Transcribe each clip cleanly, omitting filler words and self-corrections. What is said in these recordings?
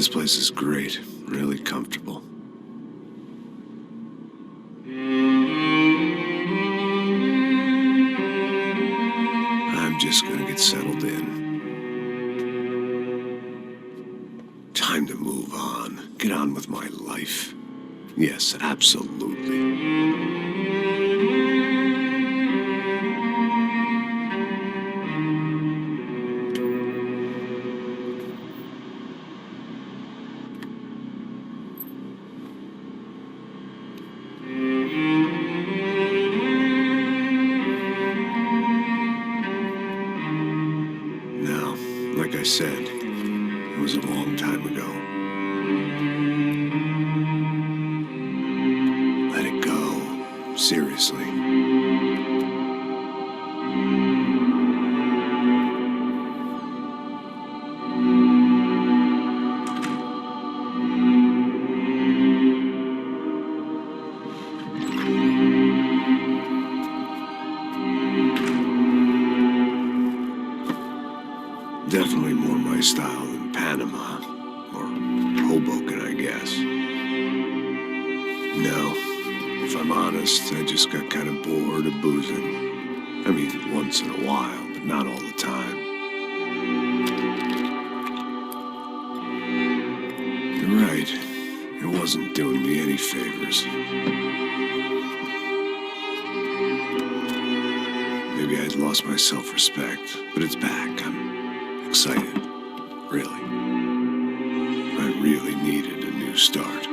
This place is great, really comfortable. I'm just gonna get settled in. Time to move on. Get on with my life. Yes, absolutely. Now, like I said, it was a long time ago. Let it go. Seriously. Definitely more my style than Panama, or Hoboken, I guess. No, if I'm honest, I just got kind of bored of boozing. I mean, once in a while, but not all the time. You're right, it wasn't doing me any favors. Maybe I'd lost my self-respect, but it's back. I'm excited, really. I really needed a new start.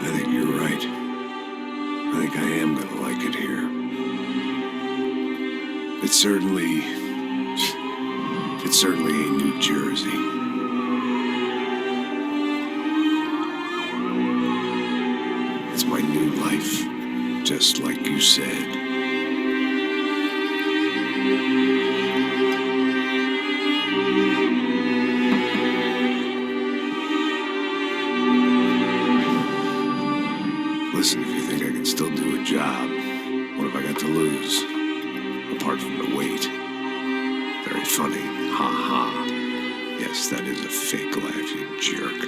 I think you're right. I think I am gonna like it here. It's certainly ain't New Jersey. It's my new life. Just like you said. Listen, if you think I can still do a job, what have I got to lose? Apart from the weight. Very funny. Ha ha. Yes, that is a fake laugh, you jerk.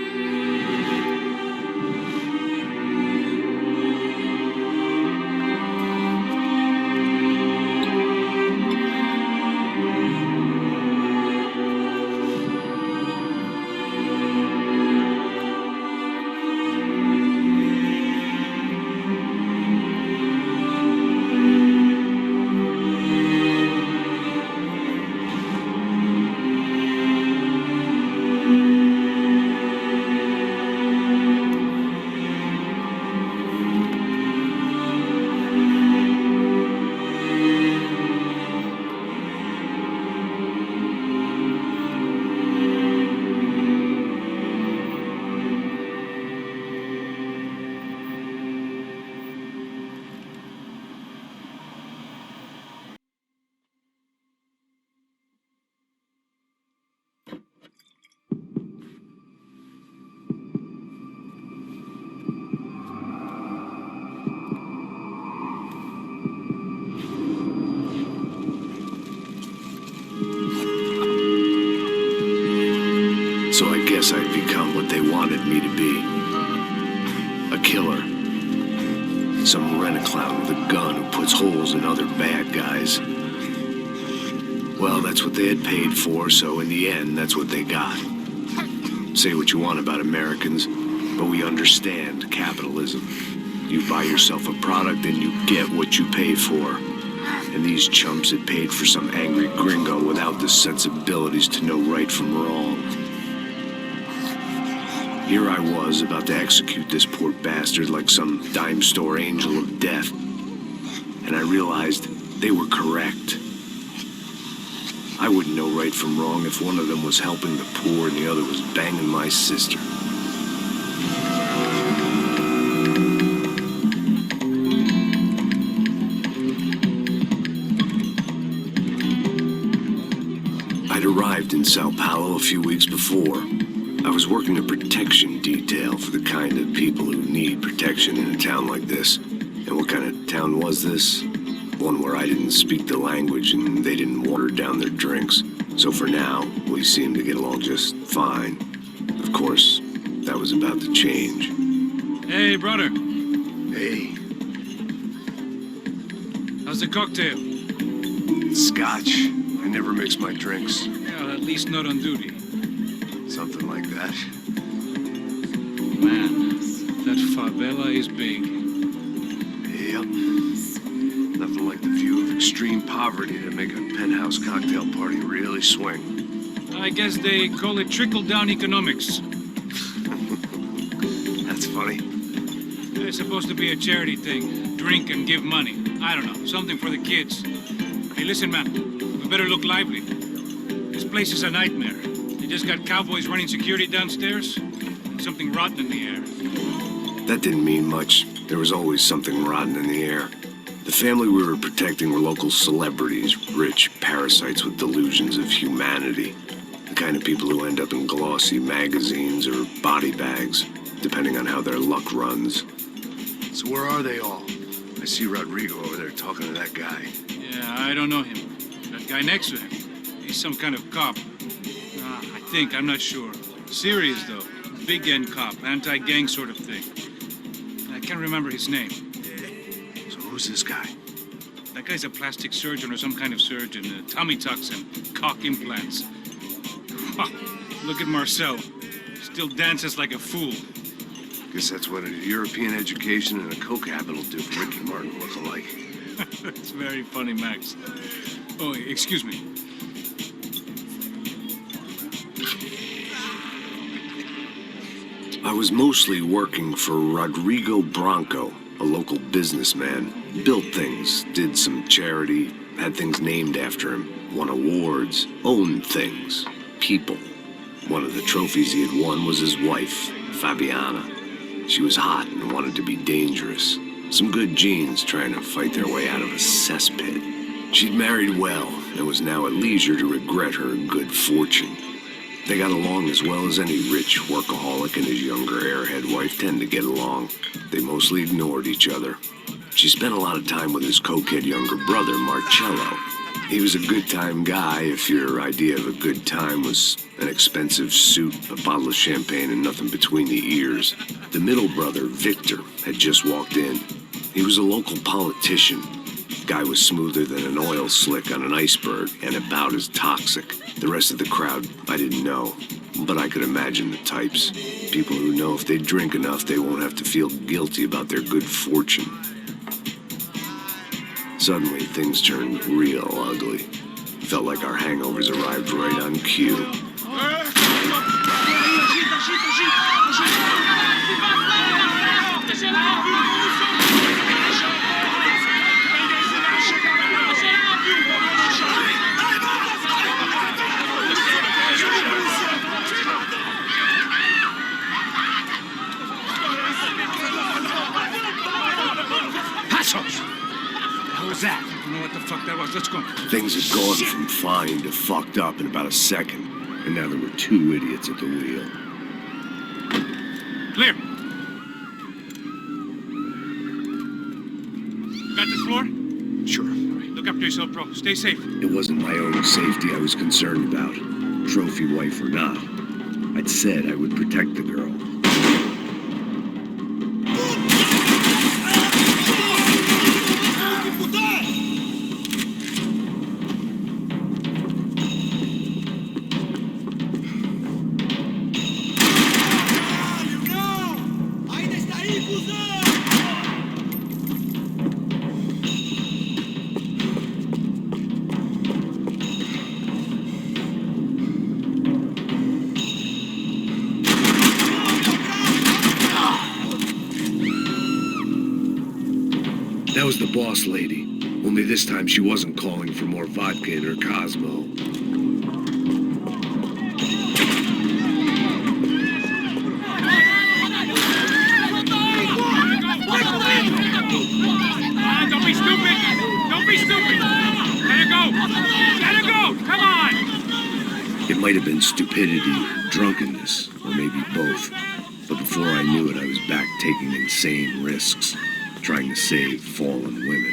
So I guess I'd become what they wanted me to be. A killer. Some rent-a-clown with a gun who puts holes in other bad guys. Well, that's what they had paid for, so in the end, that's what they got. Say what you want about Americans, but we understand capitalism. You buy yourself a product and you get what you pay for. And these chumps had paid for some angry gringo without the sensibilities to know right from wrong. Here I was, about to execute this poor bastard like some dime store angel of death. And I realized they were correct. I wouldn't know right from wrong if one of them was helping the poor and the other was banging my sister. I'd arrived in Sao Paulo a few weeks before. I was working a protection detail for the kind of people who need protection in a town like this. And what kind of town was this? One where I didn't speak the language and they didn't water down their drinks. So for now, we seemed to get along just fine. Of course, that was about to change. Hey, brother. Hey. How's the cocktail? Scotch. I never mix my drinks. Yeah, at least not on duty. Something like that. Man, that favela is big. Yep. Nothing like the view of extreme poverty to make a penthouse cocktail party really swing. I guess they call it trickle-down economics. That's funny. It's supposed to be a charity thing. Drink and give money. I don't know, something for the kids. Hey, listen, man. We better look lively. This place is a nightmare. They just got cowboys running security downstairs. And something rotten in the air. That didn't mean much. There was always something rotten in the air. The family we were protecting were local celebrities, rich parasites with delusions of humanity. The kind of people who end up in glossy magazines or body bags, depending on how their luck runs. So where are they all? I see Rodrigo over there talking to that guy. Yeah, I don't know him. That guy next to him. He's some kind of cop. I think, I'm not sure. Serious, though. Big end cop, anti-gang sort of thing. I can't remember his name. So who's this guy? That guy's a plastic surgeon or some kind of surgeon. Tummy tucks and cock implants. Look at Marcel. Still dances like a fool. Guess that's what a European education and a coke habit will do for Ricky Martin look-alike. That's very funny, Max. Oh, excuse me. I was mostly working for Rodrigo Branco, a local businessman. Built things, did some charity, had things named after him, won awards, owned things, people. One of the trophies he had won was his wife, Fabiana. She was hot and wanted to be dangerous. Some good genes trying to fight their way out of a cesspit. She'd married well and was now at leisure to regret her good fortune. They got along as well as any rich workaholic and his younger airhead wife tend to get along. They mostly ignored each other. She spent a lot of time with his cokehead younger brother, Marcello. He was a good-time guy if your idea of a good time was an expensive suit, a bottle of champagne, and nothing between the ears. The middle brother, Victor, had just walked in. He was a local politician. Guy was smoother than an oil slick on an iceberg and about as toxic. The rest of the crowd, I didn't know, but I could imagine the types. People who know if they drink enough, they won't have to feel guilty about their good fortune. Suddenly, things turned real ugly. Felt like our hangovers arrived right on cue. What was that? I don't know what the fuck that was. Let's go. Things had gone from fine to fucked up in about a second, and now there were two idiots at the wheel. Clear. You got this floor? Sure. All right, look after yourself, bro. Stay safe. It wasn't my own safety I was concerned about, trophy wife or not. I'd said I would protect the girl. That was the boss lady. Only this time she wasn't calling for more vodka in her Cosmo. Don't be stupid! Don't be stupid! Let her go! Let her go! Come on! It might have been stupidity, drunkenness, or maybe both. But before I knew it, I was back taking insane risks, trying to save fallen women.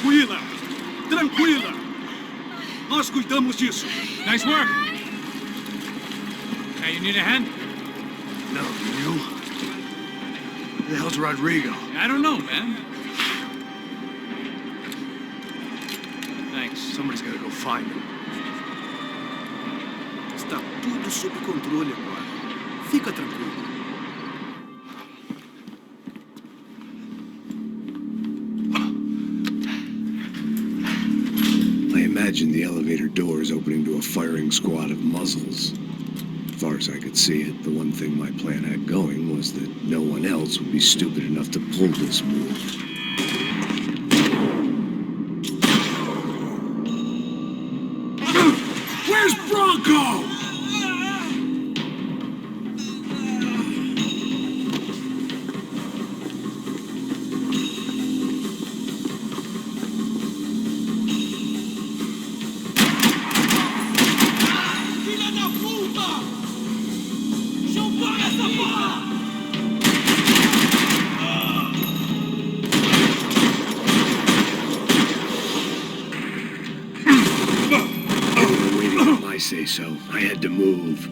Tranquila! Tranquila! Nós cuidamos disso. Nice work. Hey, you need a hand? No, you? Who the hell's Rodrigo? I don't know, man. Thanks. Somebody's gotta go find him. Está tudo sob controle agora. Fica tranquilo. I imagine the elevator doors opening to a firing squad of muzzles. As far as I could see it, the one thing my plan had going was that no one else would be stupid enough to pull this move. Where's Bronco? Filha da puta! Chupa essa porra! I say so. I had to move.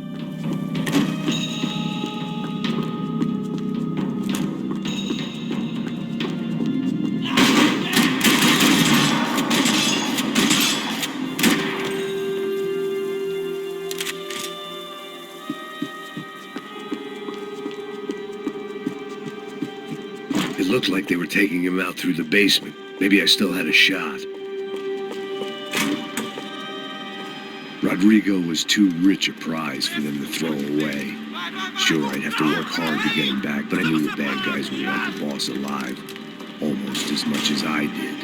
It looked like they were taking him out through the basement. Maybe I still had a shot. Rodrigo was too rich a prize for them to throw away. Sure, I'd have to work hard to get him back, but I knew the bad guys would want the boss alive. Almost as much as I did.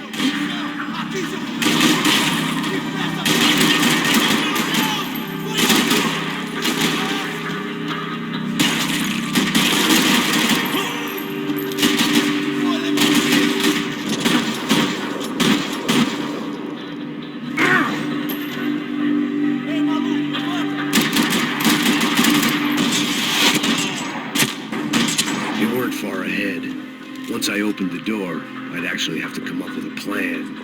Far ahead. Once I opened the door, I'd actually have to come up with a plan.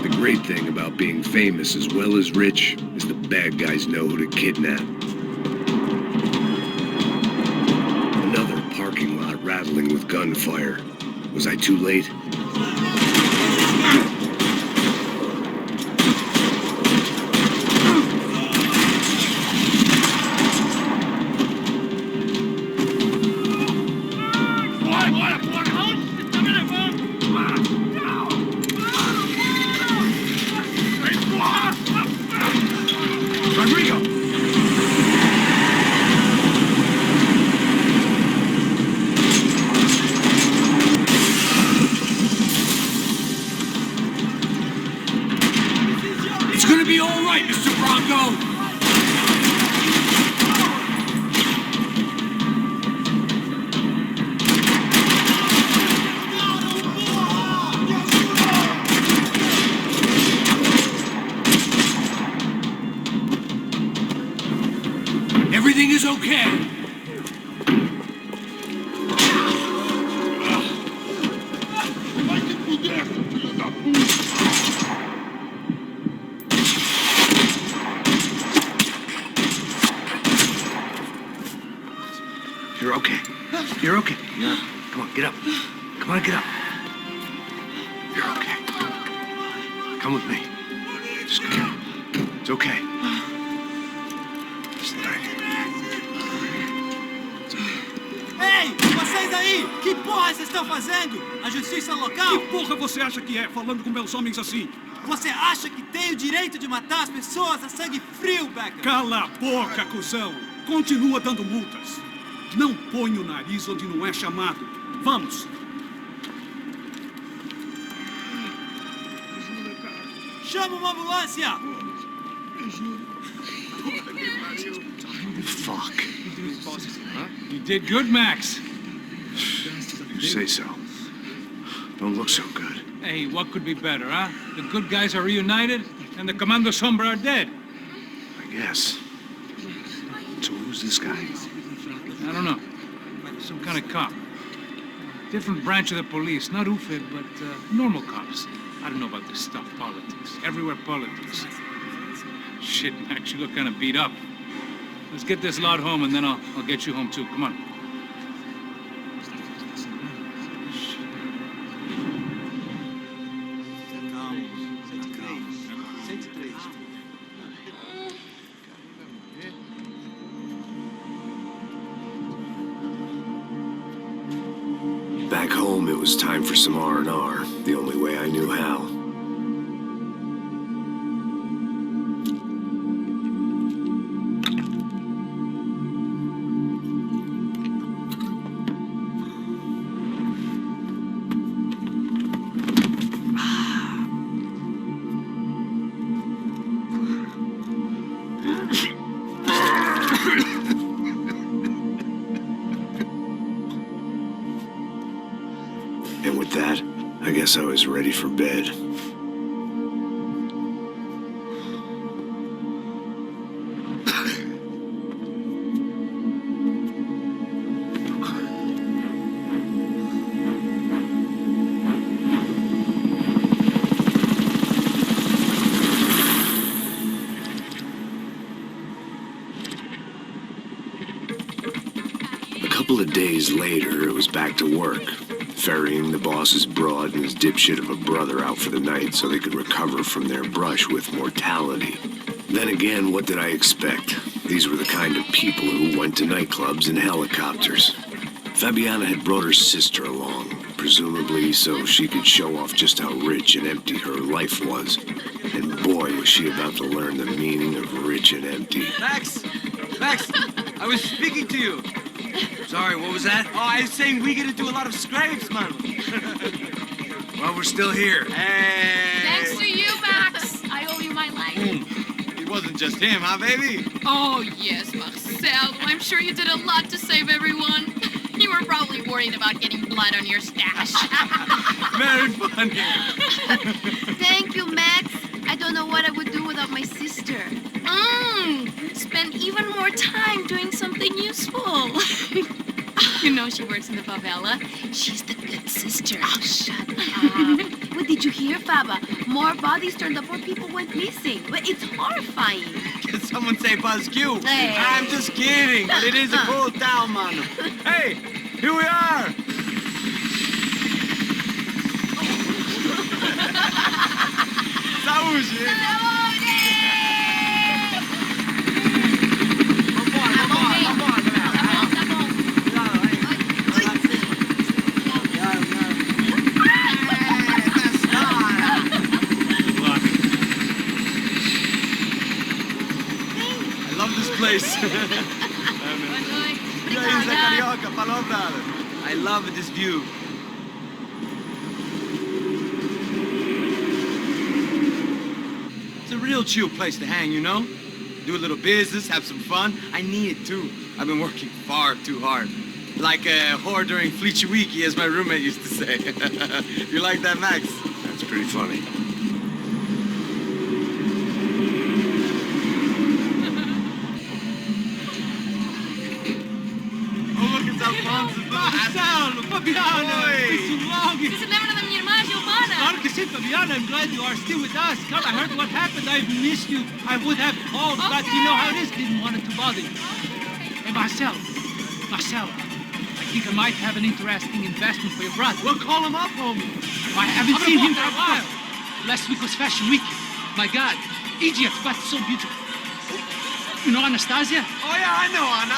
The great thing about being famous as well as rich is the bad guys know who to kidnap. Parking lot rattling with gunfire. Was I too late? Rodrigo! It's gonna be all right, Mr. Bronco. Everything is okay. You're okay. You're okay. Yeah. Come on, get up. Come on, get up. You're okay. Come with me. Just come. It's okay. Just lie here. Ei, vocês aí! Que porra vocês estão fazendo? A justiça local? Que porra você acha que é, falando com meus homens assim? Você acha que tem o direito de matar as pessoas a sangue frio, Becker? Cala a boca, cuzão. Continua dando multas. Não põe o nariz onde não é chamado. Vamos. Chama uma ambulância! Fuck. You did good, Max. say so. Don't look so good. Hey, what could be better, huh? The good guys are reunited, and the Comando Sombra are dead. I guess. So who's this guy? I don't know. Some kind of cop. Different branch of the police. Not UFED, but normal cops. I don't know about this stuff. Politics. Everywhere politics. Shit, Max, you look kind of beat up. Let's get this lot home, and then I'll get you home, too. Come on. Back home, it was time for some R&R, the only way I knew how. And with that, I guess I was ready for bed. A couple of days later, it was back to work. Ferrying the boss's broad and his dipshit of a brother out for the night so they could recover from their brush with mortality. Then again, what did I expect? These were the kind of people who went to nightclubs in helicopters. Fabiana had brought her sister along, presumably so she could show off just how rich and empty her life was. And boy, was she about to learn the meaning of rich and empty. Max! Max! I was speaking to you. Sorry, what was that? Oh, I was saying we gotta do a lot of scrapes, man. Well, we're still here. Hey! Thanks to you, Max. I owe you my life. It wasn't just him, huh, baby? Oh, yes, Marcel. I'm sure you did a lot to save everyone. You were probably worried about getting blood on your stash. Very funny. Thank you, Max. I don't know what I would do without my sister. Spend even more time doing something useful. You know she works in the favela. She's the good sister. Oh, shut up. What did you hear, Faba? More bodies turned up, more people went missing. But it's horrifying. Can someone say Buzz Q? Hey. I'm just kidding, but it is a cool town, man. Hey, here we are. Saúde! Place. I love this view. It's a real chill place to hang, you know? Do a little business, have some fun. I need it too. I've been working far too hard. Like a whore during Fleechy Weeky, as my roommate used to say. You like that, Max? That's pretty funny. Marcelo, Fabiana, it's long. Você se lembra da minha irmã, Giovanna? Claro que sim, Fabiana. I'm glad you are still with us. Come, I heard what happened. I've missed you. I would have called, but you know how it is. Didn't want it to bother you. Hey, Marcelo, I think I might have an interesting investment for your brother. We'll call him up, homie. I haven't seen him for a while. Last week was Fashion Week. My God, Egypt, but so beautiful. You know Anastasia? Oh, yeah, I know, Anna.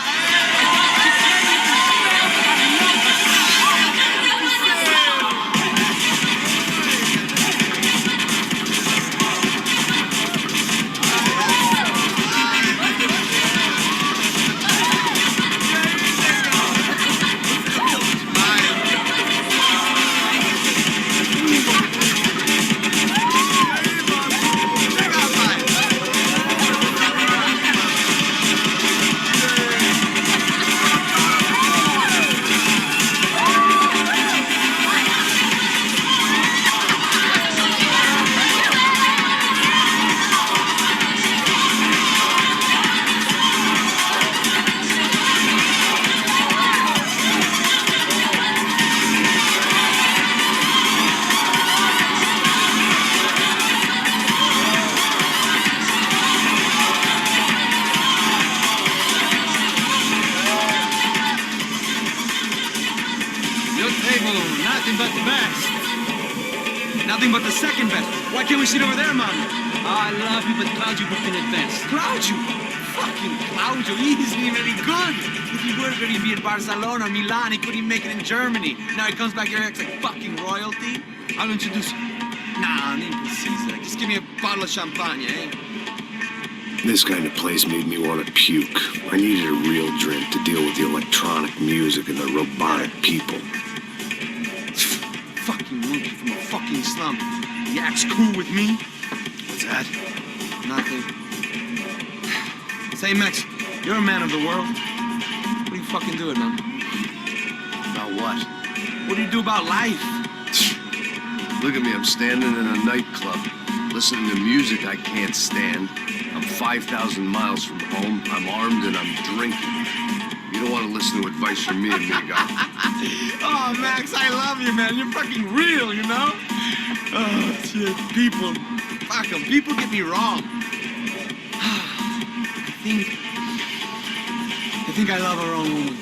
nothing but the best. Nothing but the second best. Why can't we sit over there, man? I love you, but Claudio would be the best. Claudio? Fucking Claudio, he isn't even any good. If he were going to be in Barcelona or Milan, he couldn't even make it in Germany. Now he comes back here and acts like fucking royalty. I'll introduce you. Nah, need Caesar. Just give me a bottle of champagne, eh? This kind of place made me want to puke. I needed a real drink to deal with the electronic music and the robotic people. Fucking monkey from a fucking slum. He acts cool with me. What's that? Nothing. Say, Max, you're a man of the world. What do you fucking do it, man? About what? What do you do about life? Look at me, I'm standing in a nightclub, listening to music I can't stand. I'm 5,000 miles from home, I'm armed, and I'm drinking. You don't want to listen to advice from me, amigo. Oh, Max, I love you, man. You're fucking real, you know? Oh, shit. People. Fuck them. People get me wrong. I think I love a wrong woman.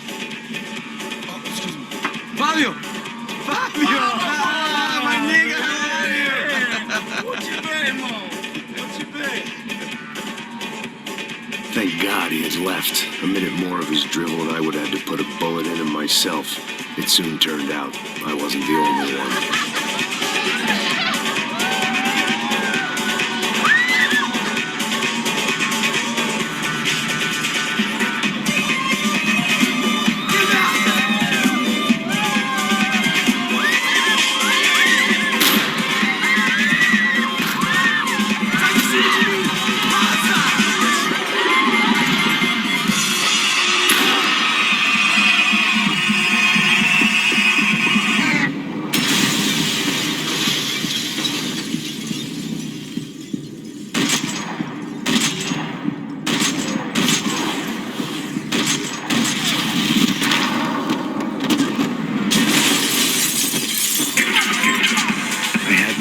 Oh, excuse me. Fabio! Fabio! Ah, my nigga! What you been, Mo? What you been? Thank God he has left. A minute more of his drivel and I would have had to put a bullet in him myself. It soon turned out I wasn't the only one.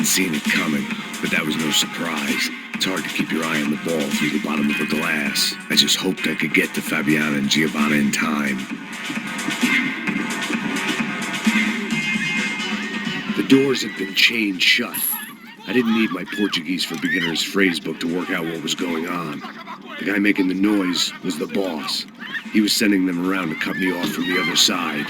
Seen it coming, but that was no surprise. It's hard to keep your eye on the ball through the bottom of a glass. I just hoped I could get to Fabiana and Giovanna in time. The doors had been chained shut. I didn't need my Portuguese for Beginners phrase book to work out what was going on. The guy making the noise was the boss. He was sending them around to cut me off from the other side.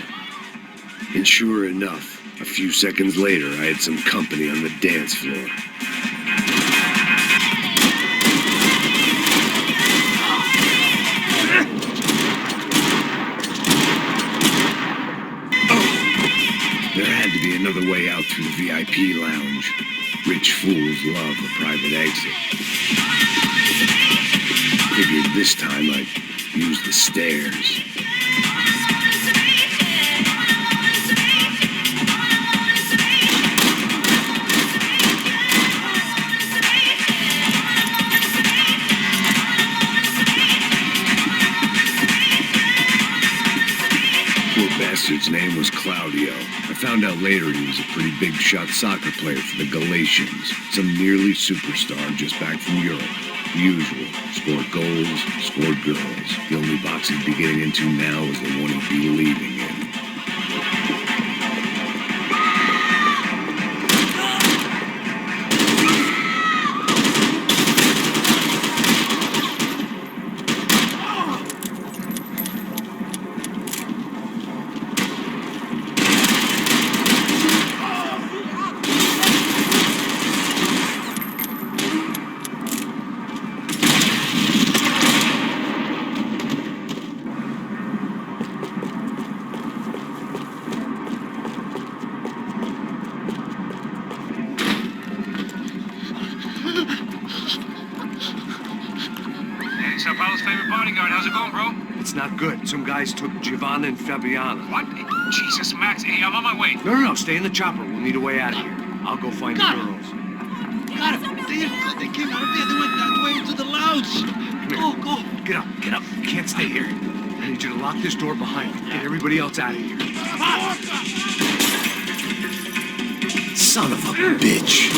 And sure enough, a few seconds later, I had some company on the dance floor. Oh! There had to be another way out through the VIP lounge. Rich fools love a private exit. Figured this time I'd use the stairs. Bastard's name was Claudio. I found out later he was a pretty big shot soccer player for the Galatians. Some nearly superstar just back from Europe. The usual. Scored goals, scored girls. The only box he'd be getting into now was the one he'd be leaving in. It's not good. Some guys took Giovanna and Fabiana. What? Jesus, Max. Hey, I'm on my way. No. Stay in the chopper. We'll need a way out of here. I'll go find the girls. Got it. They came out of there. They went that way into the lounge. Go. Get up. You can't stay here. I need you to lock this door behind you. Get everybody else out of here. Son of a bitch.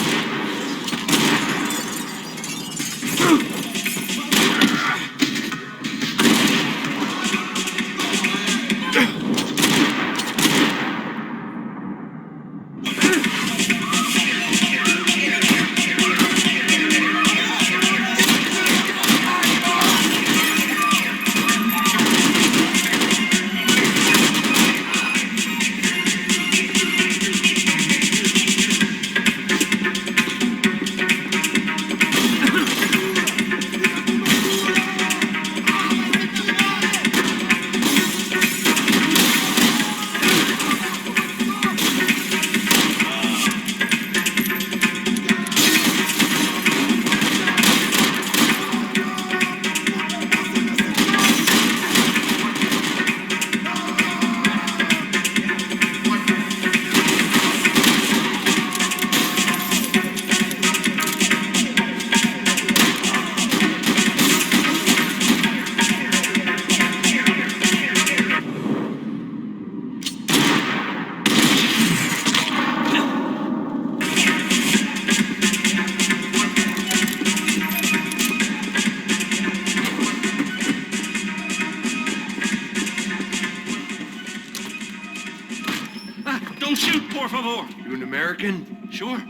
Don't shoot, por favor. You an American? Sure.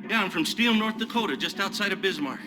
Yeah, I'm from Steele, North Dakota, just outside of Bismarck.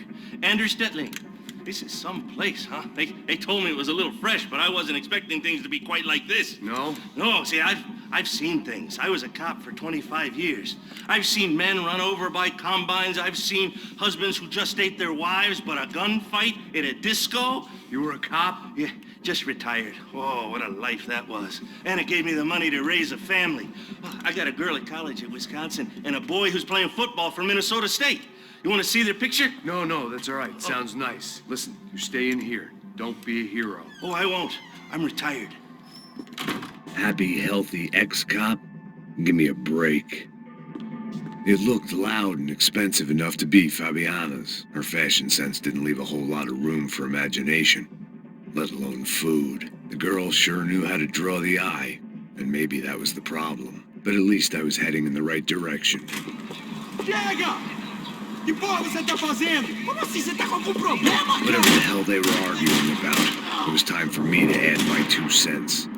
Andrew Stetling. This is some place, huh? They told me it was a little fresh, but I wasn't expecting things to be quite like this. No? No, see, I've seen things. I was a cop for 25 years. I've seen men run over by combines. I've seen husbands who just ate their wives, but a gunfight at a disco. You were a cop? Yeah, just retired. Oh, what a life that was. And it gave me the money to raise a family. Well, I got a girl at college at Wisconsin and a boy who's playing football for Minnesota State. You want to see their picture? No, that's all right. Sounds nice. Listen, you stay in here. Don't be a hero. Oh, I won't. I'm retired. Happy, healthy ex-cop? Give me a break. It looked loud and expensive enough to be Fabiana's. Her fashion sense didn't leave a whole lot of room for imagination, let alone food. The girl sure knew how to draw the eye, and maybe that was the problem. But at least I was heading in the right direction. Chega! Que porra você tá fazendo? Como assim? Você tá com algum problema? Whatever the hell they were arguing about, it was time for me to add my 2 cents.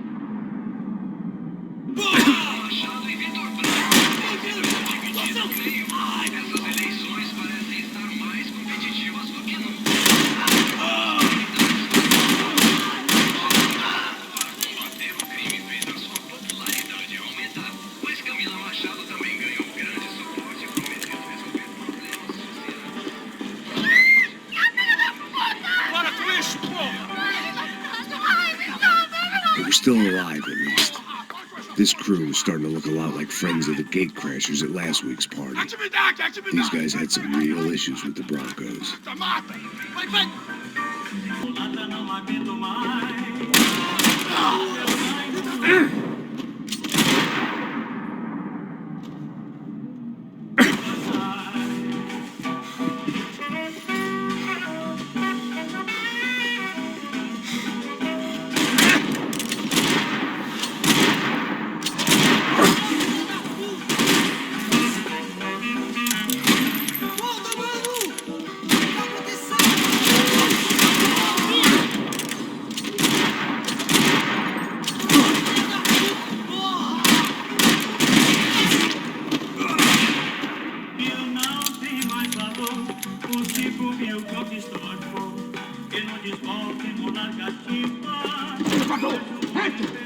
We're still alive, at least. This crew was starting to look a lot like friends of the gatecrashers at last week's party. These guys had some real issues with the Broncos.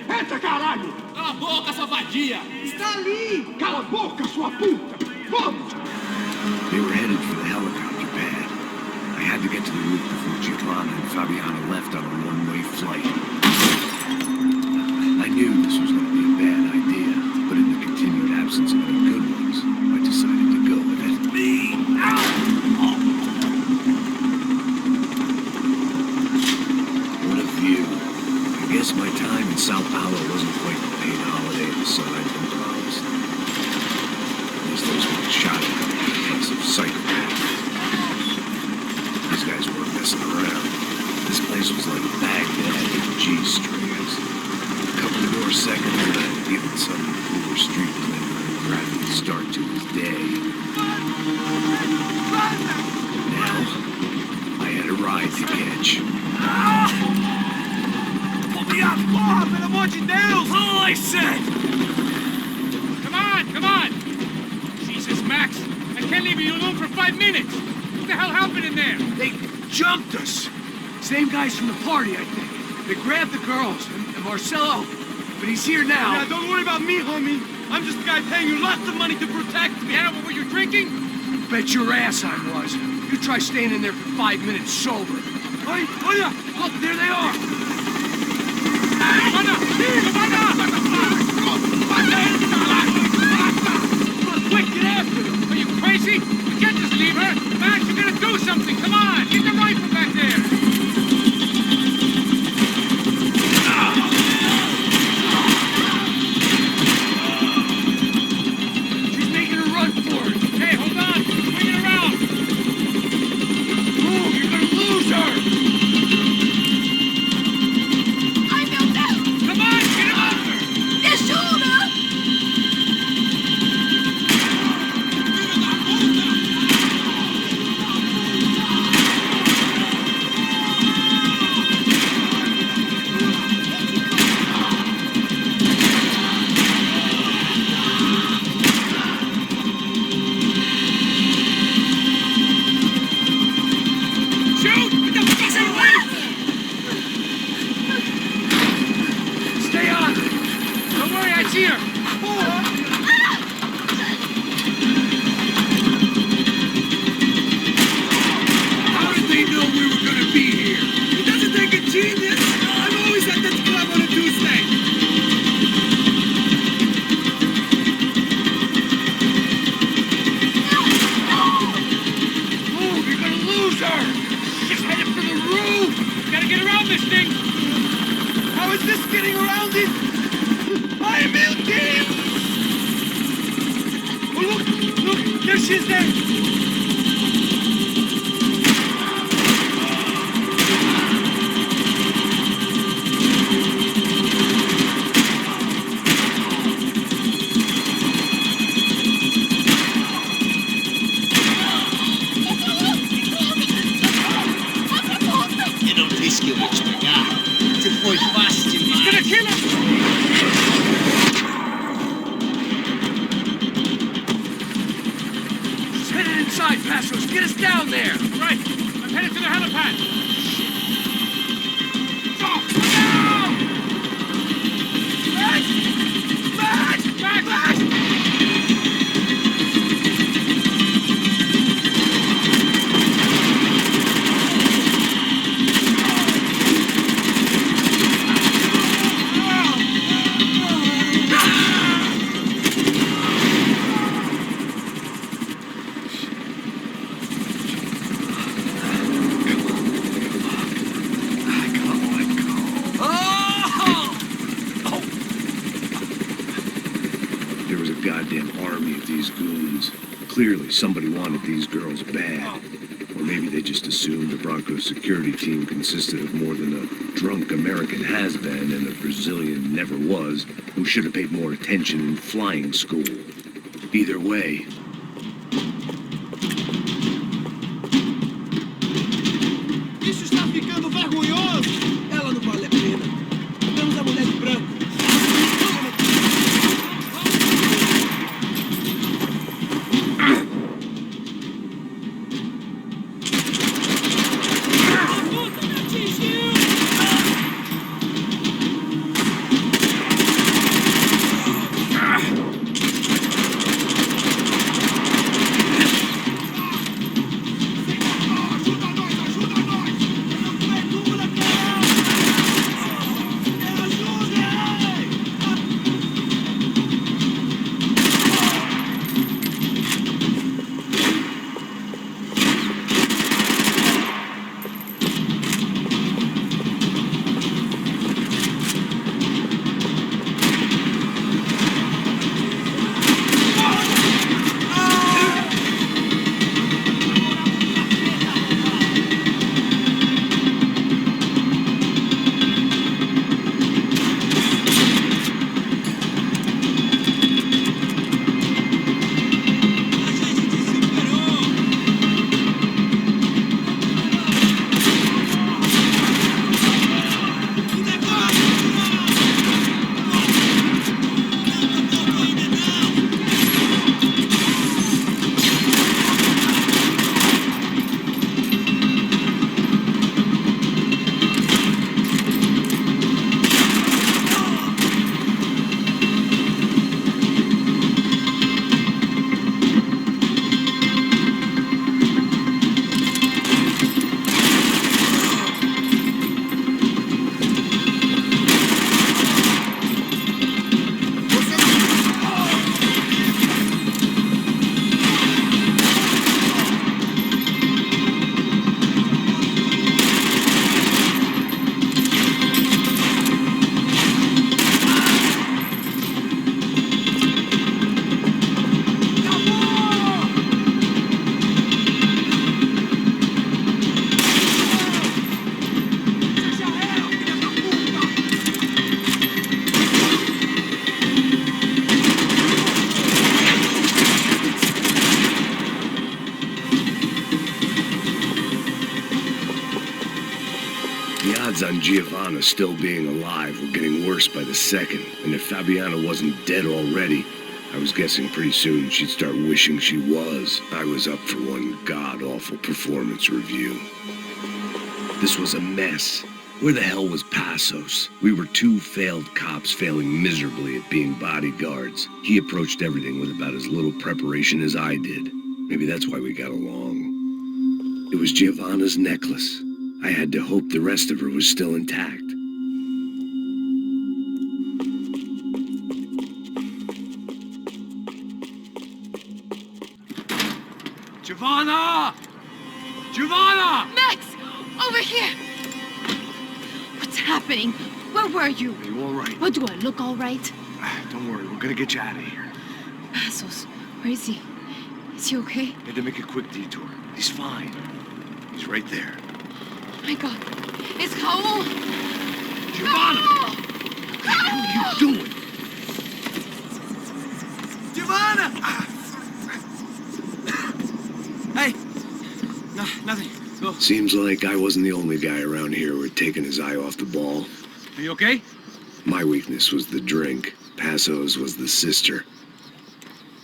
Entra, caralho! Cala a boca, sua vadia! Está ali! Cala a boca, sua puta! Vamos! They were headed for the helicopter pad. I had to get to the roof before Giovanna and Fabiana left on a one-way flight. I knew this was going to be a bad idea, but in the continued absence of any good ones, I decided to go with it. What a view. I guess my time in Sao Paulo wasn't quite the paid holiday of the sun I'd been promised. At least I was being shot at by a case of psychopaths. These guys weren't messing around. This place was like Baghdad with G-strings. A couple more seconds and I'd given some poor street cleaner a crappy start to his day. Now, I had a ride to catch. Porra, pelo amor de Deus! All I said! Come on! Jesus, Max, I can't leave you alone for 5 minutes! What the hell happened in there? They jumped us. Same guys from the party, I think. They grabbed the girls and Marcelo, but he's here now. Yeah, don't worry about me, homie. I'm just the guy paying you lots of money to protect me. Yeah, but were you drinking? Bet your ass I was. You try staying in there for 5 minutes sober. Hey, oh yeah! Look, there they are. Quick, get after them! Are you crazy? We can't just leave her! Max, you gotta do something! Come on! Get the rifle back there! She's making a run for it. Hey, hold on! Bring it around! Move, you're gonna lose her. He's here! Oh. How did they know we were gonna be here? It doesn't take a genius! I'm always at this club on a Tuesday! Oh, you're gonna lose her! She's headed for the roof! Gotta get around this thing! How is this getting around it? I am ill team! Oh, look, there she is there! You don't rischio che ci pagare. Se poi fasti He's gonna kill us! She's headed inside, Pastros. Get us down there! Right, I'm headed to the helipad. Oh, no! Back! There was a goddamn army of these goons. Clearly, somebody wanted these girls bad. Or maybe they just assumed the Broncos security team consisted of more than a drunk American has-been and a Brazilian never-was who should have paid more attention in flying school. Either way, Isso está ficando vergonhoso! Ela não vale a pena. Vamos a mulher de branco. odds on Giovanna still being alive were getting worse by the second, and if Fabiana wasn't dead already, I was guessing pretty soon she'd start wishing she was. I was up for one god-awful performance review. This was a mess, Where the hell was Passos? We were two failed cops failing miserably at being bodyguards. He approached everything with about as little preparation as I did. Maybe that's why we got along. It was Giovanna's necklace. I had to hope the rest of her was still intact. Giovanna! Giovanna! Max! Over here! What's happening? Where were you? Are you all right? What, do I look all right? Don't worry, we're gonna get you out of here. Passos, where is he? Is he okay? Had to make a quick detour. He's fine. He's right there. Oh my God. It's Raul! Giovanna! Raul! What are you doing? Giovanna! Hey! No, nothing. Go. Seems like I wasn't the only guy around here who had taken his eye off the ball. Are you okay? My weakness was the drink. Passos was the sister.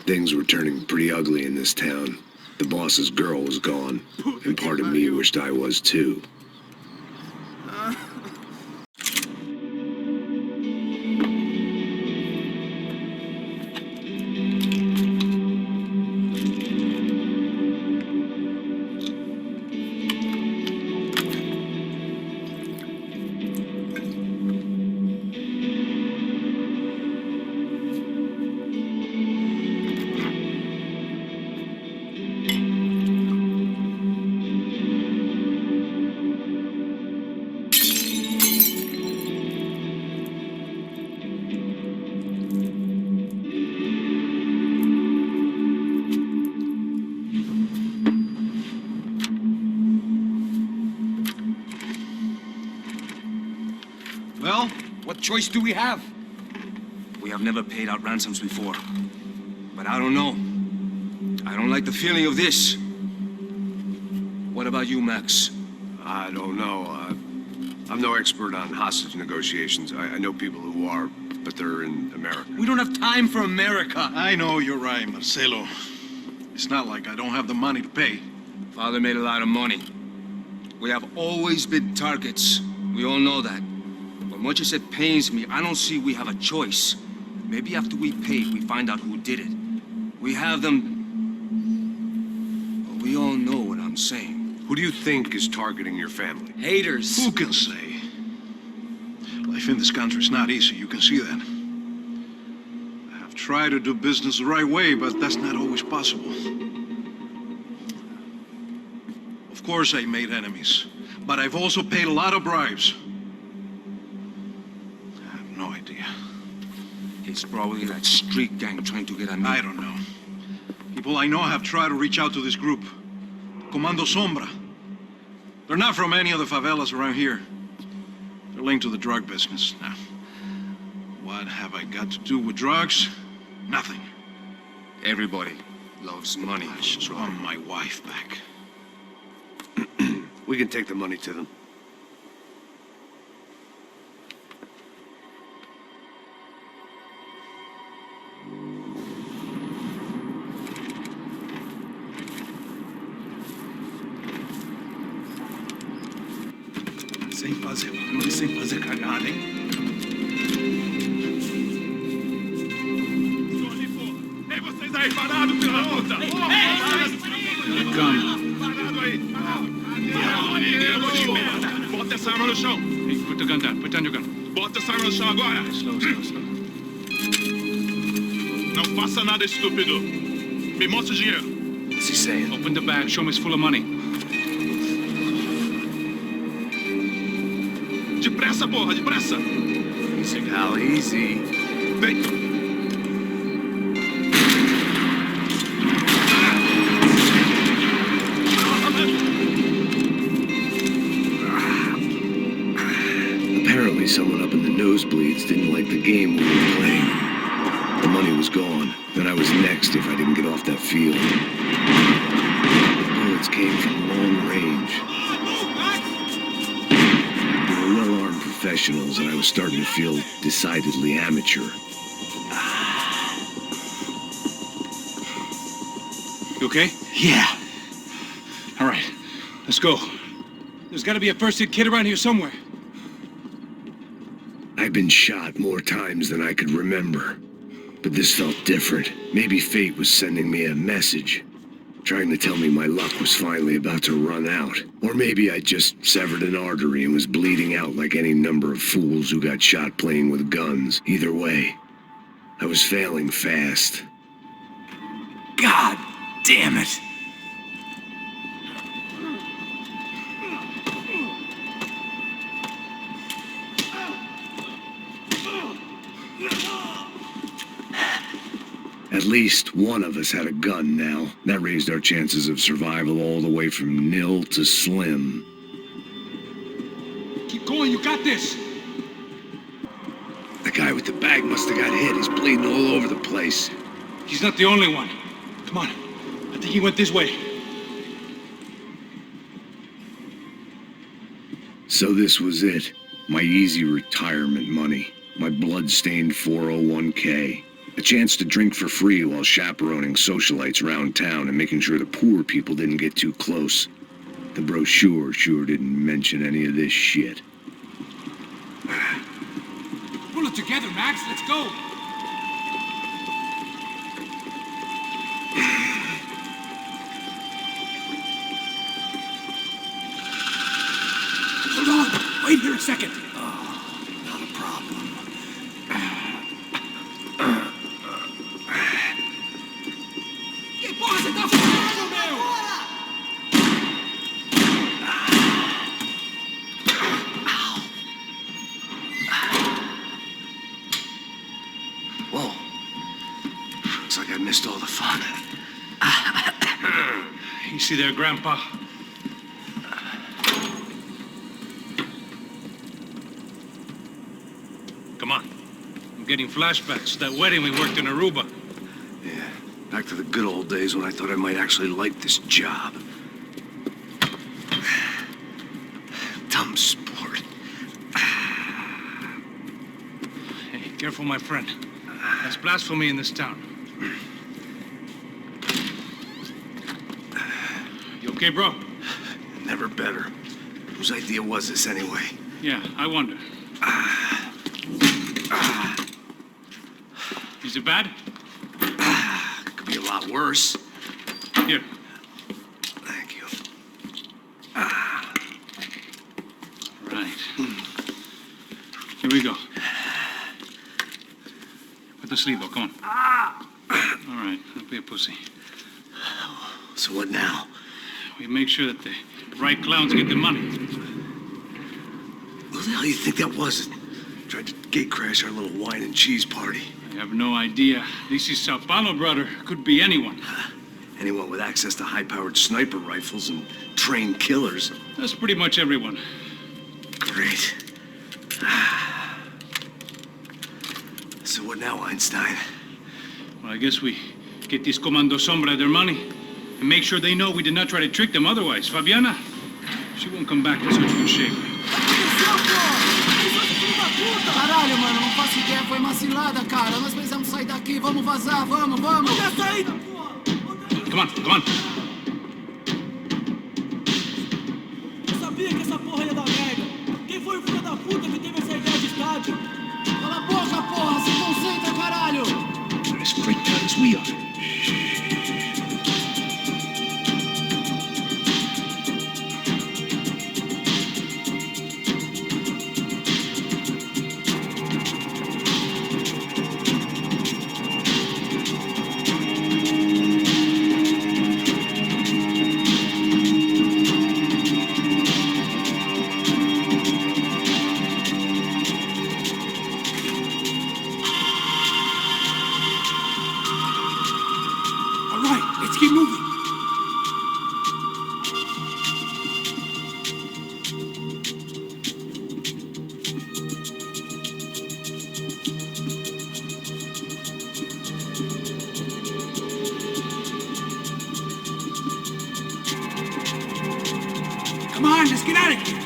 Things were turning pretty ugly in this town. The boss's girl was gone, and part of me wished I was too. Well, what choice do we have? We have never paid out ransoms before. But I don't know. I don't like the feeling of this. What about you, Max? I don't know. I'm no expert on hostage negotiations. I know people who are, but they're in America. We don't have time for America. I know you're right, Marcelo. It's not like I don't have the money to pay. Father made a lot of money. We have always been targets. We all know that. But much as it pains me, I don't see we have a choice. Maybe after we pay, we find out who did it. We have them... Well, we all know what I'm saying. Who do you think is targeting your family? Haters. Who can say? Life in this country is not easy, you can see that. I have tried to do business the right way, but that's not always possible. Of course I made enemies, but I've also paid a lot of bribes. I have no idea. It's probably that street gang trying to get at me. I don't know. People I know have tried to reach out to this group. Comando Sombra. They're not from any of the favelas around here. They're linked to the drug business. Now, what have I got to do with drugs? Nothing. Everybody loves money. I just want my wife back. We can take the money to them. Sem fazer cagada, hein? Ei, vocês aí, parados, filha da puta! Parado aí! Bota essa arma no chão! Hey, put the gun down. Put down your gun. Bota essa arma no chão agora! Slow. Não faça nada, estúpido! Me mostra o dinheiro! What's he saying? Open the bag. Show me it's full of money. Depressa, porra, depressa! Easy, Hal, easy. Feito! Apparently someone up in the nosebleeds didn't like the game we were playing. The money was gone. Then I was next if I didn't get off that field. The bullets came from long range. They were well-armed professionals, and I was starting to feel decidedly amateur. You okay? Yeah. All right. Let's go. There's got to be a first-aid kit around here somewhere. I've been shot more times than I could remember. But this felt different. Maybe fate was sending me a message, trying to tell me my luck was finally about to run out. Or maybe I just severed an artery and was bleeding out like any number of fools who got shot playing with guns. Either way, I was failing fast. God damn it! At least one of us had a gun now. That raised our chances of survival all the way from nil to slim. Keep going, you got this! The guy with the bag must have got hit. He's bleeding all over the place. He's not the only one. Come on, I think he went this way. So this was it. My easy retirement money. My blood-stained 401k. A chance to drink for free while chaperoning socialites around town and making sure the poor people didn't get too close. The brochure sure didn't mention any of this shit. Pull it together, Max. Let's go. Hold on. Wait here a second. Not a problem. Que porra você tá fazendo, meu? Whoa. Looks like I missed all the fun. You see there, Grandpa? Come on. I'm getting flashbacks to that wedding we worked in Aruba. Yeah, back to the good old days when I thought I might actually like this job. Dumb sport. Hey, careful, my friend. That's blasphemy in this town. You okay, bro? Never better. Whose idea was this anyway? Yeah, I wonder. Is it bad? Could be a lot worse. Here. Thank you. Right. Here we go. Put the sleeve on, come on. All right, don't be a pussy. So what now? We make sure that the right clowns get the money. Who the hell do you think that was? Tried to gate crash our little wine and cheese party. I have no idea. This is Sao Paulo, brother. Could be anyone. Anyone with access to high-powered sniper rifles and trained killers. That's pretty much everyone. Great. So what now, Einstein? Well, I guess we get these Comando Sombra their money and make sure they know we did not try to trick them otherwise. Fabiana, she won't come back in such good shape. Caralho, mano, não faço ideia, foi uma cilada, cara. Nós precisamos sair daqui, vamos vazar, vamos, vamos! Come on, come on. Eu sabia que essa porra ia dar merda. Quem foi o filho da puta que teve essa ideia de estádio? Cala a boca, porra, se concentra, caralho! They're as freaked out as we are. Come on, let's get out of here.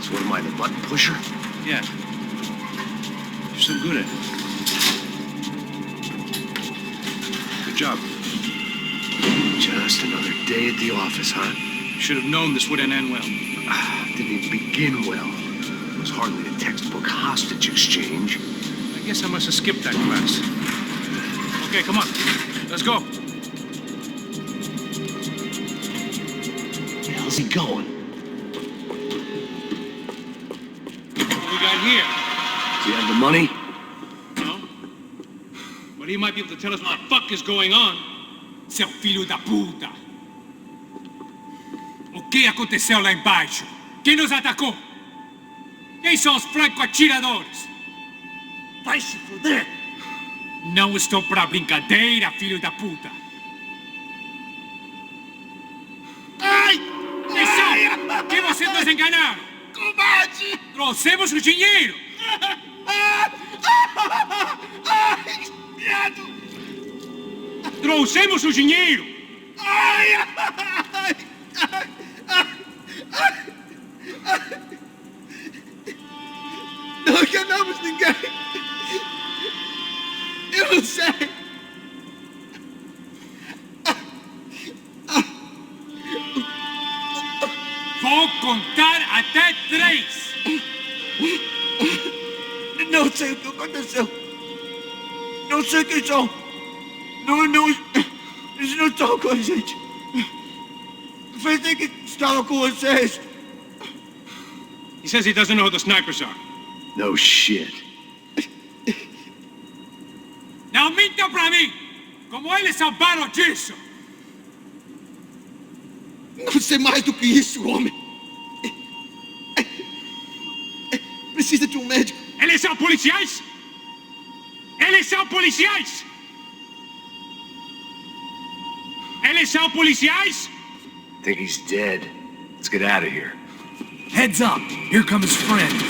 So what am I, the button pusher? Yeah. You're so good at it. Good job. Just another day at the office, huh? Should have known this wouldn't end well. Didn't begin well. It was hardly a textbook hostage exchange. I guess I must have skipped that class. Okay, come on. Let's go. How's he going? What we got here? Do you have the money? No. But he might be able to tell us what the fuck is going on. Seu filho da puta! O que aconteceu lá embaixo? Quem nos atacou? Quem são os franco-atiradores? Vai se fuder! Não estou pra brincadeira, filho da puta! Ai! Atenção! Que vocês nos enganaram! Combate! Trouxemos o dinheiro! Ai! Viado! Trouxemos o dinheiro! Ai! Ai! Não enganamos ninguém! Eu não sei! Vou contar até 3! Não sei o que aconteceu! Não sei quem são! Não, eles não estão com a gente! Pensei que estava com vocês! He says he doesn't know who the snipers are. No shit. Não mintam pra mim! Como eles salvaram disso! Não sei mais do que isso, homem! Precisa de um médico! Eles são policiais! Eles são policiais! Eles são policiais! Think he's dead. Let's get out of here. Heads up! Here come his friends.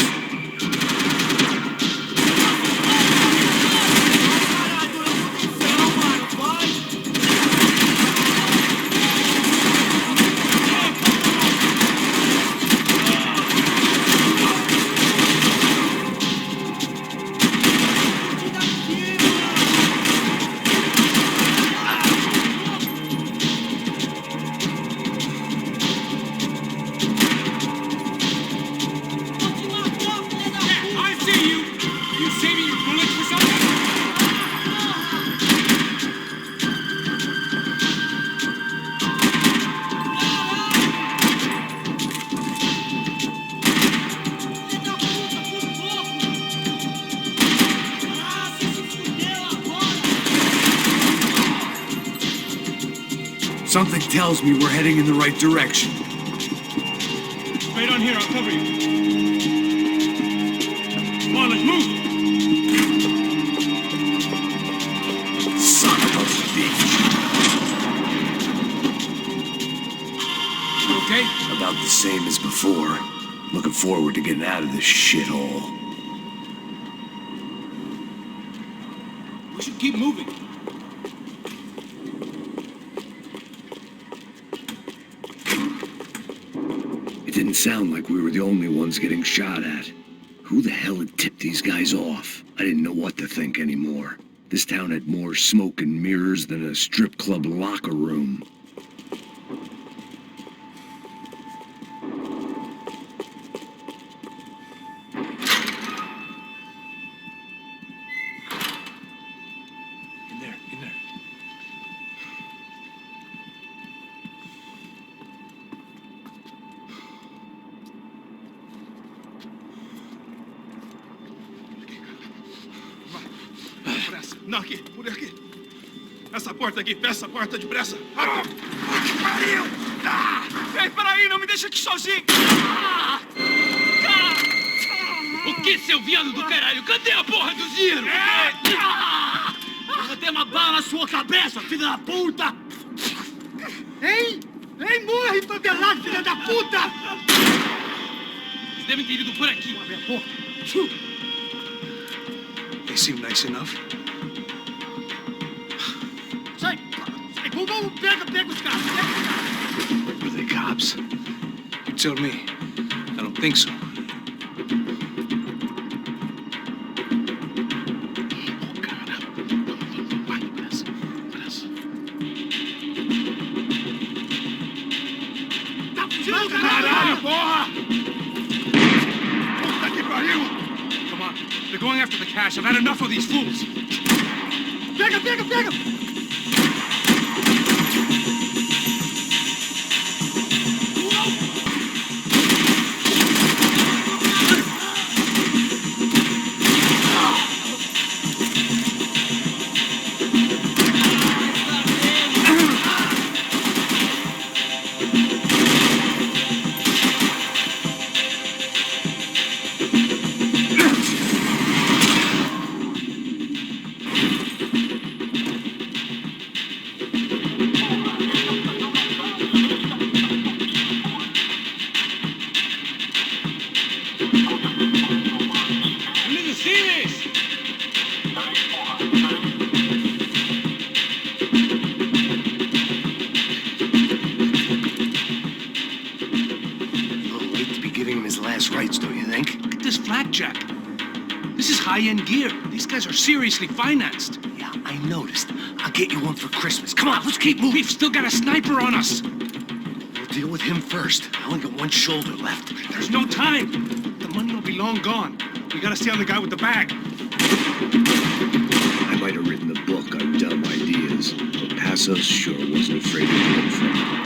Something tells me we're heading in the right direction. Wait on here, I'll cover you. Come on, let's move! Son of a bitch. You okay? About the same as before. Looking forward to getting out of this shithole. We should keep moving. It didn't sound like we were the only ones getting shot at. Who the hell had tipped these guys off? I didn't know what to think anymore. This town had more smoke and mirrors than a strip club locker room. In there. Não, aqui, por aqui. Essa porta aqui, fecha essa porta depressa. Pariu! Ei, peraí, não me deixa aqui sozinho! O que, seu viado do caralho? Cadê a porra do Ziro? Eu vou ter uma bala na sua cabeça, filho da puta! Ei, morre, favelado, filha da puta! Eles devem ter ido por aqui. Abre a porta. They seem nice enough. Sai! Vamos, pega os caras, Were they cops? You tell me. I don't think so. after the cash. I've had enough of these fools. Pega, pega, pega! High-end gear. These guys are seriously financed. Yeah, I noticed. I'll get you one for Christmas. Come on, let's keep moving. We've still got a sniper on us. We'll deal with him first. I only got one shoulder left. There's no time. The money will be long gone. We gotta stay on the guy with the bag. I might have written the book on dumb ideas, but Passos sure wasn't afraid to learn from it.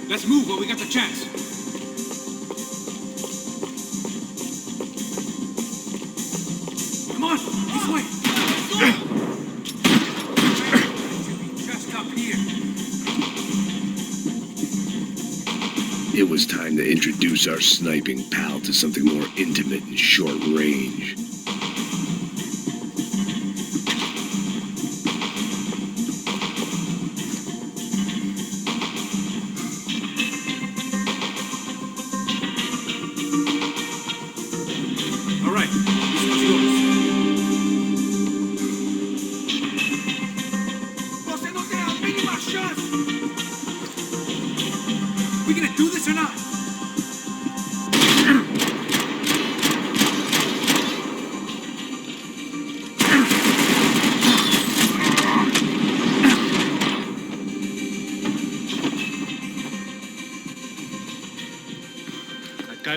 Let's move while we got the chance. Come on, this way. Just up here. It was time to introduce our sniping pal to something more intimate and short range.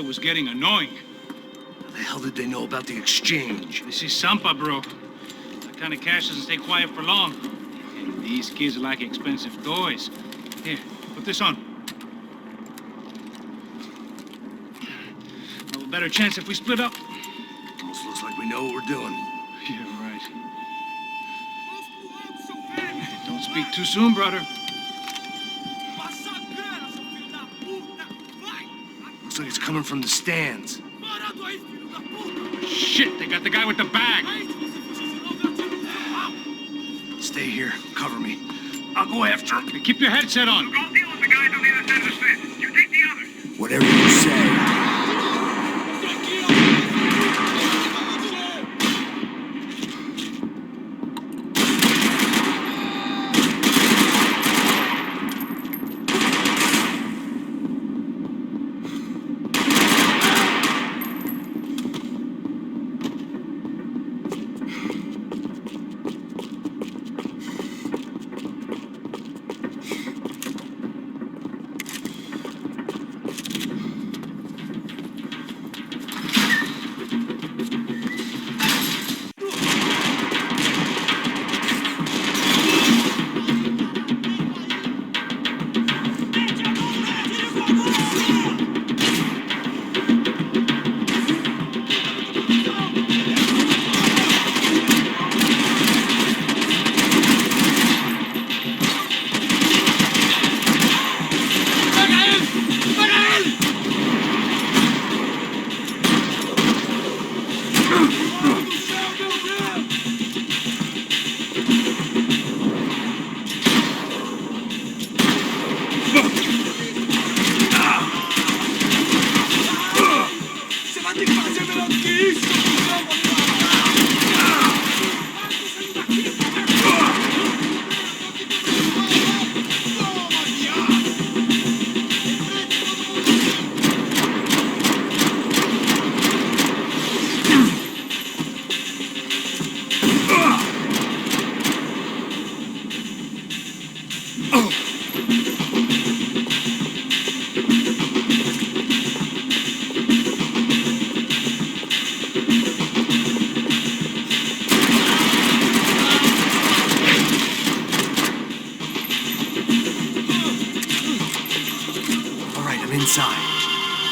Was getting annoying. How the hell did they know about the exchange? This is Sampa, bro. That kind of cash doesn't stay quiet for long. And these kids like expensive toys. Here, put this on. No better chance if we split up. Almost looks like we know what we're doing. Yeah, right. Don't speak too soon, brother. Looks like it's coming from the stands. Shit, they got the guy with the bag. Stay here. Cover me. I'll go after him. Hey, keep your headset on. Go deal with the guys on the other side of the fence. You take the others. Whatever you say.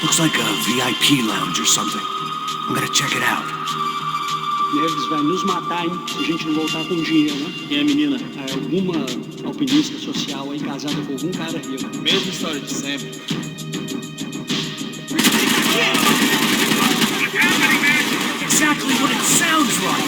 Looks like a VIP lounge or something. I'm gonna check it out. Neves vai nos matar, hein, se a gente não voltar com dinheiro, né? E a menina? É alguma alpinista social aí casada com algum cara rico. Mesma história de sempre. Exactly what it sounds like.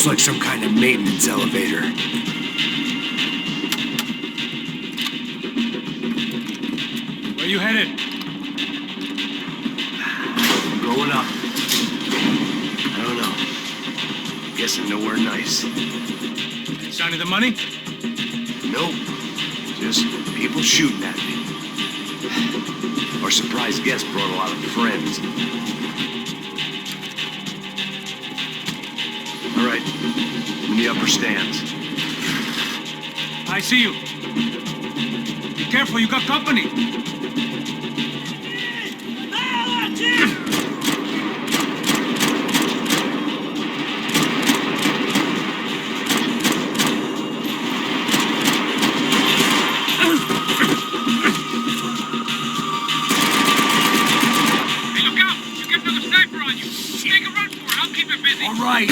Like some kind of maintenance elevator. Where are you headed? Going up. I don't know. Guessing nowhere nice. Any sign of the money? Nope. Just people shooting at me. Our surprise guest brought a lot of friends. All right, in the upper stands. I see you. Be careful, you got company. Hey, look out! You get another sniper on you. Take a run for it. I'll keep it busy. All right.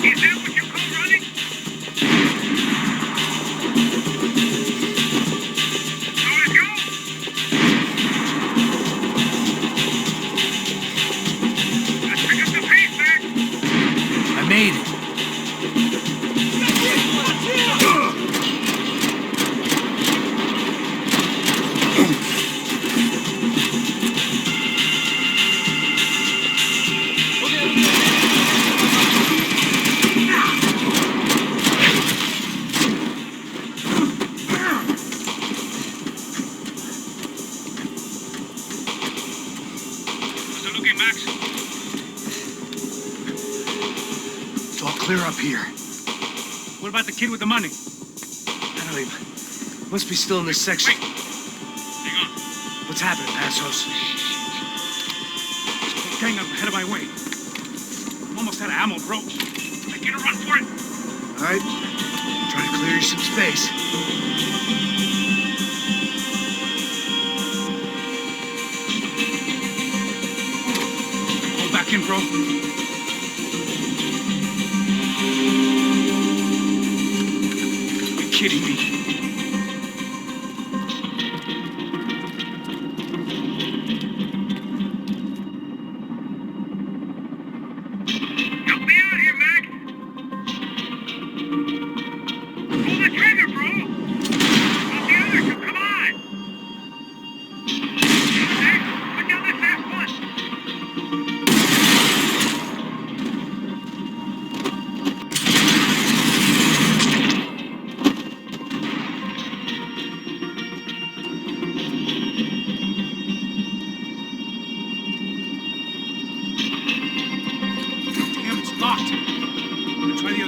Is that what you call running? So let's go. Let's pick up the pace, Mac. I made it. How's it looking, Max? It's all clear up here. What about the kid with the money? I don't even... Must be still in this section. Wait. Hang on. What's happening, Passos? Gang up ahead of my way. I'm almost out of ammo, bro. Make it a run for it. All right. Try to clear you some space. Hold back in, bro. You're kidding me.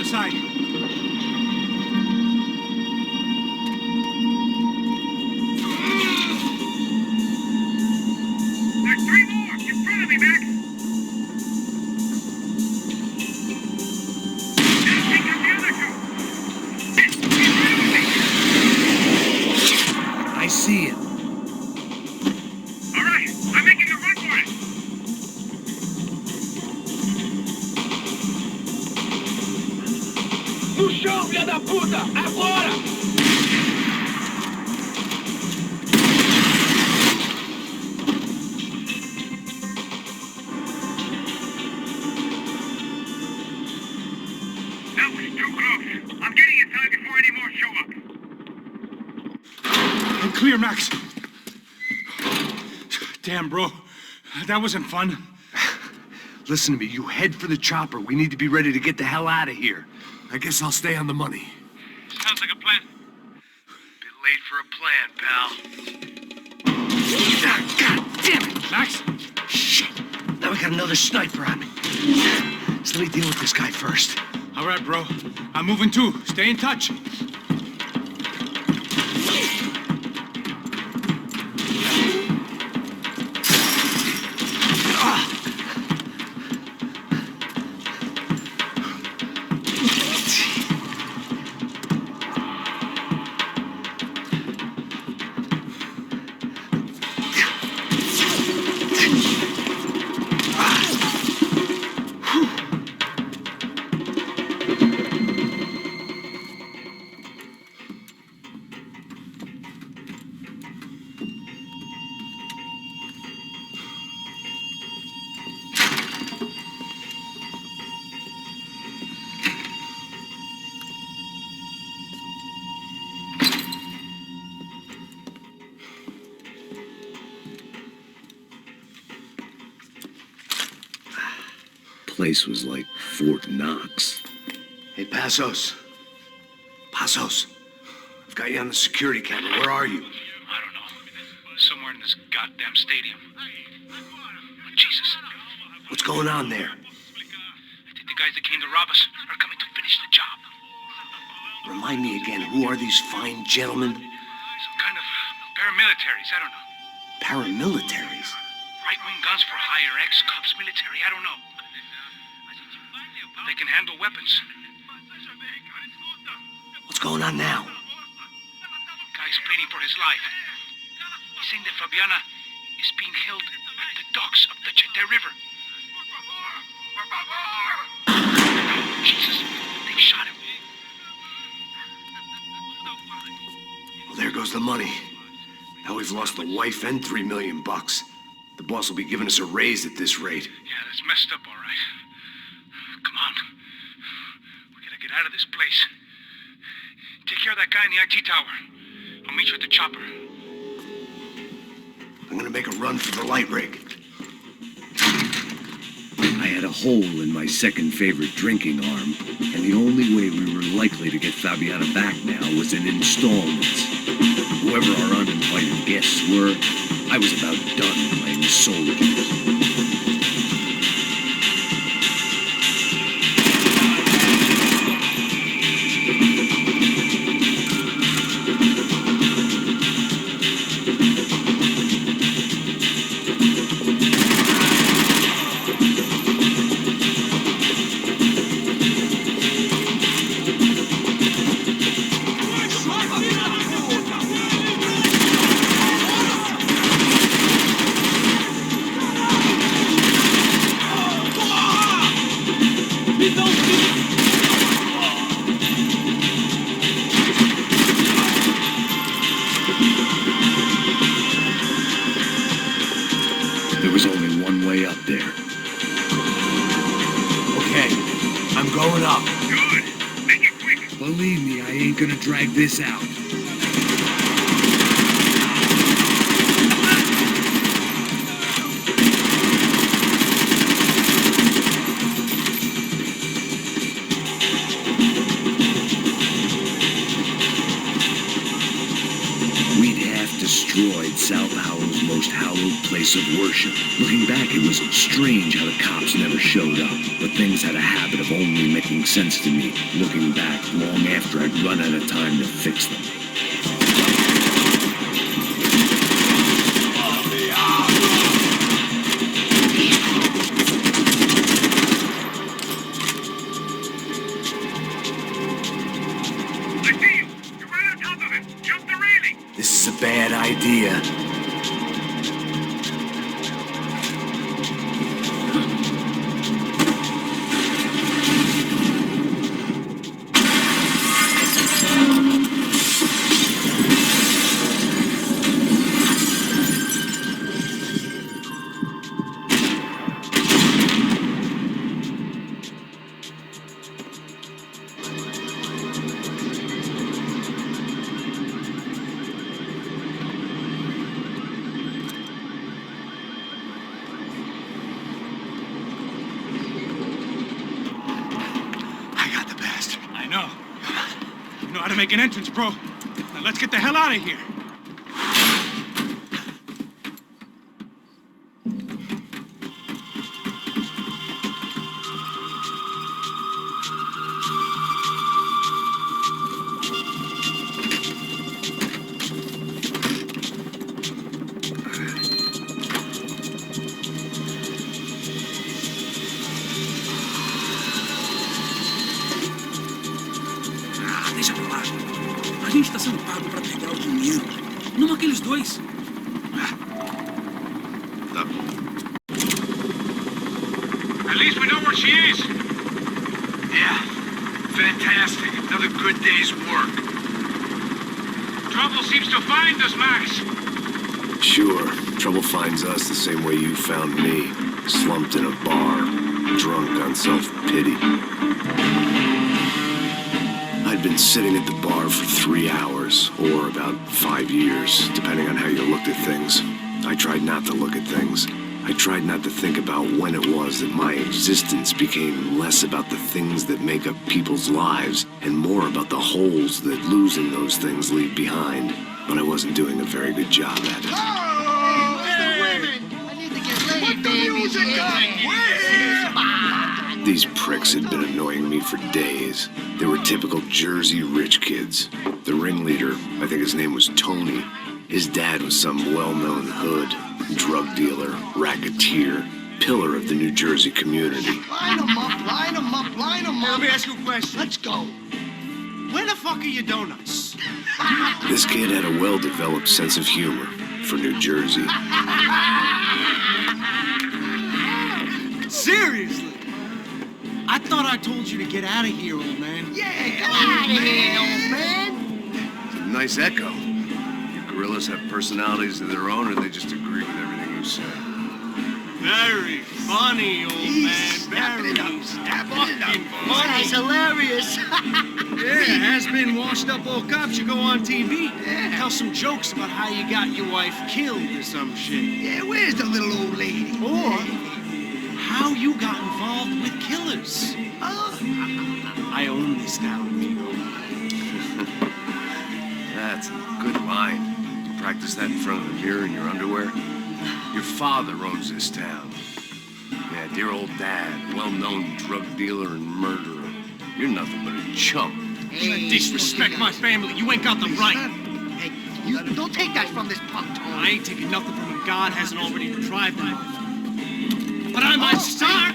side. There's 3 more! In front of me, Max! Now take out the other 2! I see him. All right, I'm making a run for it! No chão, filha da puta! Agora! That was too close. I'm getting inside before any more show up. I'm clear, Max. Damn, bro. That wasn't fun. Listen to me, you head for the chopper. We need to be ready to get the hell out of here. I guess I'll stay on the money. Sounds like a plan. Bit late for a plan, pal. God damn it! Max? Shit. Now we got another sniper on me. So let me deal with this guy first. All right, bro. I'm moving too. Stay in touch. Place was like Fort Knox. Hey, Passos. Passos. I've got you on the security camera. Where are you? I don't know. Somewhere in this goddamn stadium. Jesus. What's going on there? I think the guys that came to rob us are coming to finish the job. Remind me again, who are these fine gentlemen? Some kind of paramilitaries, I don't know. Paramilitaries? Right-wing guns for hire, ex-cops, military, I don't know. They can handle weapons. What's going on now? Guy's pleading for his life. He's saying that Fabiana is being held at the docks of the Chete River. Jesus, they've shot him. Well, there goes the money. Now we've lost the wife and $3 million. The boss will be giving us a raise at this rate. Yeah, that's messed up, all right. Come on. We gotta get out of this place. Take care of that guy in the IT tower. I'll meet you at the chopper. I'm gonna make a run for the light rig. I had a hole in my second favorite drinking arm, and the only way we were likely to get Fabiana back now was in installments. Whoever our uninvited guests were, I was about done playing soldiers. There was only one way up there. Okay, I'm going up. Good. Make it quick. Believe me, I ain't gonna drag this out. We'd have left destroyed Sao Paulo's most hallowed place of worship. Looking back, it was strange how the cops never showed up, but things had a habit of only making sense to me, looking back long after I'd run out of time to fix them. This is a bad idea. Make an entrance, bro. Now let's get the hell out of here. A gente tá sendo pago pra pegar o dinheiro, não aqueles dois. At least we know where she is. Yeah, fantastic. Another good day's work. Trouble seems to find us, Max. Sure, trouble finds us the same way you found me. Slumped in a bar, drunk on self-pity. I'd been sitting at the bar for 3 hours, or about 5 years, depending on how you looked at things. I tried not to look at things. I tried not to think about when it was that my existence became less about the things that make up people's lives and more about the holes that losing those things leave behind. But I wasn't doing a very good job at it. Oh, where's the women? I need to get laid, baby. These pricks had been annoying me for days. They were typical Jersey rich kids. The ringleader, I think his name was Tony. His dad was some well-known hood, drug dealer, racketeer, pillar of the New Jersey community. Line them up, line them up, line them up. Let me ask you a question. Let's go. Where the fuck are your donuts? This kid had a well-developed sense of humor for New Jersey. Seriously? I thought I told you to get out of here, old man. Yeah, get out of here, old man. It's a nice echo. You gorillas have personalities of their own, or they just agree with everything you say? Very funny, old man. Very fucking funny. He's hilarious. Yeah, has-been washed-up old cop should go on TV. Yeah. Tell some jokes about how you got your wife killed or some shit. Yeah, where's the little old lady? Or how you got involved with killers. I own this town, amigo. That's a good line. You practice that in front of the mirror in your underwear? Your father owns this town. Yeah, dear old dad, well-known drug dealer and murderer. You're nothing but a chump. Hey, disrespect my family. You ain't got the right. Hey, you don't take that from this punk, Tony. I ain't taking nothing from him. God hasn't already deprived him. But I might start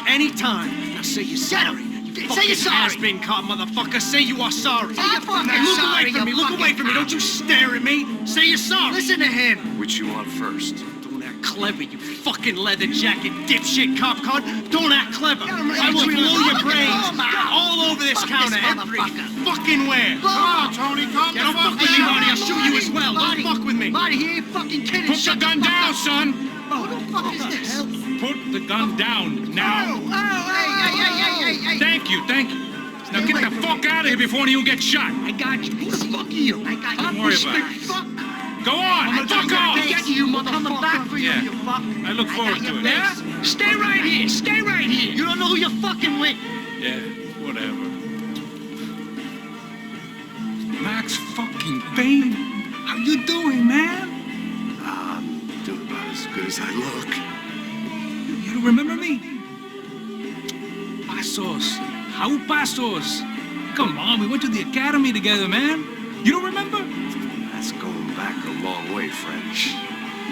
anytime. Now say you're sorry. Say you're sorry. Has-been caught, motherfucker. Say you are sorry. Say you're fucking Hey, look sorry, away from me. you Look fucking away from me. Don't you stare at me. Say you're sorry. Listen to him. Which you want first? Don't act clever, you fucking leather jacket dipshit cop cunt. Don't act clever. I will blow your brains all over this counter, every fucking where. Come on, Tony. Come Don't fuck with me, Marty. I'll shoot you as well. Don't fuck with me. Marty, he ain't fucking kidding. Put the gun down, son. Who the fuck is this? Put the gun down now. Hey. Thank you. Now get the fuck out of here before you get shot. I got you. Who the fuck are you? I got you. Don't worry about it. Fuck. Go on. Fuck off. I got you, motherfucker. Coming back for you, Yeah. you fuck. I look forward to it. Yeah? Stay right here. Stay right here. You don't know who you're fucking with. Yeah, whatever. Max fucking Payne? Are you doing, man? I'm doing about as good as I look. You don't remember me? Pasos. How Pasos? Come on, we went to the academy together, man. You don't remember? That's going back a long way, French.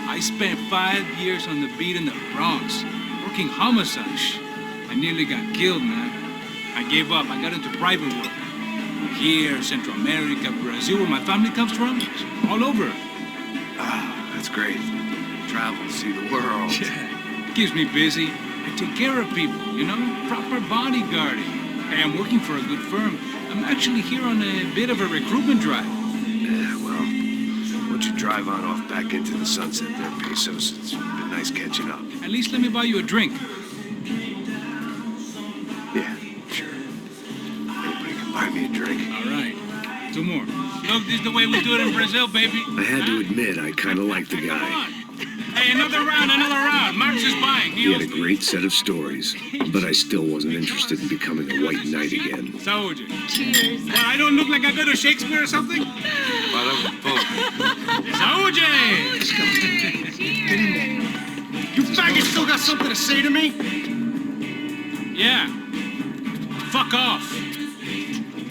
I spent 5 years on the beat in the Bronx, working homicide. I nearly got killed, man. I gave up. I got into private work. Here, Central America, Brazil, where my family comes from, all over. Ah, that's great. Travel, see the world. Yeah, keeps me busy. I take care of people, you know? Proper bodyguarding. Hey, I'm working for a good firm. I'm actually here on a bit of a recruitment drive. Yeah, well, why don't you drive on off back into the sunset there, Pesos? It's been nice catching up. At least let me buy you a drink. Yeah, sure. Anybody can buy me a drink. All right. 2 more. Look, this is the way we do it in Brazil, baby. I had to admit, I kind of liked the guy. Hey, another round, another round. Mark's is buying. He had a great set of stories, but I still wasn't interested in becoming a white knight again. Saúde. Cheers. Well, I don't look like I go to Shakespeare or something? Saúde! Get in there. You faggot still got something to say to me? Yeah. Fuck off.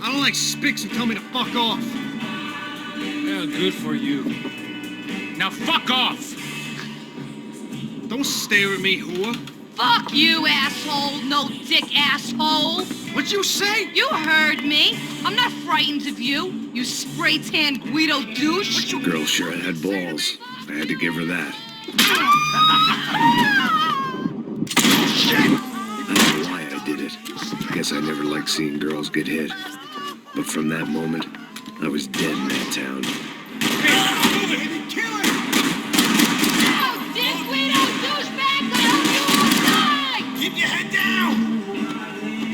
I don't like spics who tell me to fuck off. Well, good for you. Now fuck off! Don't stare at me, whore. Fuck you, asshole. No dick asshole. What'd you say? You heard me. I'm not frightened of you, you spray-tan Guido douche. The girl sure had balls. I had to give her that. I don't know why I did it. I guess I never liked seeing girls get hit. But from that moment, I was dead in that town. Keep your head down!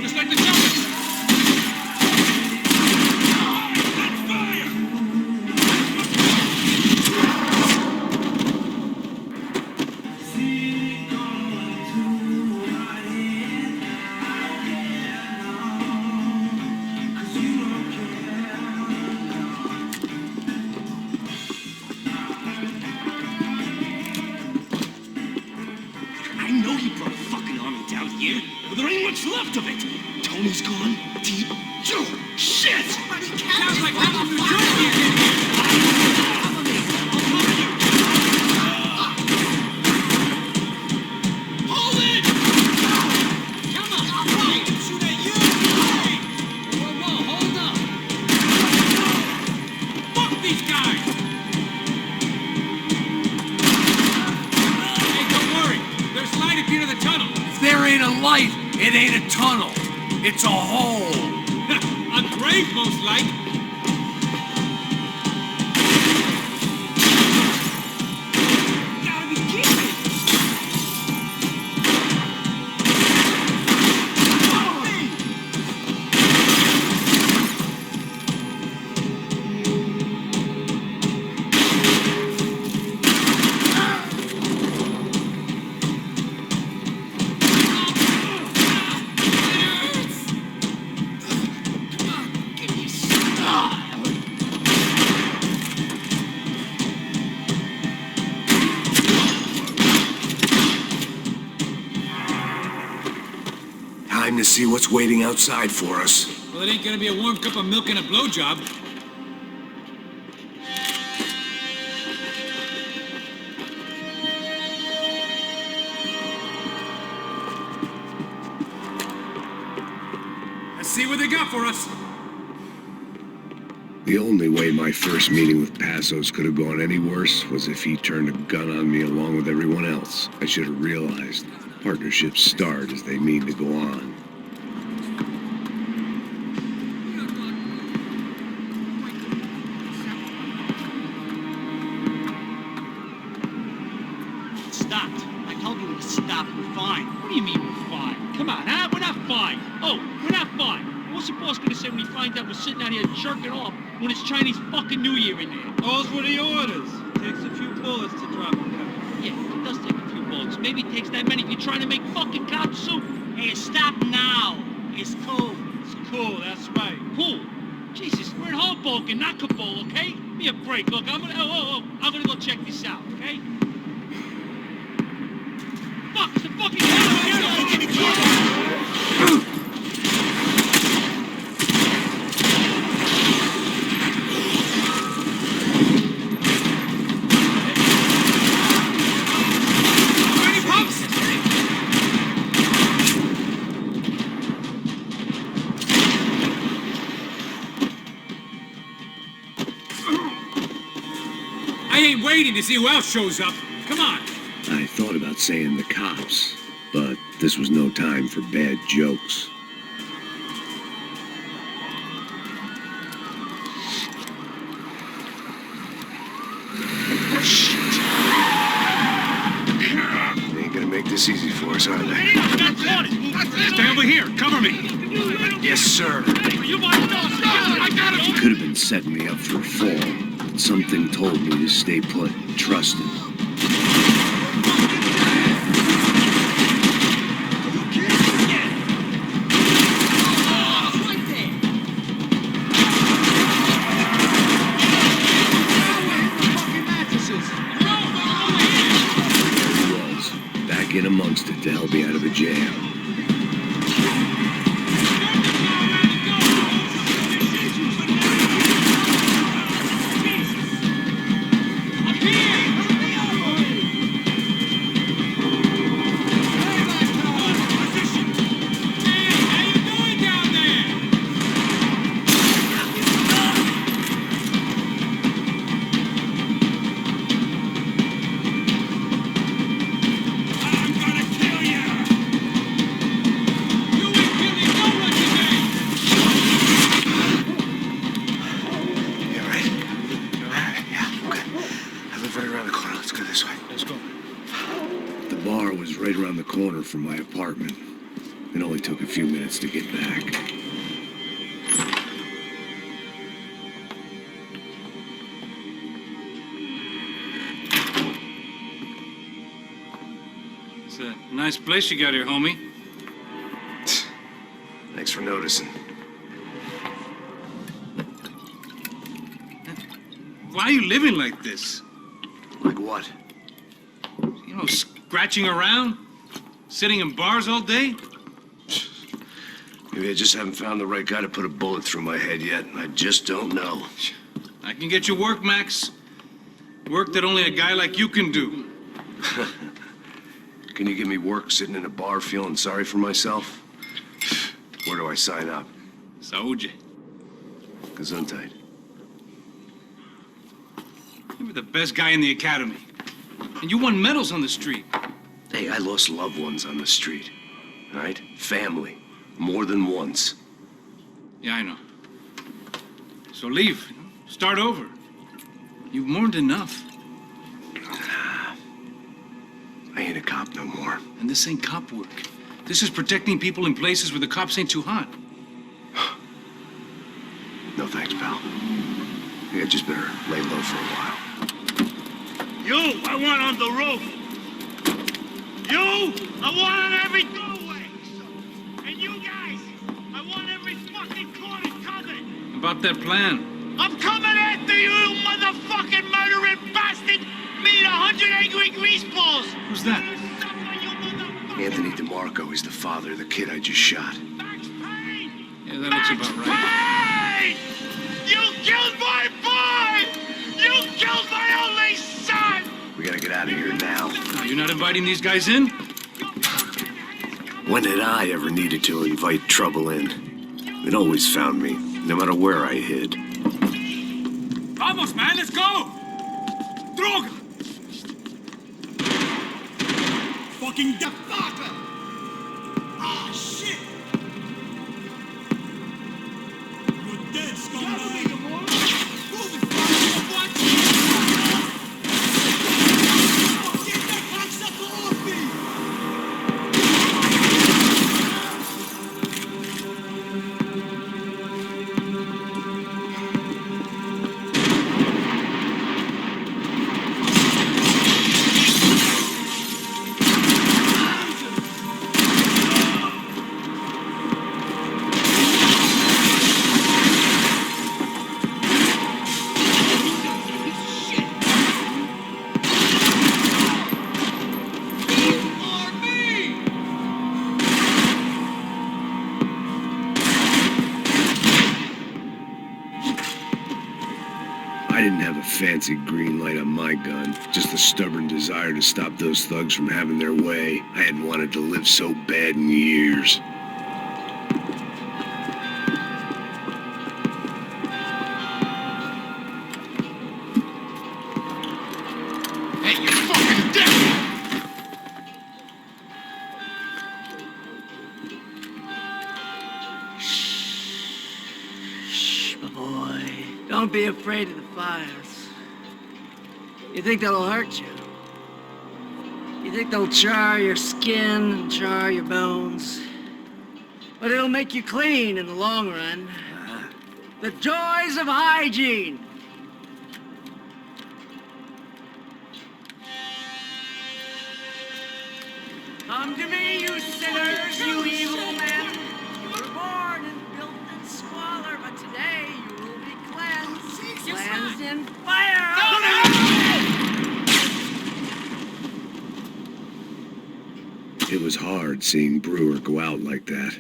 Just like the Germans. I know he brought a fucking army down here, but there ain't much left of it. Tony's gone. Joe, shit! Sounds like having New Jersey is in here. Hold it! Come on, right! Shoot at you! Whoa, hold up! Fuck these guys! Hey, don't worry. There's light at the end of the tunnel. If there ain't a light, it ain't a tunnel. It's a hole. A grave, most like. Gotta be kidding me! Time to see what's waiting outside for us. Well, it ain't gonna be a warm cup of milk and a blowjob. Let's see what they got for us. The only way my first meeting with Passos could have gone any worse was if he turned a gun on me along with everyone else. I should have realized partnerships start as they mean to go on. Stopped. I told you to stop. We're fine. What do you mean we're fine? Come on, huh? We're not fine. Oh, we're not fine. What's the boss gonna say when he finds out we're sitting out here jerking off when it's Chinese fucking New Year in there? Those were the orders. Takes a few bullets to drop a cop. Yeah, it does take a few bullets. Maybe it takes that many if you're trying to make fucking cop soup. Hey, stop now. It's cool. It's cool, that's right. Cool. Jesus, we're in Hoboken, not Kabul, okay? Give me a break. Look, I'm gonna go check this out, okay? Fuck, it's the fucking I ain't waiting to see who else shows up. Come on. I thought about saying the cops, but this was no time for bad jokes. Shit. They ain't gonna make this easy for us, are they? Stay over here. Cover me. Yes, sir. He could have been setting me up for a fall, but something told me to stay put and trust him. Get amongst it to help me out of a jam. From my apartment. It only took a few minutes to get back. It's a nice place you got here, homie. Thanks for noticing. Why are you living like this? Like what? You know, scratching around? Sitting in bars all day? Maybe I just haven't found the right guy to put a bullet through my head yet. I just don't know. I can get you work, Max. Work that only a guy like you can do. Can you give me work sitting in a bar feeling sorry for myself? Where do I sign up? Saúde. Gesundheit. You were the best guy in the academy. And you won medals on the street. Hey, I lost loved ones on the street. All right? Family. More than once. Yeah, I know. So leave. Start over. You've mourned enough. I ain't a cop no more. And this ain't cop work. This is protecting people in places where the cops ain't too hot. No thanks, pal. I think I just better lay low for a while. You, I want on the roof. You, I want on every doorway. And you guys, I want every fucking corner covered. About that plan. I'm coming after you, you motherfucking murdering bastard! Me and 100 angry greaseballs! Who's that? Anthony DeMarco. He's the father of the kid I just shot. Yeah, that looks about right. Payne! You killed my boy! You killed my only son! We gotta get out of here now. You're not inviting these guys in? When had I ever needed to invite trouble in? It always found me, no matter where I hid. Vamos, man, let's go! Droga! Fucking fucker! Ah, shit! You're dead, scumbag! Move it, fucker! What? Get that cocksucker off me! fancy green light on my gun, just a stubborn desire to stop those thugs from having their way. I hadn't wanted to live so bad in years. Hey, you fucking dick! Shh, my boy. Don't be afraid of the fires. You think that'll hurt you? You think they'll char your skin and char your bones? But it'll make you clean in the long run. The joys of hygiene. Come to me, you sinners, you evil men. You were born in filth and squalor, but today you will be cleansed. Cleansed in fire! It was hard seeing Brewer go out like that.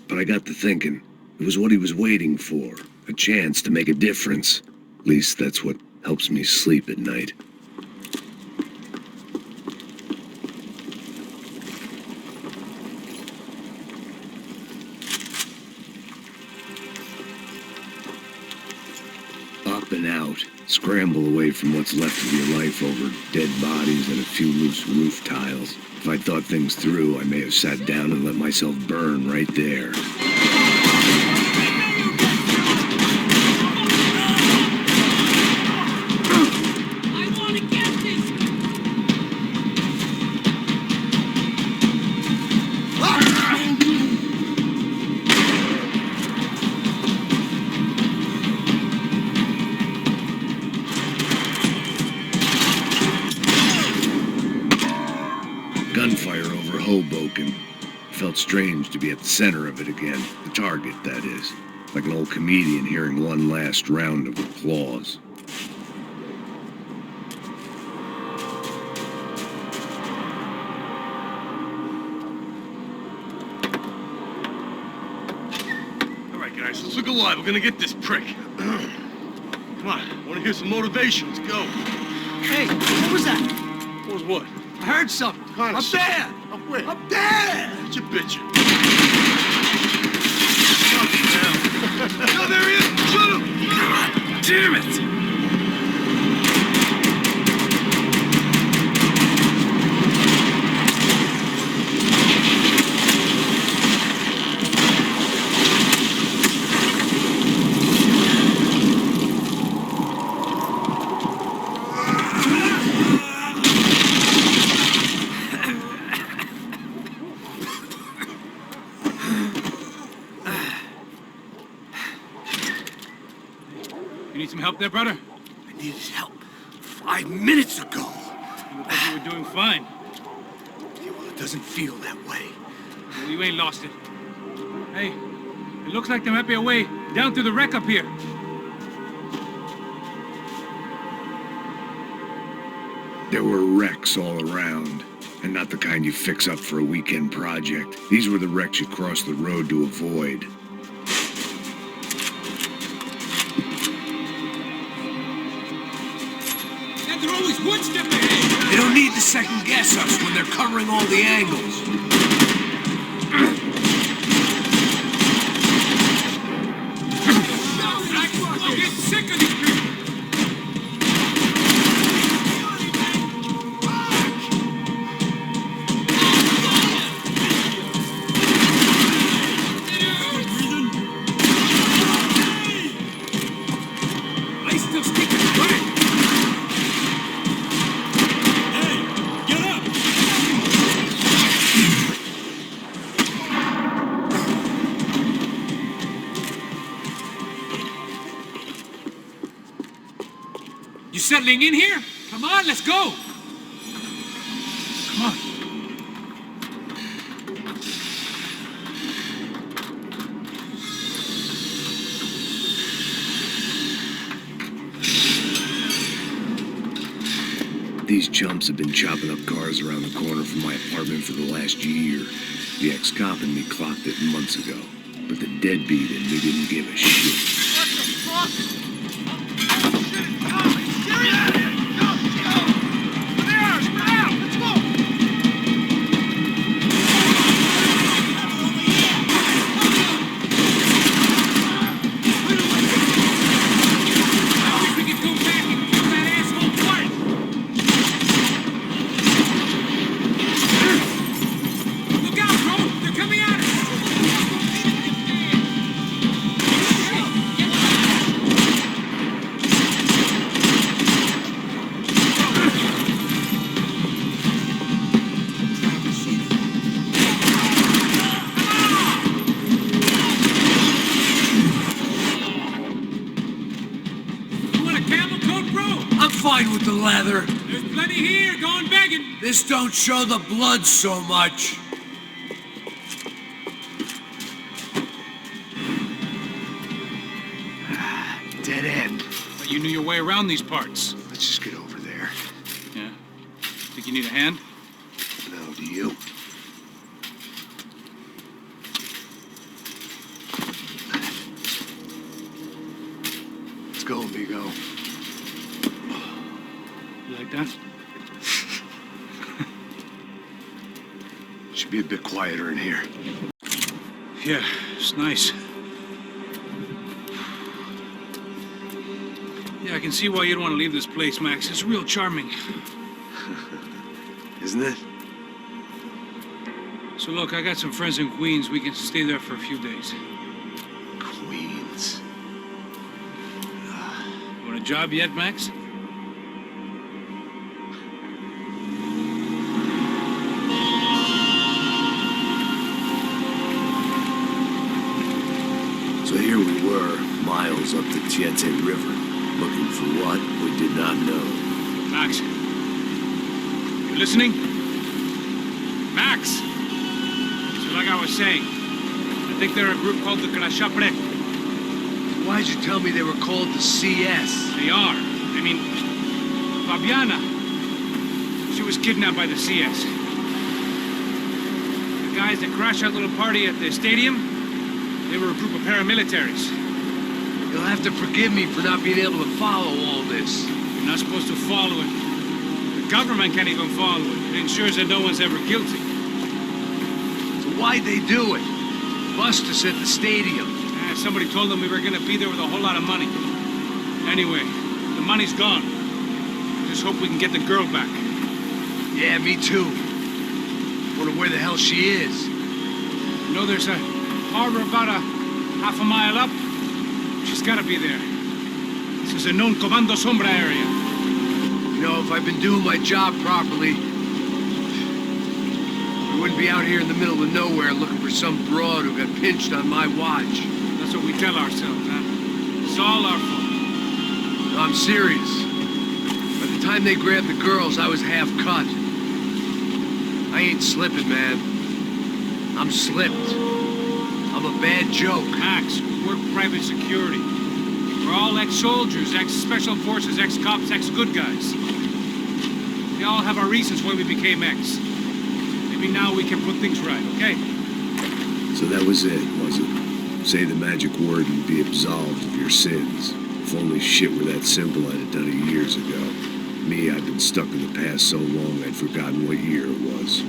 But I got to thinking, it was what he was waiting for. A chance to make a difference. At least that's what helps me sleep at night. Up and out. Scramble away from what's left of your life over dead bodies and a few loose roof tiles. If I'd thought things through, I may have sat down and let myself burn right there. I want to get this! Gunfire over Hoboken. Felt strange to be at the center of it again. The target, that is. Like an old comedian hearing one last round of applause. All right, guys, let's look alive. We're gonna get this prick. Come on, I want to hear some motivation. Let's go. Hey, what was that? What was what? I heard something. Kind of Up there! Up where? Up there! What you bitching? No, there he is! Shoot him! God damn it! You need some help there, brother? I needed help 5 minutes ago. You look like you were doing fine. Yeah, well, it doesn't feel that way. Well, you ain't lost it. Hey, it looks like there might be a way down through the wreck up here. There were wrecks all around. And not the kind you fix up for a weekend project. These were the wrecks you cross the road to avoid. And they're always one step ahead. They don't need to second guess us when they're covering all the angles. I'm getting sick of these people. I still stick to the right. Hey, get up! You settling in here? Come on, let's go. Come on. These chumps have been chopping up cars around the corner from my apartment for the last year. The ex-cop in me clocked it months ago. But the deadbeat in me didn't give a shit. What the fuck? Oh, shit, it's coming! Serious? leather. There's plenty here, going begging. This don't show the blood so much. Dead end. But you knew your way around these parts. Let's just get over there. Yeah? Think you need a hand? No, do you? Let's go, amigo. You like that? Should be a bit quieter in here. Yeah, it's nice. Yeah, I can see why you'd want to leave this place, Max. It's real charming. Isn't it? So look, I got some friends in Queens. We can stay there for a few days. Queens. You want a job yet, Max? So here we were, miles up the Tietze River, looking for what we did not know. Max. You listening? Max! So like I was saying, I think they're a group called the Krashapre. Why'd you tell me they were called the CS? They are. I mean, Fabiana. She was kidnapped by the CS. The guys that crashed that little party at the stadium, they were a group of paramilitaries. You'll have to forgive me for not being able to follow all this. You're not supposed to follow it. The government can't even follow it. It ensures that no one's ever guilty. So why'd they do it? Bust us at the stadium. Somebody told them we were gonna be there with a whole lot of money. Anyway, the money's gone. Just hope we can get the girl back. Yeah, me too. Wonder where the hell she is. You know, there's a harbor about a half a mile up. She's gotta be there. This is a known Comando Sombra area. You know, if I'd been doing my job properly, we wouldn't be out here in the middle of nowhere looking for some broad who got pinched on my watch. That's what we tell ourselves, huh? It's all our fault. No, I'm serious. By the time they grabbed the girls, I was half cut. I ain't slipping, man. I'm slipped. I'm a bad joke. Max, we work private security. We're all ex-soldiers, ex-special forces, ex-cops, ex-good guys. We all have our reasons why we became ex. Maybe now we can put things right, okay? So that was it, was it? Say the magic word and be absolved of your sins. If only shit were that simple, I'd have done it years ago. Me, I've been stuck in the past so long I'd forgotten what year it was.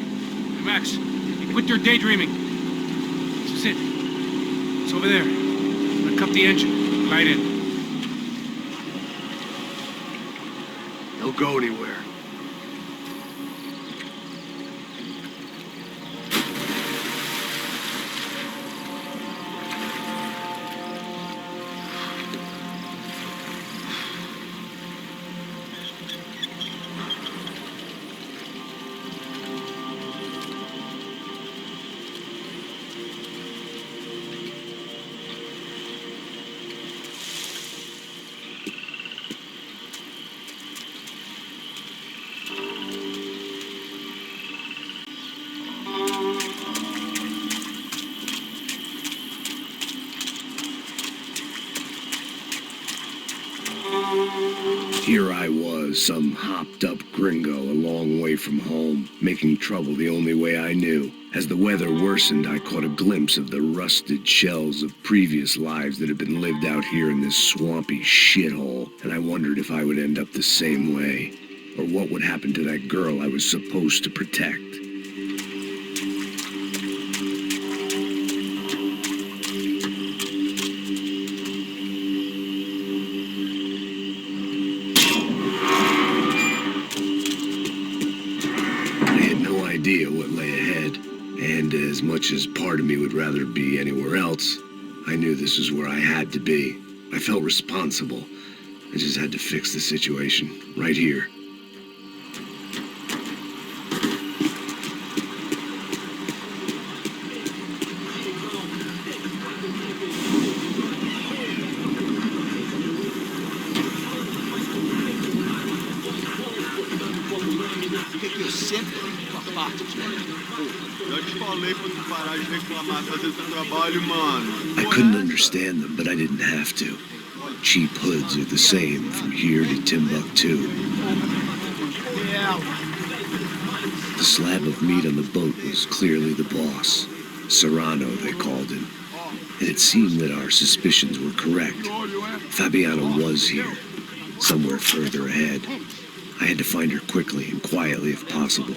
Max, you quit your daydreaming. This is it. It's over there. I'm gonna cut the engine. Right in. Don't go anywhere. Here I was, some hopped-up gringo a long way from home, making trouble the only way I knew. As the weather worsened, I caught a glimpse of the rusted shells of previous lives that had been lived out here in this swampy shithole, and I wondered if I would end up the same way, or what would happen to that girl I was supposed to protect. What lay ahead, and as much as part of me would rather be anywhere else, I knew this was where I had to be. I felt responsible. I just had to fix the situation, right here. Fica aqui, eu sempre fico com a parte de Já te falei pra tu parar de reclamar, fazer teu trabalho, mano. I couldn't understand them, but I didn't have to. Cheap hoods are the same from here to Timbuktu. The slab of meat on the boat was clearly the boss. Serrano, they called him. And it seemed that our suspicions were correct. Fabiana was here, somewhere further ahead. I had to find her quickly and quietly if possible.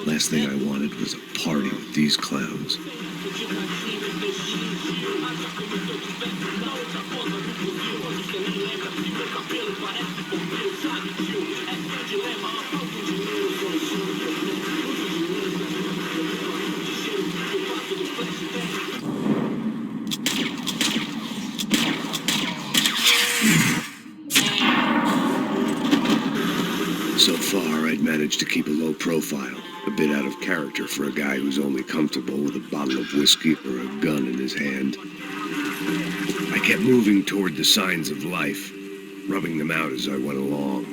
Last thing I wanted was a party with these clowns. So far, I'd managed to keep a low profile, a bit out of character for a guy who's only comfortable with a bottle of whiskey or a gun in his hand. I kept moving toward the signs of life, rubbing them out as I went along.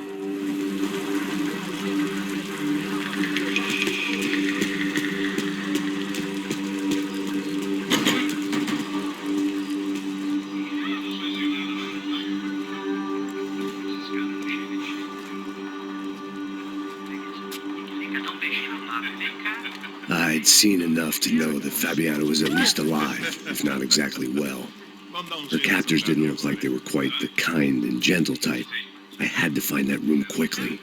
I'd seen enough to know that Fabiana was at least alive, if not exactly well. Her captors didn't look like they were quite the kind and gentle type. I had to find that room quickly.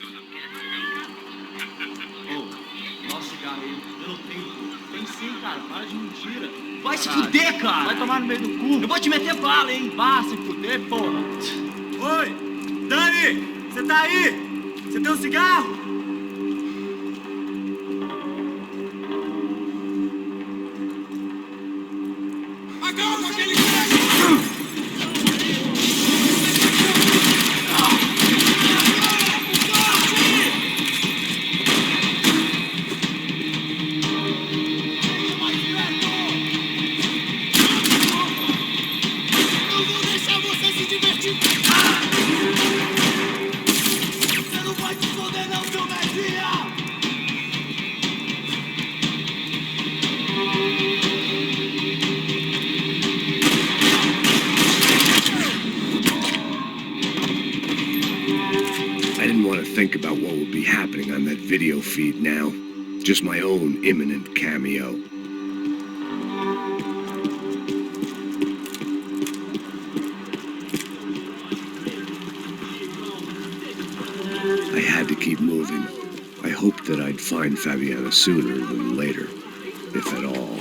Nossa, garoto, eu não tenho. Tem sim, cara. Para de mentira. Vai se fuder, cara. Vai tomar no meio do cu. Eu vou te meter bala, hein? Vá se fuder, porra. Oi! Dani! Você tá aí? Você tem um cigarro? Think about what would be happening on that video feed now. Just my own imminent cameo. I had to keep moving. I hoped that I'd find Fabiana sooner than later, if at all.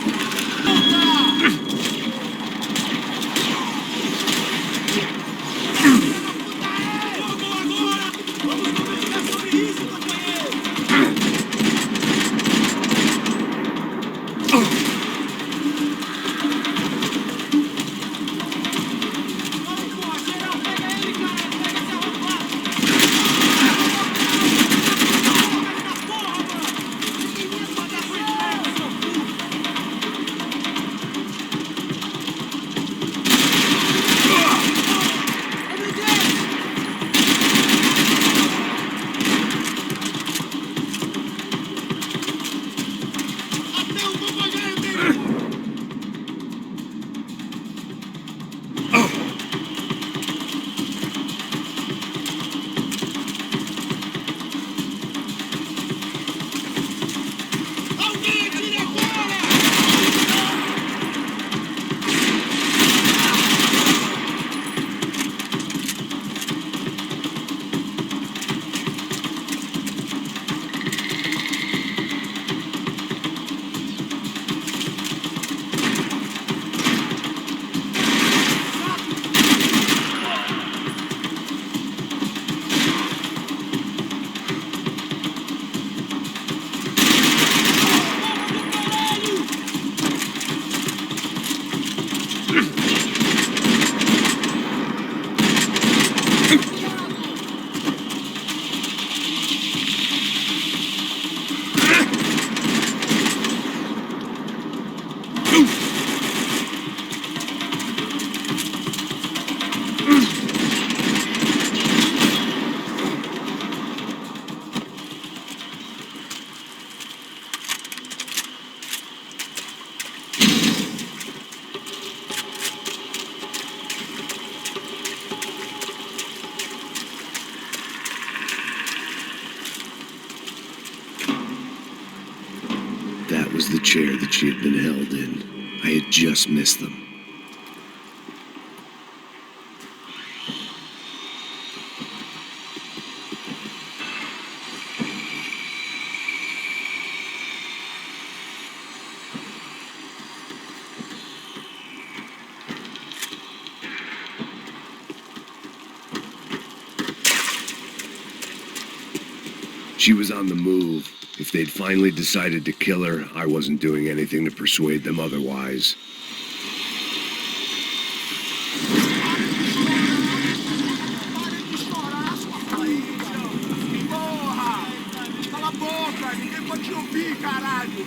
the chair that she had been held in. I had just missed them. She was on the move. If they'd finally decided to kill her, I wasn't doing anything to persuade them otherwise. Porra! Cala a boca! Ninguém pode te ouvir, caralho!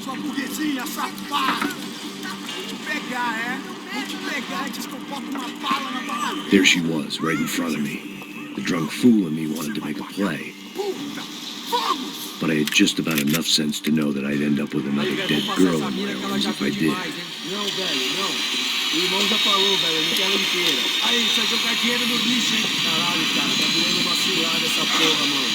Sua burguesinha safada! Vou pegar, é? Vou te pegar e diz que eu boto uma bala na tua cabeça! There she was, right in front of me. The drunk fool in me wanted to make a play. But I had just about enough sense to know that I'd end up with another dead girl in my arms if I did. Não, velho, não. O irmão já falou, velho, eu não quero ela inteira. Aí, você vai jogar dinheiro no lixo, hein? Caralho, cara, tá virando uma cilada essa porra, mano.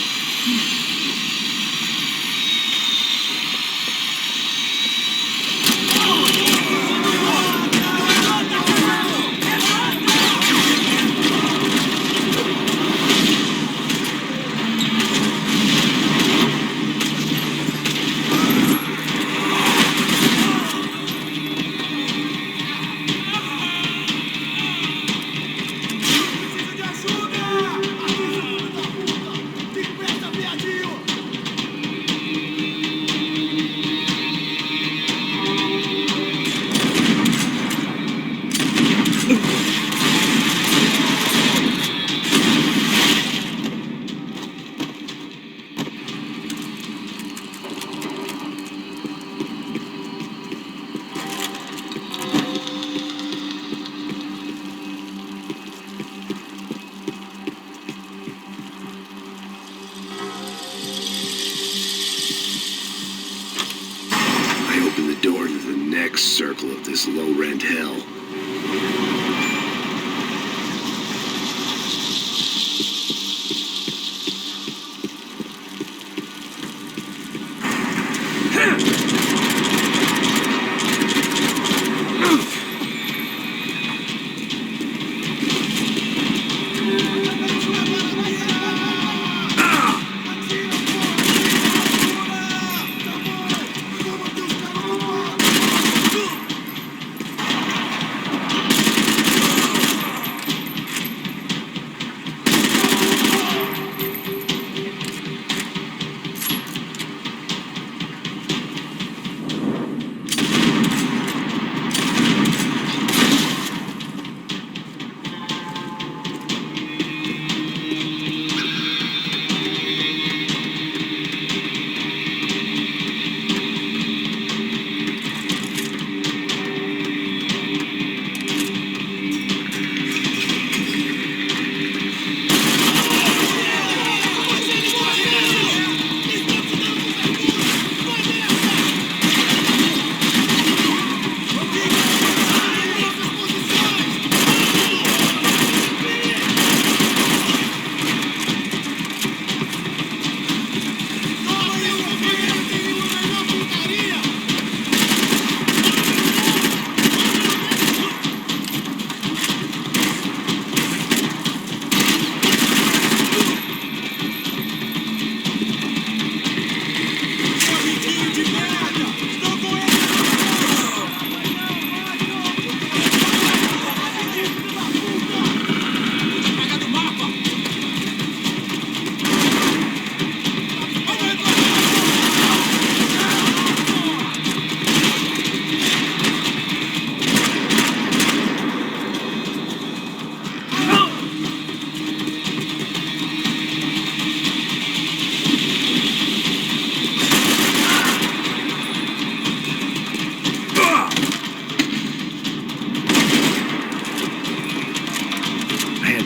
Circle of this low-rent hell.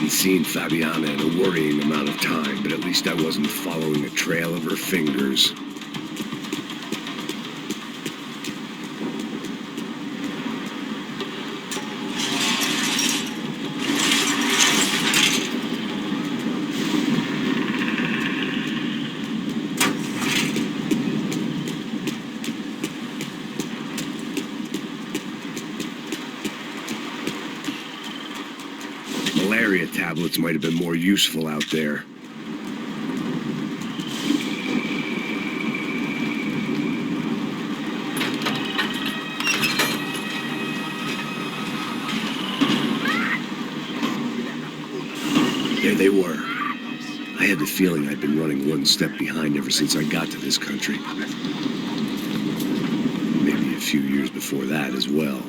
Seen Fabiana in a worrying amount of time, but at least I wasn't following a trail of her fingers. tablets might have been more useful out there. There they were. I had the feeling I'd been running one step behind ever since I got to this country. Maybe a few years before that as well.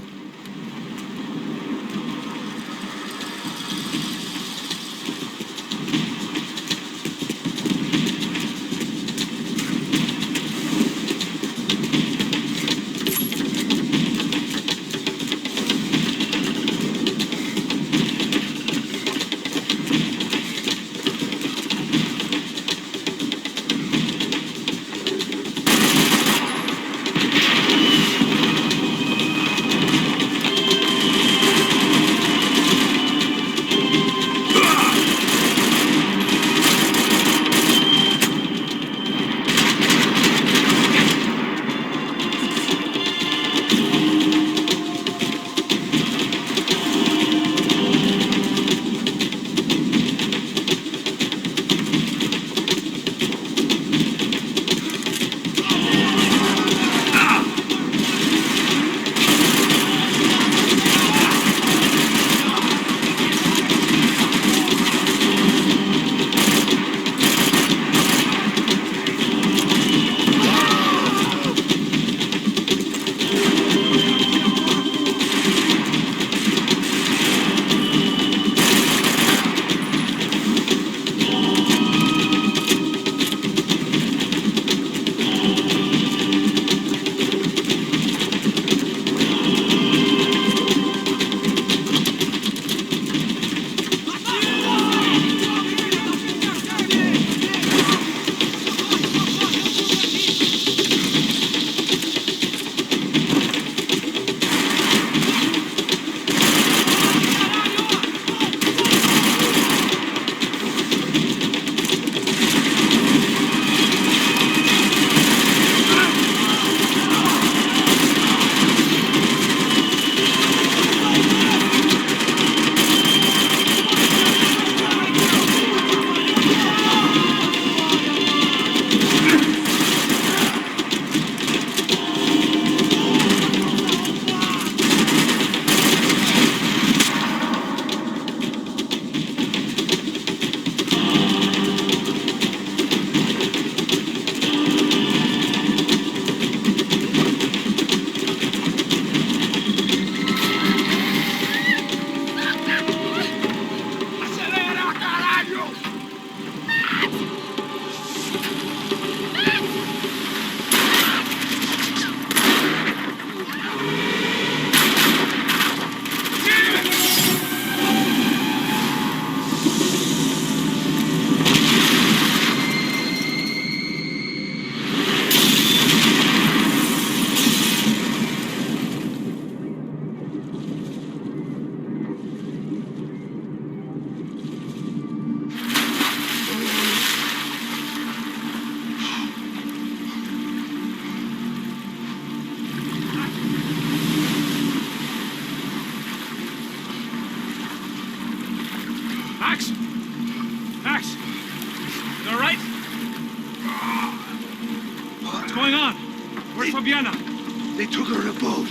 They took her in a boat.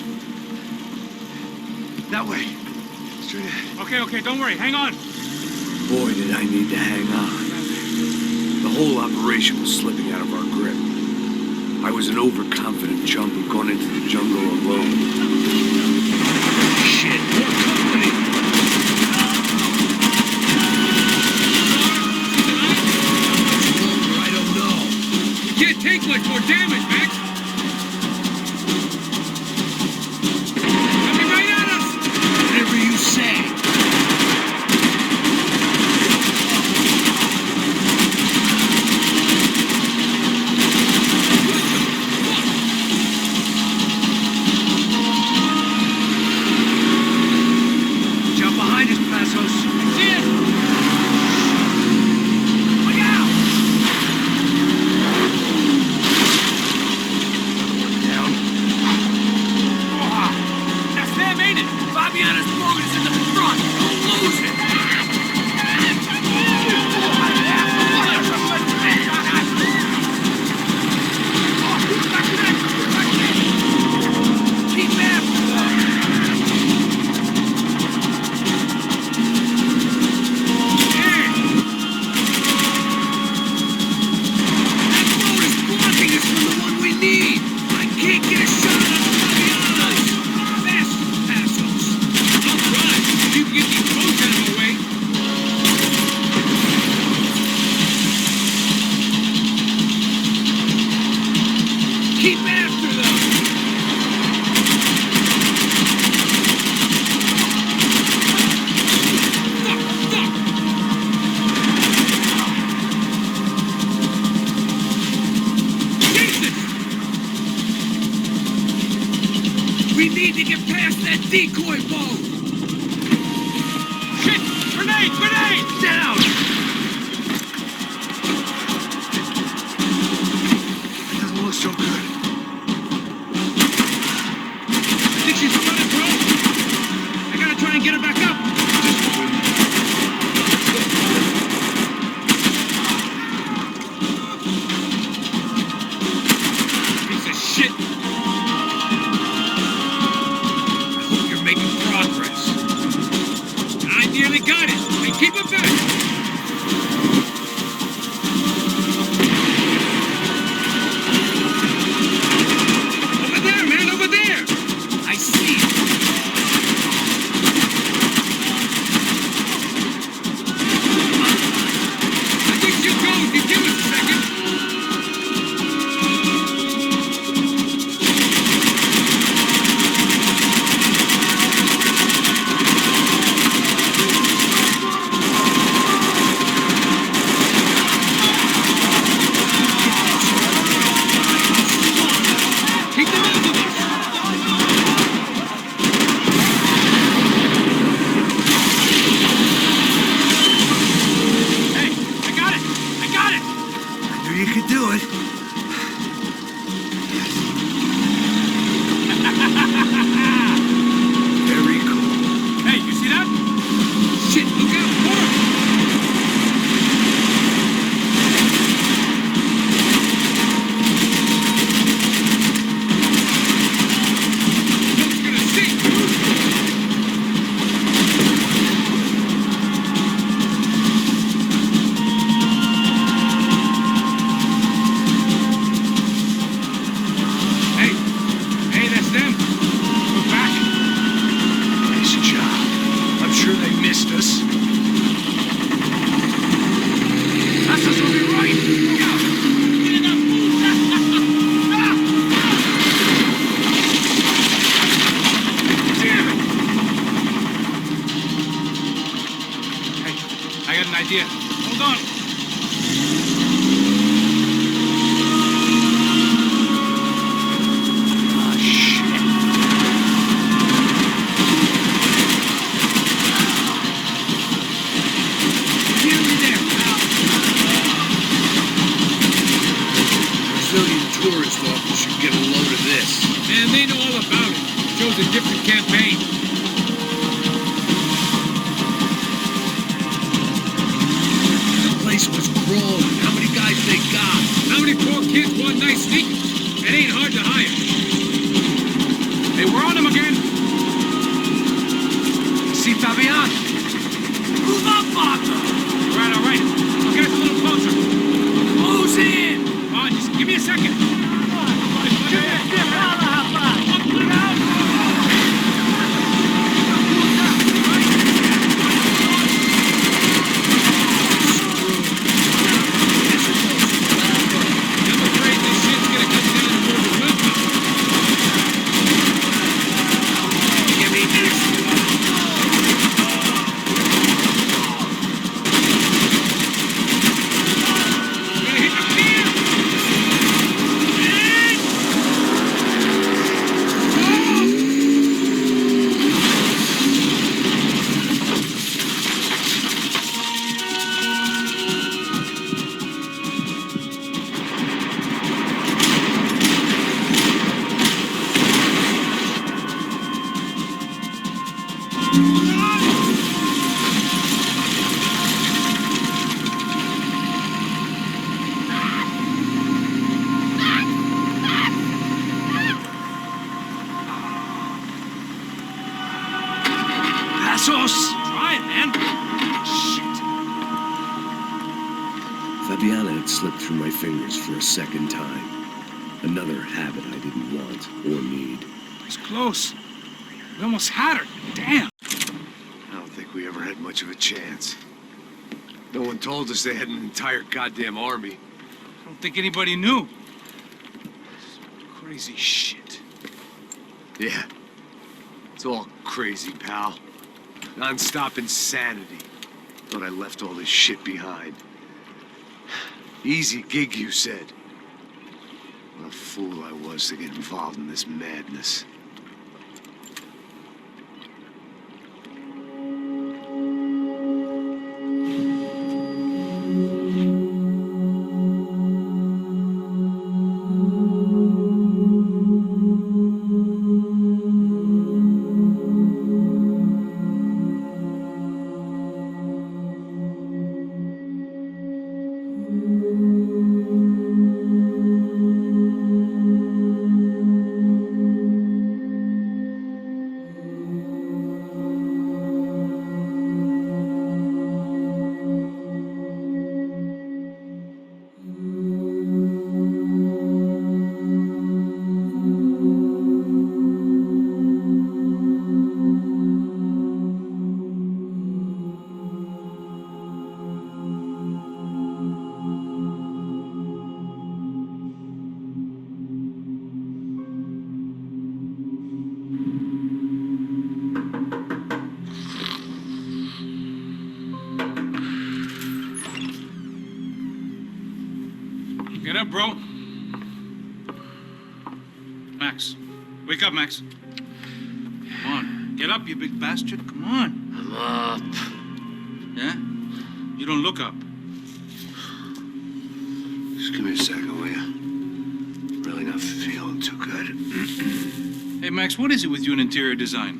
That way. Straight ahead. Okay, don't worry. Hang on. Boy, did I need to hang on. The whole operation was slipping out of our grip. I was an overconfident chump who'd gone into the jungle alone. Shit, more company! I don't know. You can't take much more damage, Max. Coming right at us! Whatever you say. Fabiana's boat is in the front! Keep after them! We need to get past that decoy boat! Shit! Grenade! Grenade! Down! Doesn't look so good. I think she's running, bro. I gotta try and get her back up. Piece of shit. Progress. I nearly got it. Hey, keep it back. Over there, man, over there. I see it. I think she'll go if you give us a second. idea. Hold on. Ah, shit. Nearly there, pal. Brazilian tourist office should get a load of this. Man, they know all about it. Shows a different campaign. Was crawling. How many guys they got? How many poor kids want nice sneakers? It ain't hard to hire. Hey, we're on him again. See Fabian? Move up, Martha! All right. I'll get us a little closer. Who's in? Come on, just give me a second. Try it, man. Shit. Fabiana had slipped through my fingers for a second time. Another habit I didn't want or need. It's close. We almost had her. Damn. I don't think we ever had much of a chance. No one told us they had an entire goddamn army. I don't think anybody knew. Crazy shit. Yeah. It's all crazy, pal. Non-stop insanity. Thought I left all this shit behind. Easy gig, you said. What a fool I was to get involved in this madness. Get up, bro. Max. Wake up, Max. Come on. Get up, you big bastard. Come on. I'm up. Yeah? You don't look up. Just give me a second, will you? Really not feeling too good. Hey, Max, what is it with you and interior design?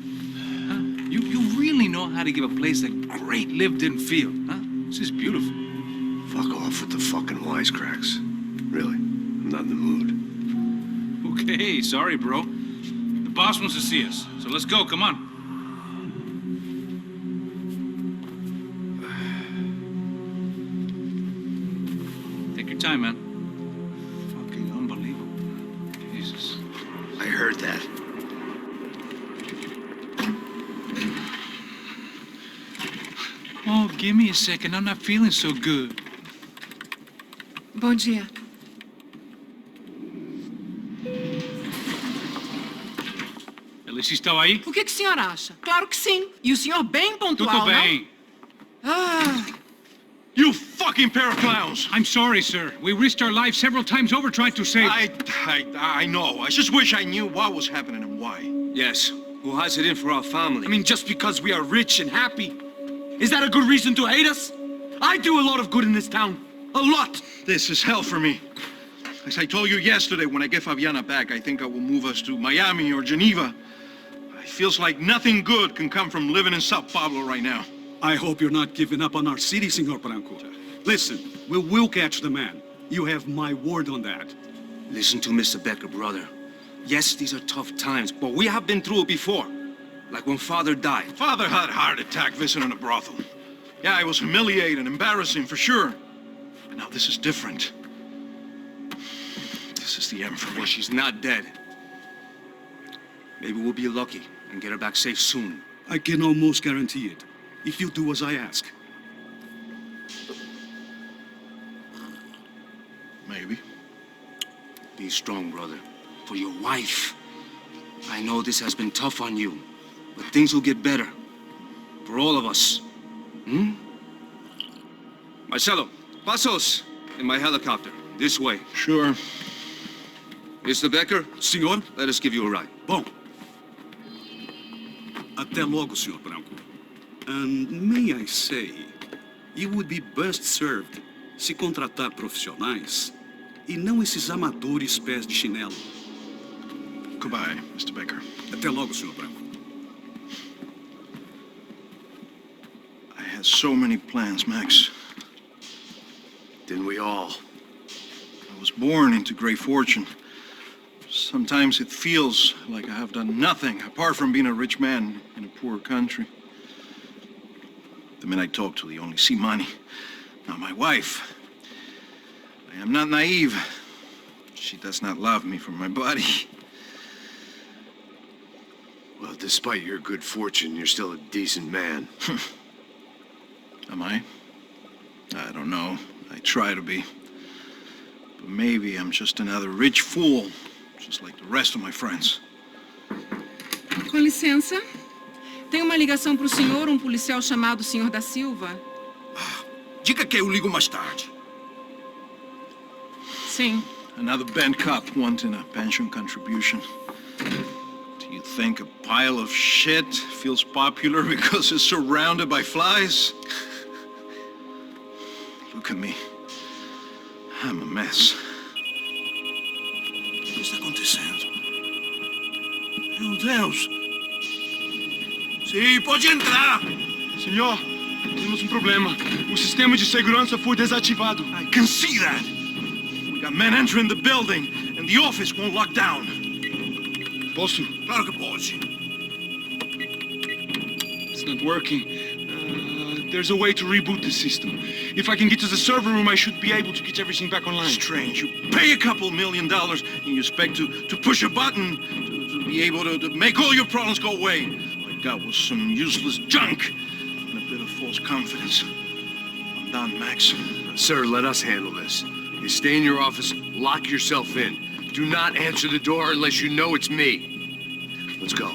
Huh? You really know how to give a place a great lived-in feel, huh? This is beautiful. Fuck off with the fucking wisecracks. Really, I'm not in the mood. Okay, sorry, bro. The boss wants to see us, so let's go, come on. Take your time, man. Fucking unbelievable. Jesus. I heard that. Oh, give me a second. I'm not feeling so good. Bom dia. Alice estava aí? O que o senhor acha? Claro que sim. E o senhor bem pontual, Tudo bem. não? Ah, You fucking pair of clowns! I'm sorry, sir. We risked our lives several times over trying to save... I know. I just wish I knew what was happening and why. Yes. Who has it in for our family? I mean, just because we are rich and happy, is that a good reason to hate us? I do a lot of good in this town. A lot. This is hell for me. As I told you yesterday, when I get Fabiana back, I think I will move us to Miami or Geneva. It feels like nothing good can come from living in Sao Paulo right now. I hope you're not giving up on our city, Senor Branco. Listen, we will catch the man. You have my word on that. Listen to Mr. Becker, brother. Yes, these are tough times, but we have been through it before. Like when Father died. Father had a heart attack visiting a brothel. Yeah, it was humiliating, embarrassing, for sure. But now this is different. This is the end for me. Well, she's not dead. Maybe we'll be lucky and get her back safe soon. I can almost guarantee it, if you do as I ask. Maybe. Be strong, brother. For your wife. I know this has been tough on you, but things will get better. For all of us. Hmm? Marcelo, pasos in my helicopter. This way. Sure. Mr. Becker? Senhor? Let us give you a ride. Bom. Até logo, Senhor Branco. And may I say, you would be best served se contratar profissionais e não esses amadores pés de chinelo. Goodbye, Mr. Becker. Até logo, Senhor Branco. I had so many plans, Max. Didn't we all? I was born into great fortune. Sometimes it feels like I have done nothing apart from being a rich man in a poor country. The men I talk to, they only see money, not my wife. I am not naive. She does not love me for my body. Well, despite your good fortune, you're still a decent man. Am I? I don't know. I try to be. But maybe I'm just another rich fool just like the rest of my friends. Com licença. Tem uma ligação para o senhor, um policial chamado Sr. da Silva? Diga que eu ligo mais tarde. Sim. Another bent cop wanting a pension contribution. Do you think a pile of shit feels popular because it's surrounded by flies? Look at me. I'm a mess. O que está acontecendo? Meu Deus! Sim, pode entrar! Senhor, temos um problema. O sistema de segurança foi desativado. I can see that. We got men entering the building, and the office won't lock down. Posso? Claro que pode. It's not working. There's a way to reboot the system. If I can get to the server room, I should be able to get everything back online. Strange. You pay a couple $1 million, and you expect to push a button to be able to make all your problems go away. All I got was some useless junk and a bit of false confidence. I'm done, Max. Sir, let us handle this. You stay in your office, lock yourself in. Do not answer the door unless you know it's me. Let's go.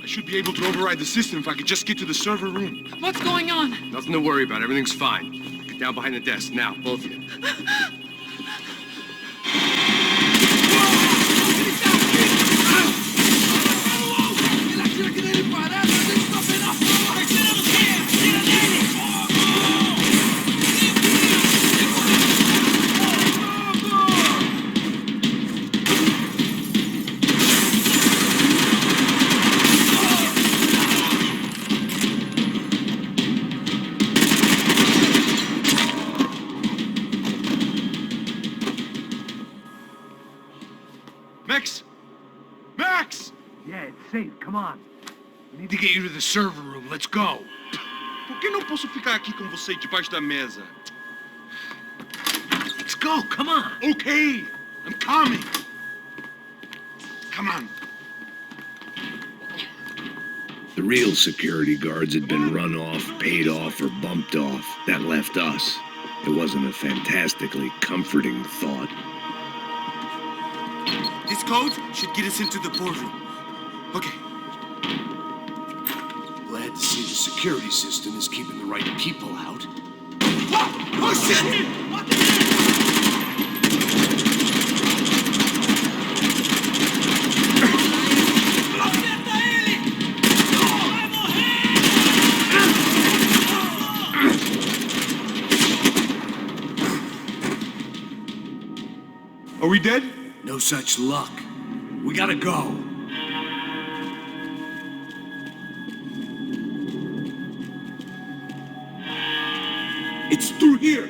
I should be able to override the system if I could just get to the server room. What's going on? Nothing to worry about. Everything's fine. Get down behind the desk. Now, both of you. Max! Max! Yeah, it's safe. Come on. We need to get you to the server room. Let's go. Por que não posso ficar aqui com você debaixo da mesa? Let's go. Come on. Okay, I'm coming. Come on. The real security guards had been run off, paid off, or bumped off. That left us. It wasn't a fantastically comforting thought. This code should get us into the boardroom. Okay. Glad to see the security system is keeping the right people out. Oh shit! What the Are we dead? No such luck. We gotta go. It's through here.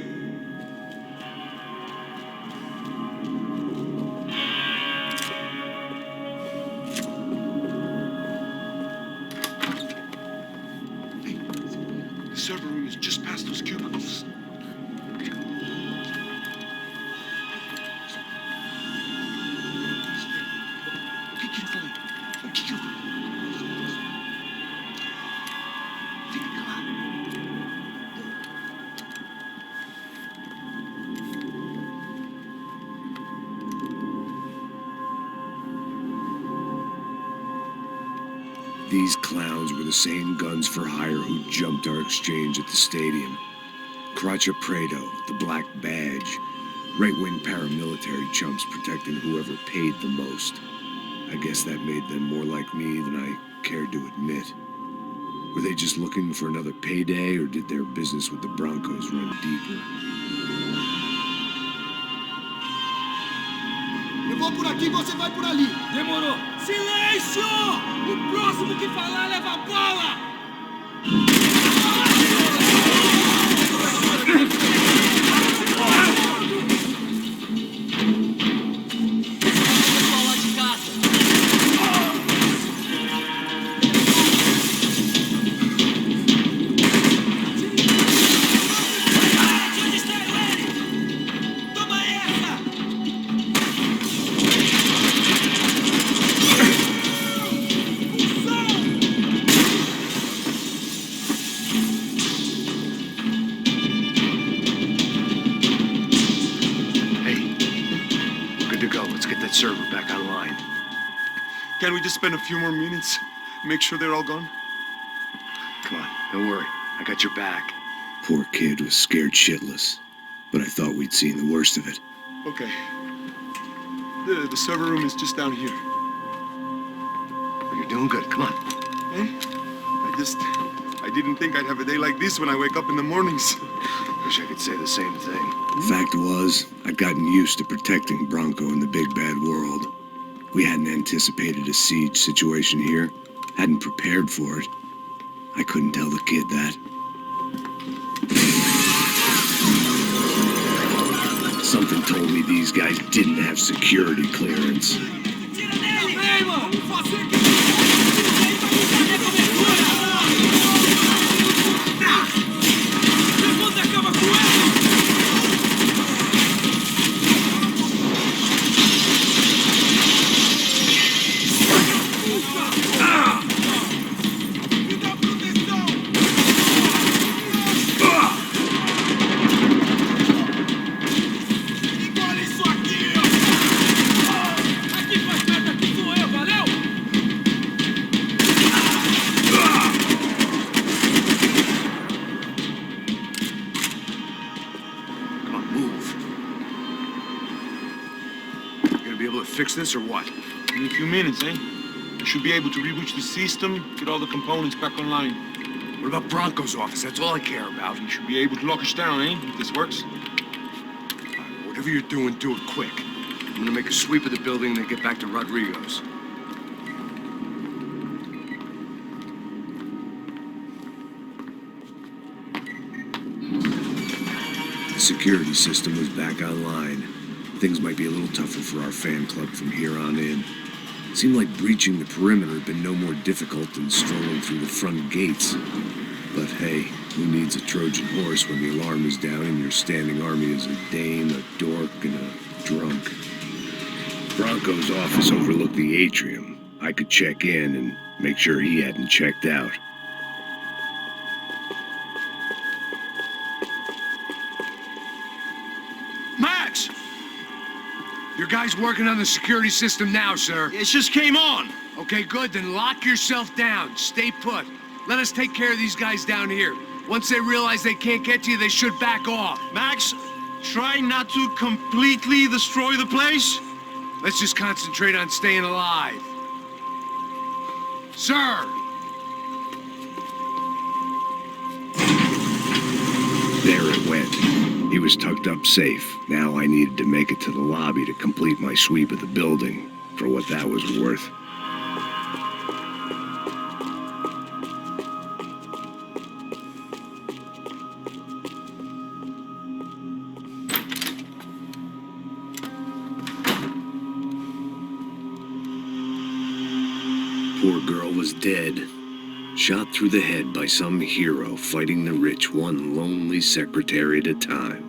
The server room is just past those cubicles. These clowns were the same guns for hire who jumped our exchange at the stadium. Cracha Prado, the black badge. Right-wing paramilitary chumps protecting whoever paid the most. I guess that made them more like me than I cared to admit. Were they just looking for another payday, or did their business with the Broncos run deeper? Eu vou por aqui, você vai por ali. Demorou. Silêncio! O próximo que falar leva a bola! let's get that server back online. Can't we just spend a few more minutes? Make sure they're all gone? Come on, don't worry. I got your back. Poor kid was scared shitless, but I thought we'd seen the worst of it. Okay. The server room is just down here. You're doing good, come on. Eh? I didn't think I'd have a day like this when I wake up in the mornings. Wish I could say the same thing. Fact was, I'd gotten used to protecting Bronco in the big bad world. We hadn't anticipated a siege situation here, hadn't prepared for it. I couldn't tell the kid that. Something told me these guys didn't have security clearance. Fix this or what? In a few minutes, eh? We should be able to reboot the system, get all the components back online. What about Bronco's office? That's all I care about. You should be able to lock us down, eh? If this works. Whatever you're doing, do it quick. I'm gonna make a sweep of the building and then get back to Rodrigo's. The security system was back online. Things might be a little tougher for our fan club from here on in. It seemed like breaching the perimeter had been no more difficult than strolling through the front gates. But hey, who needs a Trojan horse when the alarm is down and your standing army is a dame, a dork, and a drunk? Bronco's office overlooked the atrium. I could check in and make sure he hadn't checked out. Max! Your guy's working on the security system now, sir. It just came on. Okay, good. Then lock yourself down. Stay put. Let us take care of these guys down here. Once they realize they can't get to you, they should back off. Max, try not to completely destroy the place. Let's just concentrate on staying alive. Sir! There it went. He was tucked up safe. Now I needed to make it to the lobby to complete my sweep of the building, for what that was worth. Poor girl was dead. Shot through the head by some hero fighting the rich one lonely secretary at a time.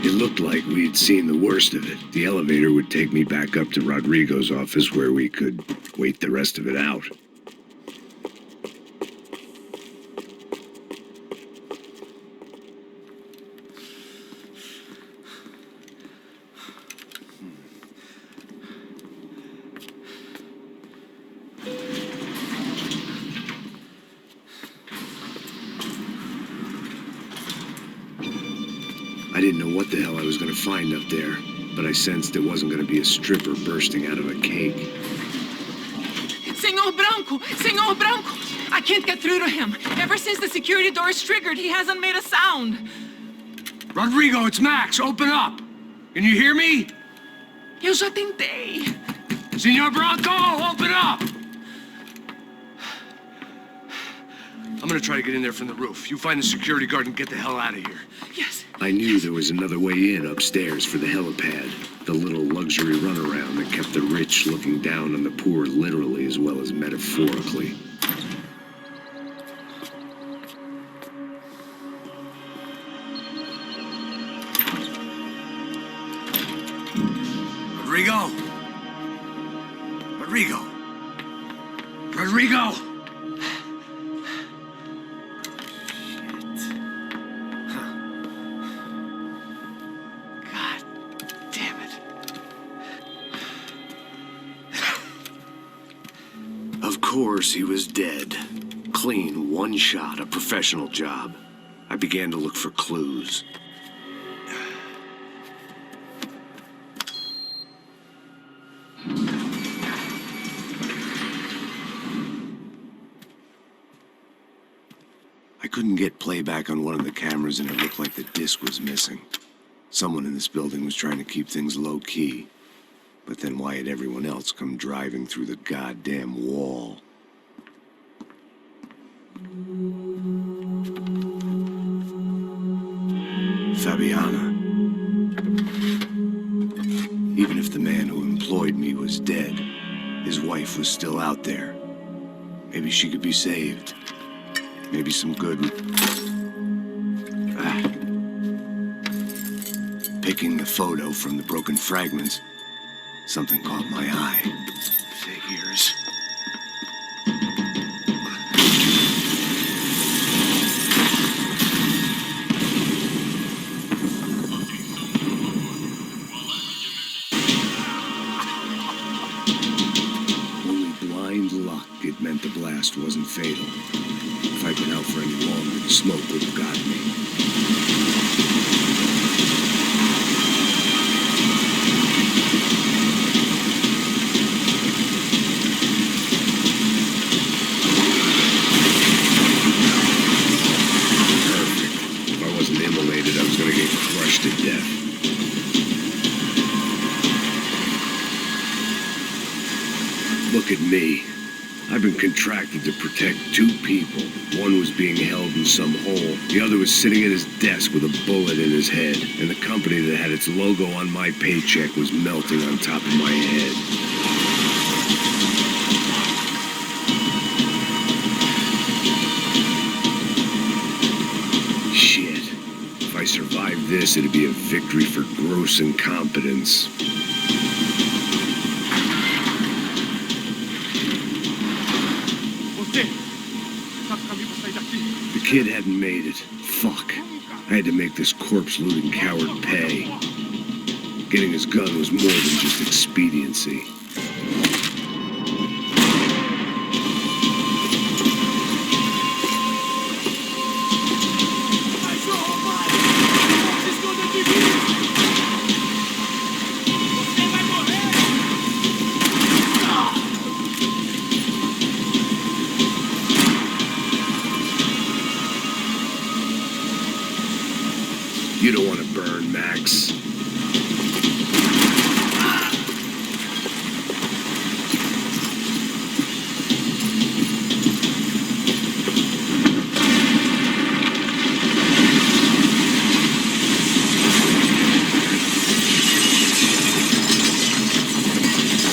It looked like we'd seen the worst of it. The elevator would take me back up to Rodrigo's office where we could wait the rest of it out. I didn't know what the hell I was going to find up there, but I sensed it wasn't going to be a stripper bursting out of a cake. Senor Branco! I can't get through to him. Ever since the security door is triggered, he hasn't made a sound. Rodrigo, it's Max. Open up. Can you hear me? Eu já tentei. Senor Branco, open up! I'm gonna try to get in there from the roof. You find the security guard and get the hell out of here. Yes. I knew there was another way in upstairs for the helipad, the little luxury runaround that kept the rich looking down on the poor literally as well as metaphorically. Rodrigo! Of course, he was dead. Clean, one shot, a professional job. I began to look for clues. I couldn't get playback on one of the cameras and it looked like the disc was missing. Someone in this building was trying to keep things low-key. But then why had everyone else come driving through the goddamn wall? Fabiana. Even if the man who employed me was dead, his wife was still out there. Maybe she could be saved. Maybe some good... Picking the photo from the broken fragments, something caught my eye. Figures. Only blind luck it meant the blast wasn't fatal. If I'd been out for any longer, the smoke would have gotten me. To death. Look at me. I've been contracted to protect two people. One was being held in some hole. The other was sitting at his desk with a bullet in his head. And the company that had its logo on my paycheck was melting on top of my head. If I survived this, it'd be a victory for gross incompetence. The kid hadn't made it. Fuck. I had to make this corpse-looting coward pay. Getting his gun was more than just expediency. You don't want to burn, Max.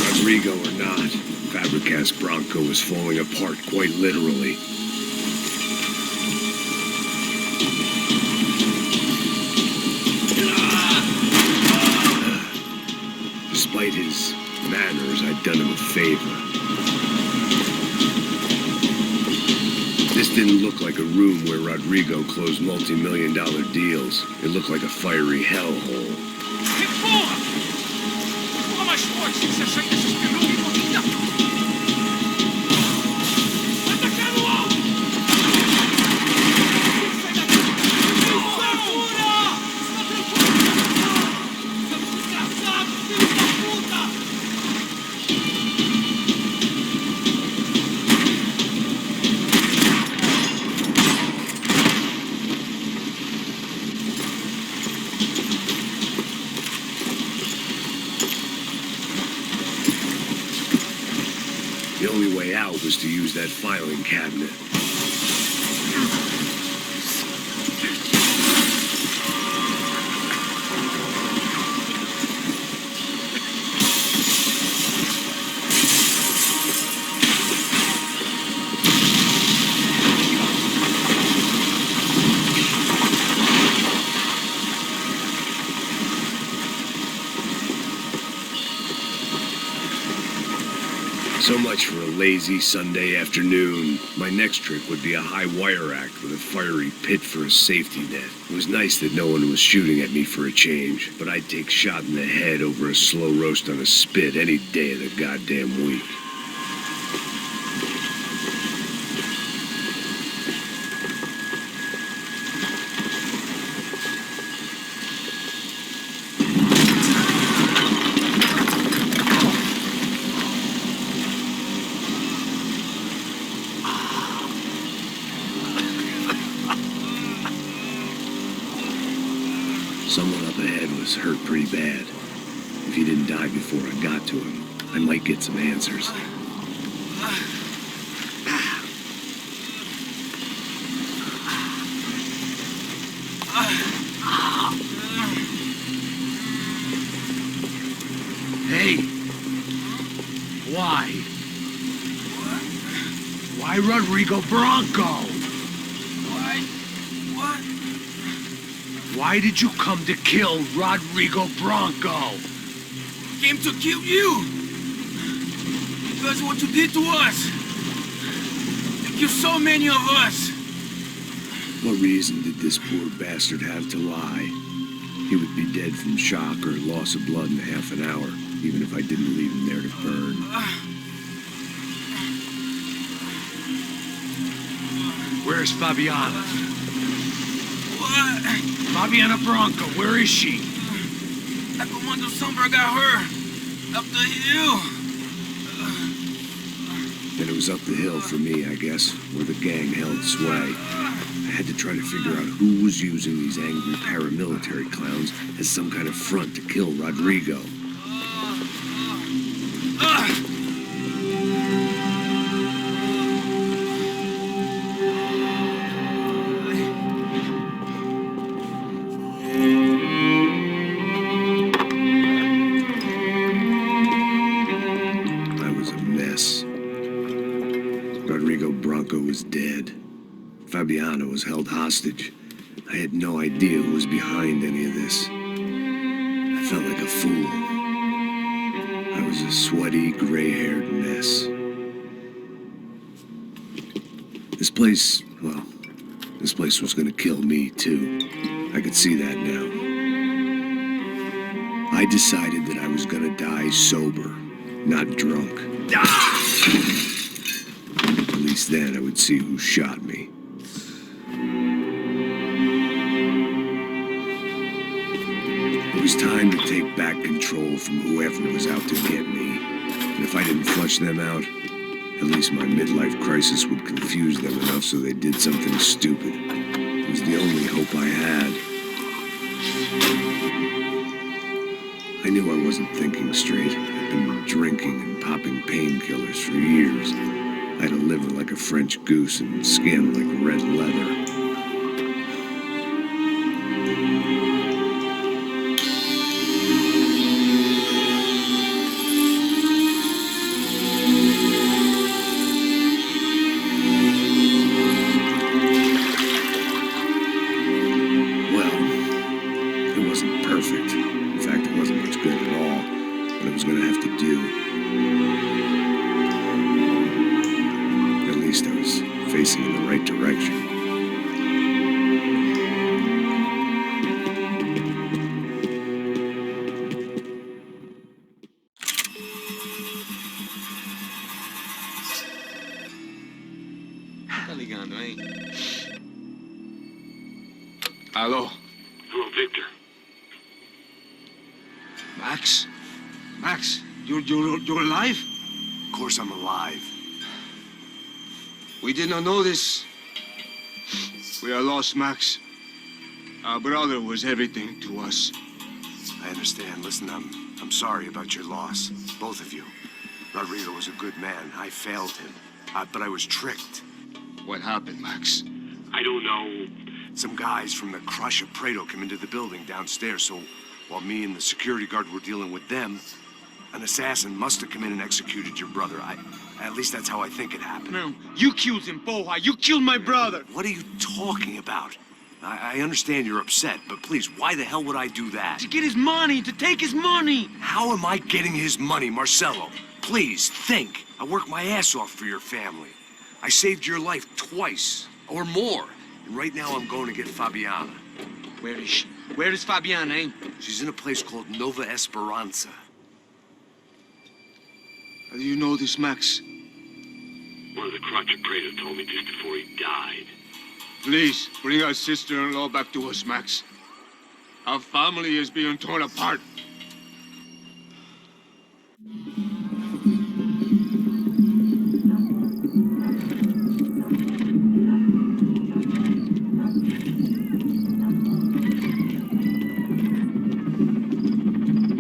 Rodrigo or not, Fabricas Bronco was falling apart quite literally. Despite his manners, I'd done him a favor. This didn't look like a room where Rodrigo closed multi-million-dollar deals. It looked like a fiery hellhole. The only way out was to use that filing cabinet. So much for a lazy Sunday afternoon. My next trick would be a high wire act with a fiery pit for a safety net. It was nice that no one was shooting at me for a change, but I'd take shot in the head over a slow roast on a spit any day of the goddamn week. Someone up ahead was hurt pretty bad. If he didn't die before I got to him, I might get some answers. Hey! Why? Why Rodrigo Bronco? Why did you come to kill Rodrigo Bronco? Came to kill you. Because of what you did to us. You killed so many of us. What reason did this poor bastard have to lie? He would be dead from shock or loss of blood in half an hour, even if I didn't leave him there to burn. Where's Fabiana? What? Fabiana Bronco, where is she? That Comando Sombra got her. Up the hill. Then it was up the hill for me, I guess, where the gang held sway. I had to try to figure out who was using these angry paramilitary clowns as some kind of front to kill Rodrigo. Was dead. Fabiana was held hostage. I had no idea who was behind any of this. I felt like a fool. I was a sweaty, gray-haired mess. This place was gonna kill me, too. I could see that now. I decided that I was gonna die sober, not drunk. At least then I would see who shot me. It was time to take back control from whoever was out to get me. And if I didn't flush them out, at least my midlife crisis would confuse them enough so they did something stupid. It was the only hope I had. I knew I wasn't thinking straight. I'd been drinking and popping painkillers for years. I had a liver like a French goose and skin like red leather. Well, it wasn't perfect. In fact, it wasn't much good at all. But it was was gonna have to do. At least I was facing in the right direction. Tá ligando, hein? Alô? Hello, Victor. Max? Max, you're alive? Of course I'm alive. We did not know this. We are lost, Max. Our brother was everything to us. I understand. Listen, I'm sorry about your loss. Both of you. Rodrigo was a good man. I failed him. But I was tricked. What happened, Max? I don't know. Some guys from the crush of Prado came into the building downstairs, so while me and the security guard were dealing with them, an assassin must have come in and executed your brother. At least that's how I think it happened. No, you killed him, Boha. You killed my brother. What are you talking about? I understand you're upset, but please, why the hell would I do that? To get his money, to take his money. How am I getting his money, Marcelo? Please, think. I worked my ass off for your family. I saved your life twice, or more. And right now I'm going to get Fabiana. Where is she? Where is Fabiana, eh? She's in a place called Nova Esperanza. How do you know this, Max? One of the crotch of Prado told me just before he died. Please, bring our sister-in-law back to us, Max. Our family is being torn apart.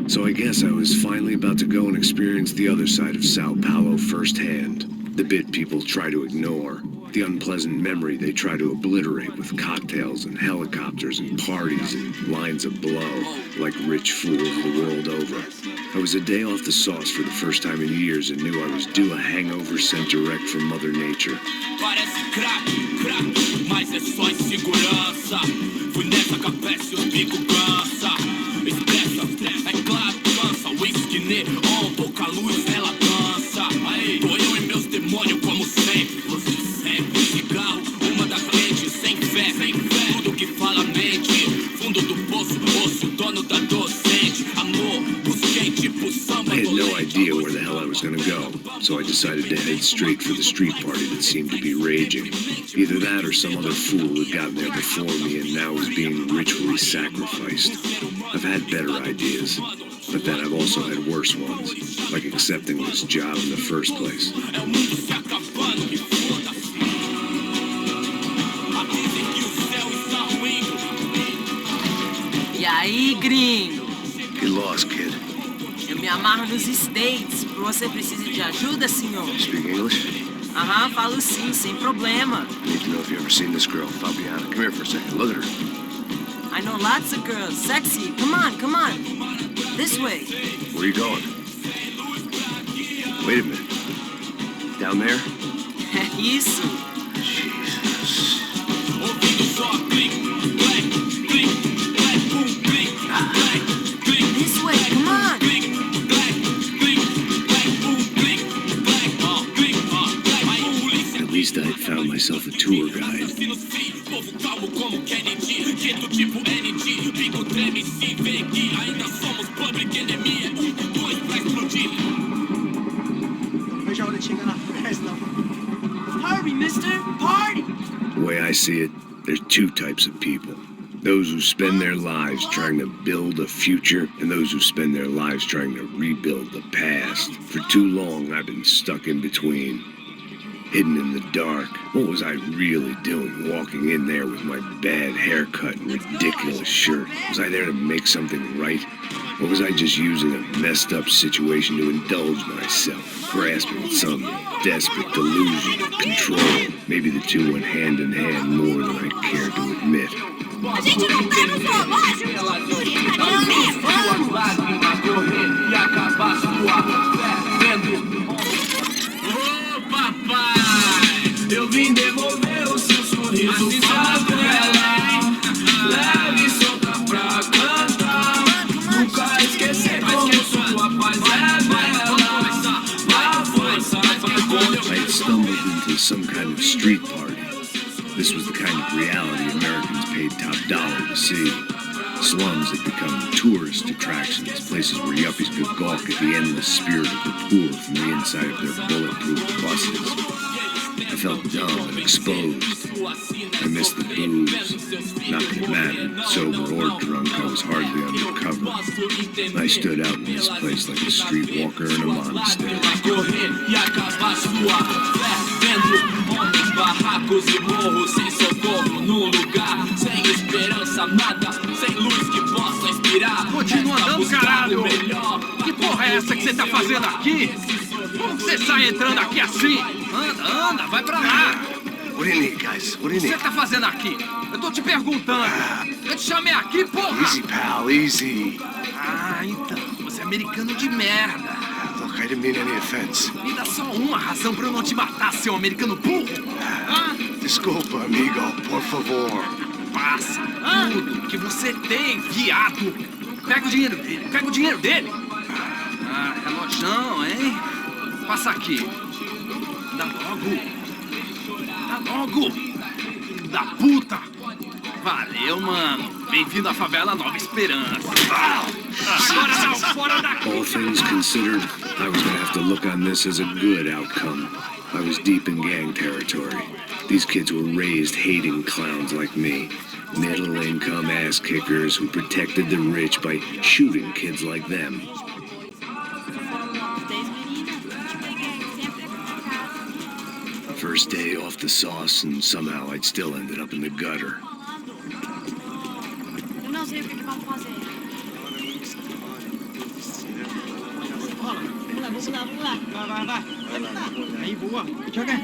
So I guess I was finally about to go and experience the other side of Sao Paulo firsthand. The bit people try to ignore. The unpleasant memory they try to obliterate with cocktails and helicopters and parties and lines of blow, like rich fools the world over. I was a day off the sauce for the first time in years and knew I was due a hangover sent direct from Mother Nature. Parece crack, mas é só insegurança. Fui nessa capete, os bico cansa. Estressa, é claro, cansa. Whisky neon, pouca luz, ela dança. Tô eu e meus demônios como sempre. Cigarro, uma das lentes, sem fé. Tudo que fala mente. Fundo do poço, osso, dono da docente. Amor, busquei tipo samba. I had no idea where the hell I was gonna go, so I decided to head straight for the street party that seemed to be raging. Either that or some other fool had gotten there before me and now was being ritually sacrificed. I've had better ideas, but then I've also had worse ones, like accepting this job in the first place. E aí, gringo? Get lost, kid. Eu me amarro nos States. Você precisa de ajuda, senhor? Speak English? Aham, falo sim, sem problema. I need to know if you've ever seen this girl, Fabiana. Come here for a second. Look at her. I know lots of girls. Sexy. Come on, come on. This way. Where are you going? Wait a minute. Down there? Isso. Jesus. This way, come on. At least I had found myself a tour guide. Hurry, mister. Party. The way I see it, there's two types of people. Those who spend their lives trying to build a future, and those who spend their lives trying to rebuild the past. For too long, I've been stuck in between. Hidden in the dark. What was I really doing walking in there with my bad haircut and ridiculous shirt? Was I there to make something right? Or was I just using a messed up situation to indulge myself, grasping at some desperate delusion of control? Maybe the two went hand in hand more than I cared to admit. A gente não tá no zoológico. E acabar sua fé vendo. Ô papai, eu vim devolver o seu sorriso favela. Leve e solta pra cantar. Nunca esquecer como sua paz é. some kind of street party. This was the kind of reality Americans paid top dollar to see. Slums had become tourist attractions, places where yuppies could gawk at the endless spirit of the poor from the inside of their bulletproof buses. I felt dumb and exposed. I missed the booze. Not that it mattered, sober or drunk, I was hardly undercover. I stood out in this place like a streetwalker in a monastery. Barracos e morros sem socorro num lugar sem esperança, nada, sem luz que possa inspirar. Continua andando, caralho! Que porra é essa que você tá fazendo aqui? Como que você sai entrando aqui assim? Anda, vai pra lá! What do you need, guys? What do you O que need? você tá fazendo aqui? Eu tô te perguntando. Eu te chamei aqui, porra! Easy, pal, easy. Ah, então. Você é americano de merda. Look, I didn't mean any offense. Me dá só uma razão pra eu não te matar, seu americano burro. Ah? Desculpa, amigo, por favor. Passa tudo que você tem, viado. Pega o dinheiro dele, pega o dinheiro dele. Ah, relojão, hein? Passa aqui. Dá logo. Dá logo. Filho da puta. Valeu, mano. Bem-vindo à favela Nova Esperança. Agora não, fora daqui. All things considered, I was gonna have to look on this as a good outcome. I was deep in gang territory. These kids were raised hating clowns like me. Middle-income ass-kickers who protected the rich by shooting kids like them. First day off the sauce, and somehow I'd still ended up in the gutter. Eu não sei o que vamos fazer. Vamos lá. Vai. Aí, boa. Joga.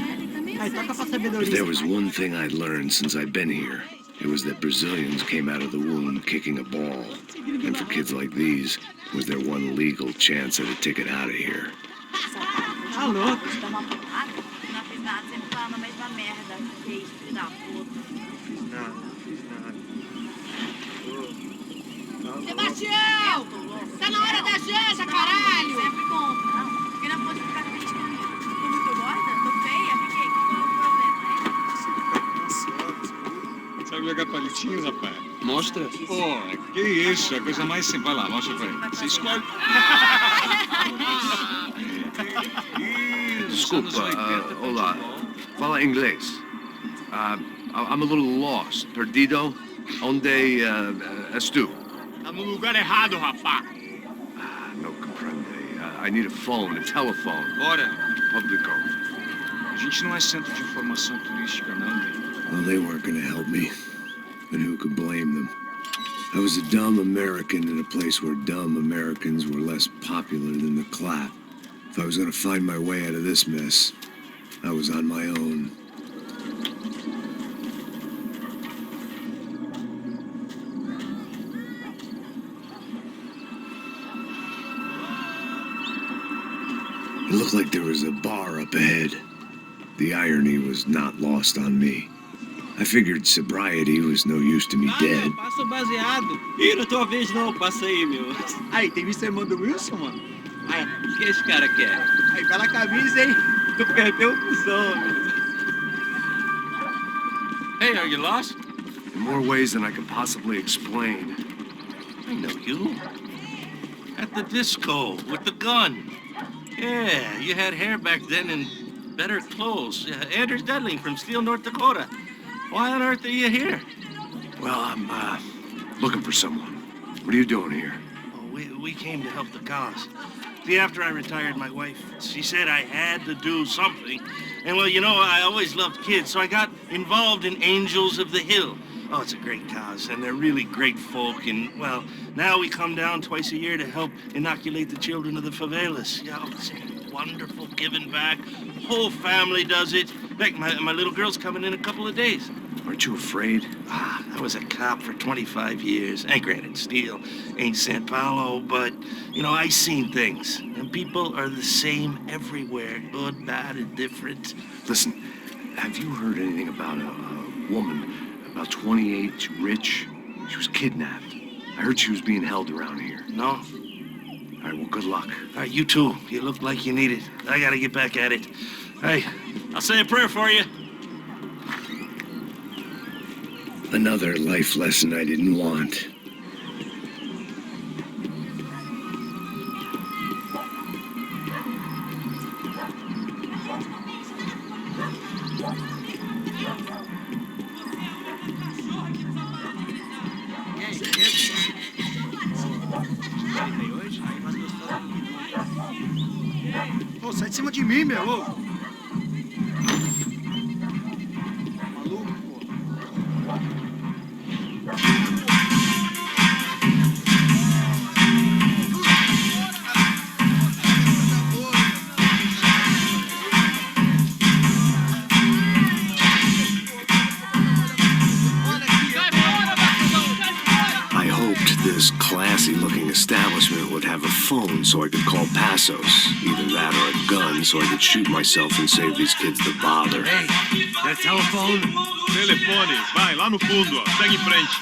Aí, toca pra sabedoria. If there was one thing I'd learned since I'd been here, it was that Brazilians came out of the womb kicking a ball. And for kids like these, was their one legal chance at a ticket out of here. Tá louco. Não fiz nada, sempre falando a mesma merda. Filho da puta. Sebastião! Tá na hora da janta, caralho! Sempre compro. Não, porque não pode ficar triste comigo. Tô muito gorda? Tô feia? Fiquei. Qual é o problema, hein? Sabe jogar palitinhos, rapaz? Mostra. Pô, que isso, é a coisa mais simples. Vai lá, mostra pra ele. Você escolhe. Desculpa, olá. Fala inglês. I'm a little lost. Perdido? Onde és tu? Tá no lugar errado, rapá. No comprende. I need a phone, a telephone. Bora. Publico. A gente não é centro de informação turística, não, Dave. Well, they weren't gonna help me. And who could blame them? I was a dumb American in a place where dumb Americans were less popular than the clap. If I was gonna find my way out of this mess, I was on my own. It looked like there was a bar up ahead. The irony was not lost on me. I figured sobriety was no use to me dead. Passa o baseado. Ih, não tua vez não, passa aí, meu. Aí, tem visto a irmã do Wilson, mano? Aí, o que esse cara quer? Aí, bela camisa, hein? Tu perdeu o cuzão, meu. Hey, are you lost? In more ways than I can possibly explain. I know you. At the disco, with the gun. Yeah, you had hair back then and better clothes. Anders Dedling from Steele, North Dakota. Why on earth are you here? Well, I'm looking for someone. What are you doing here? Oh, we came to help the cause. See, after I retired, my wife, she said I had to do something. And, well, you know, I always loved kids, so I got involved in Angels of the Hill. Oh, it's a great cause, and they're really great folk. And, well, now we come down twice a year to help inoculate the children of the favelas. Yeah, oh, it's wonderful giving back. Whole family does it. Heck, my little girl's coming in a couple of days. Aren't you afraid? I was a cop for 25 years. And granted, Steele ain't San Paulo, but, you know, I seen things. And people are the same everywhere. Good, bad, and different. Listen, have you heard anything about a woman, about 28, rich? She was kidnapped. I heard she was being held around here. No? All right, well, good luck. All right, you too. You look like you need it. I gotta get back at it. Hey, I'll say a prayer for you. Another life lesson I didn't want. Ô, sai de cima de mim, meu. Ô. Maluco, pô. I hoped this classy-looking establishment would have a phone so I could call Passos. Either that or a gun so I could shoot myself and save these kids the bother. Hey, that telephone? Telefone, vai, lá no fundo, ó. Segue em frente.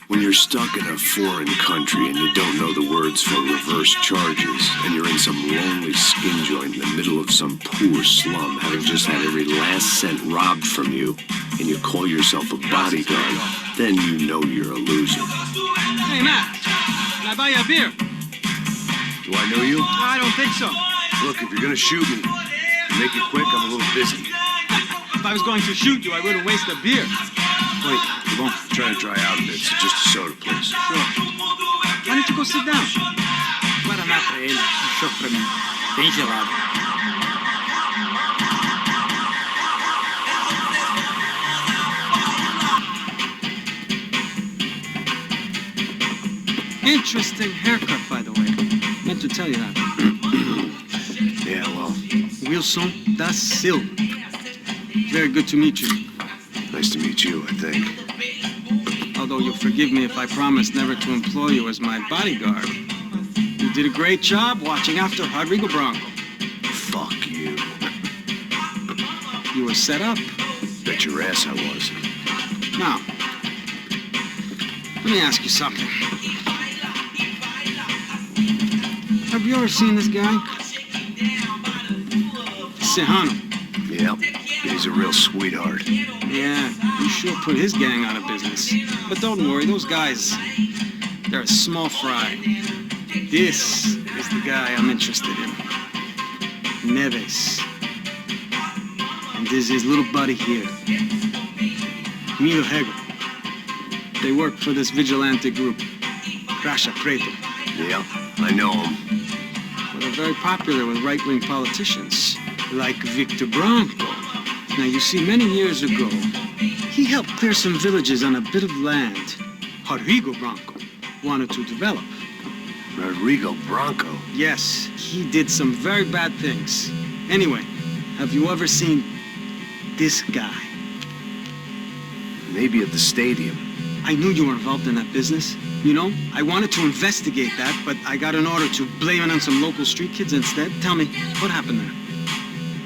When you're stuck in a foreign country and you don't know the words for reverse charges, and you're in some lonely skin joint in the middle of some poor slum, having just had every last cent robbed from you, and you call yourself a bodyguard, then you know you're a loser. Hey, Matt, can I buy you a beer? Do I know you? I don't think so. Look, if you're gonna shoot me, make it quick, I'm a little busy. If I was going to shoot you, I wouldn't waste a beer. Wait, you won't try to dry out a bit, so just a soda, please. Sure. Why don't you go sit down? Guaraná pra ele, choque pra mim. Bem gelado. Interesting haircut, by the way. Meant to tell you that. Yeah, well. Wilson da Silva. Very good to meet you. Nice to meet you, I think. Although you'll forgive me if I promise never to employ you as my bodyguard. You did a great job watching after Rodrigo Bronco. Fuck you. You were set up. Bet your ass I was. Now, let me ask you something. Have you ever seen this guy? Sejano. Yep, he's a real sweetheart. Yeah, you sure put his gang out of business. But don't worry, those guys, they're a small fry. This is the guy I'm interested in. Neves. And this is his little buddy here. Milo Hegel. They work for this vigilante group, Caixa Preta. Yeah, I know him. Well, they're very popular with right-wing politicians, like Victor Bronco. Now, you see, many years ago, he helped clear some villages on a bit of land Rodrigo Bronco wanted to develop. Rodrigo Bronco? Yes, he did some very bad things. Anyway, have you ever seen this guy? Maybe at the stadium. I knew you were involved in that business. You know, I wanted to investigate that, but I got an order to blame it on some local street kids instead. Tell me, what happened there?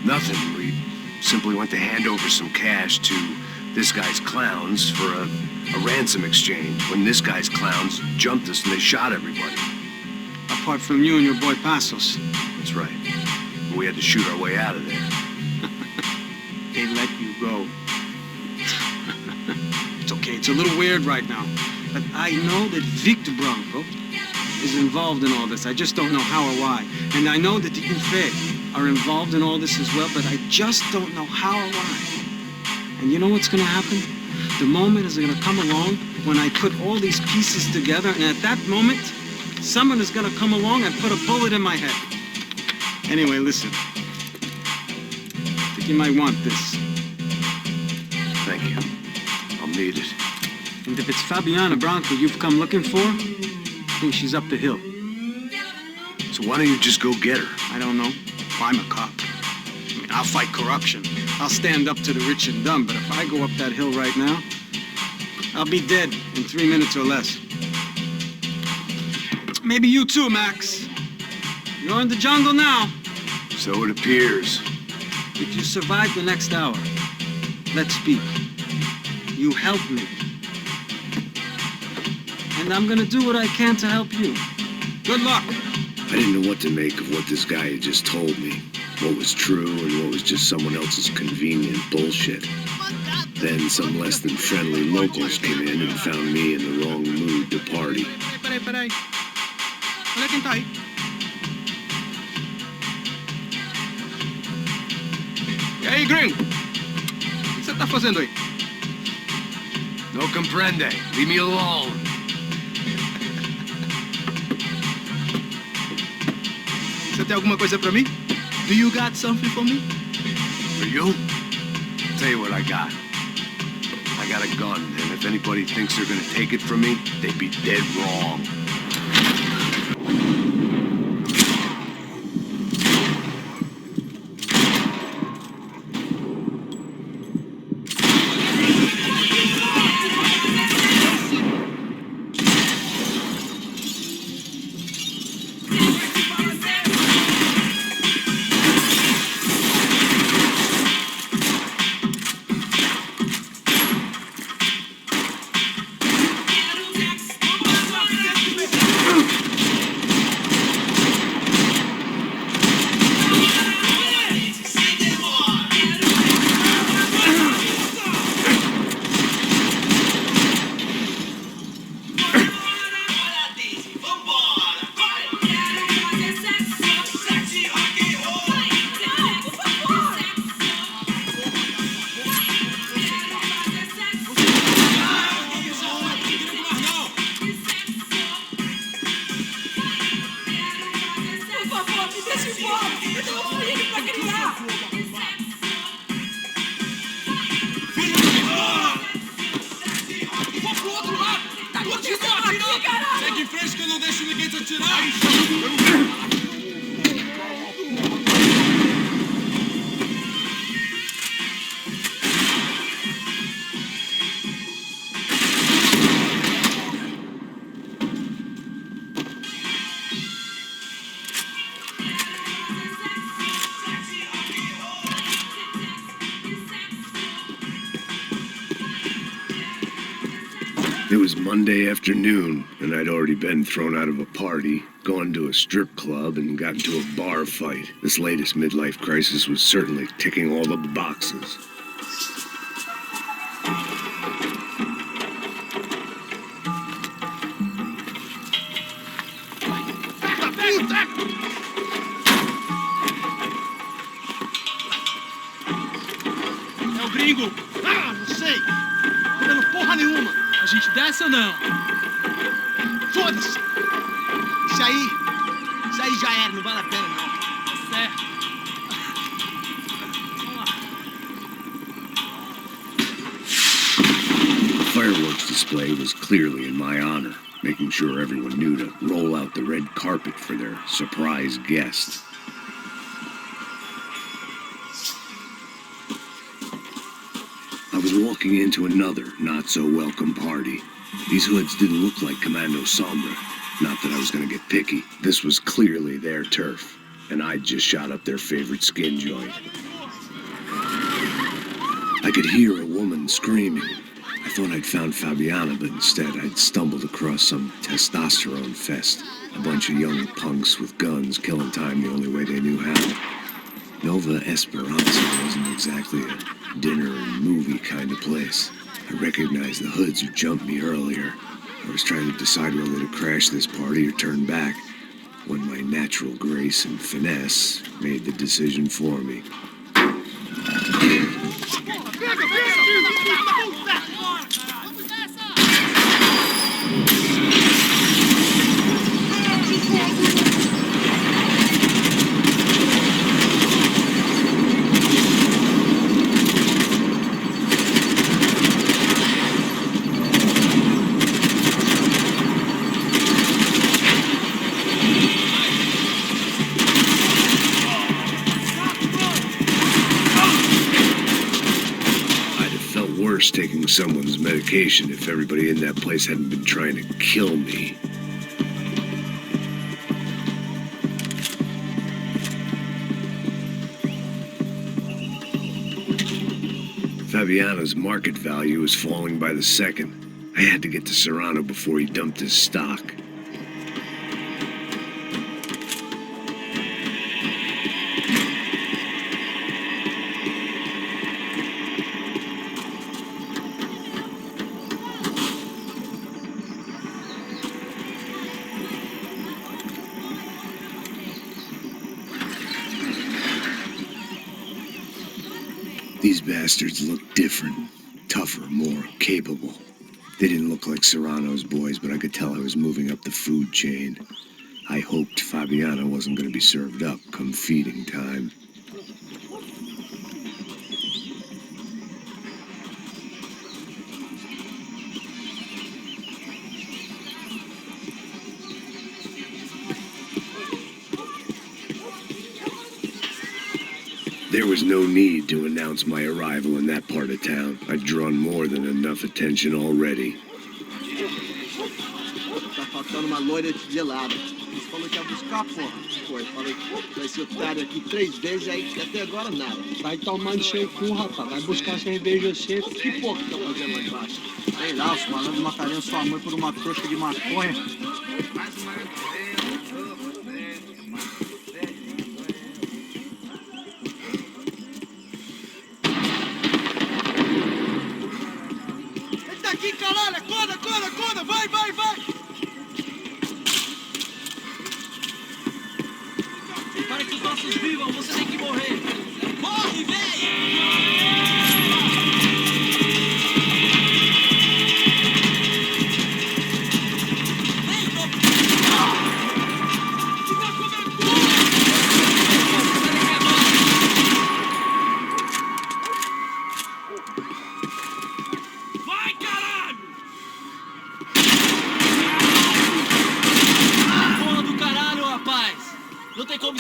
Nothing. We simply went to hand over some cash to this guy's clowns for a ransom exchange when this guy's clowns jumped us and they shot everybody. Apart from you and your boy Passos. That's right. We had to shoot our way out of there. They let you go. It's okay, it's a little weird right now. But I know that Victor Bronco is involved in all this. I just don't know how or why. And I know that the UFE are involved in all this as well, but I just don't know how or why. And you know what's gonna happen? The moment is gonna come along when I put all these pieces together, and at that moment, someone is gonna come along and put a bullet in my head. Anyway, listen. I think you might want this. Thank you. I'll need it. And if it's Fabiana Bronco you've come looking for, I think she's up the hill. So why don't you just go get her? I don't know. I'm a cop. I mean, I'll fight corruption. I'll stand up to the rich and dumb, but if I go up that hill right now, I'll be dead in 3 minutes or less. Maybe you too, Max. You're in the jungle now. So it appears. If you survive the next hour, let's speak. You help me. And I'm gonna do what I can to help you. Good luck. I didn't know what to make of what this guy had just told me. What was true and what was just someone else's convenient bullshit. Then some less than friendly locals came in and found me in the wrong mood to party. Peraí. Olha quem tá aí. E aí, gringo? O que você tá fazendo aí? No comprende. Leave me alone. Você tem alguma coisa pra mim? Do you got something for me? For you? Tell you what I got. I got a gun, and if anybody thinks they're gonna take it from me, they'd be dead wrong. It was Monday afternoon, and I'd already been thrown out of a party, gone to a strip club, and got into a bar fight. This latest midlife crisis was certainly ticking all the boxes. É o gringo! Ah, não sei! Não tô vendo porra nenhuma! A gente desce ou não? Foda-se! Isso aí já era, não vale a pena não. Tá certo. Vamos lá. The fireworks display was clearly in my honor, making sure everyone knew to roll out the red carpet for their surprise guest. I was walking into another not-so-welcome party. These hoods didn't look like Commando Sombra. Not that I was gonna get picky. This was clearly their turf, and I'd just shot up their favorite skin joint. I could hear a woman screaming. I thought I'd found Fabiana, but instead I'd stumbled across some testosterone fest. A bunch of young punks with guns killing time the only way they knew how. Nova Esperanza wasn't exactly a dinner and movie kind of place. I recognized the hoods who jumped me earlier. I was trying to decide whether to crash this party or turn back, when my natural grace and finesse made the decision for me. Taking someone's medication if everybody in that place hadn't been trying to kill me. Fabiana's market value was falling by the second. I had to get to Serrano before he dumped his stock. These bastards look different, tougher, more capable. They didn't look like Serrano's boys, but I could tell I was moving up the food chain. I hoped Fabiana wasn't going to be served up come feeding time. There was no need to announce my arrival in that part of town. I'd drawn more than enough attention already. Tá faltando uma loira de gelada. Você falou que ia buscar, porra. Pô, eu falei, vai ser otário aqui 3 vezes, aí até agora nada. Vai tomar no seu cu, rapaz. Vai buscar cerveja seca. Que porra que tá fazendo lá embaixo? Sei lá, os malandros matariam sua mãe por uma trouxa de maconha. Aqui, caralho! Acorda! Vai! Para que os nossos vivam, você tem que morrer! Morre, velho! Não tem como...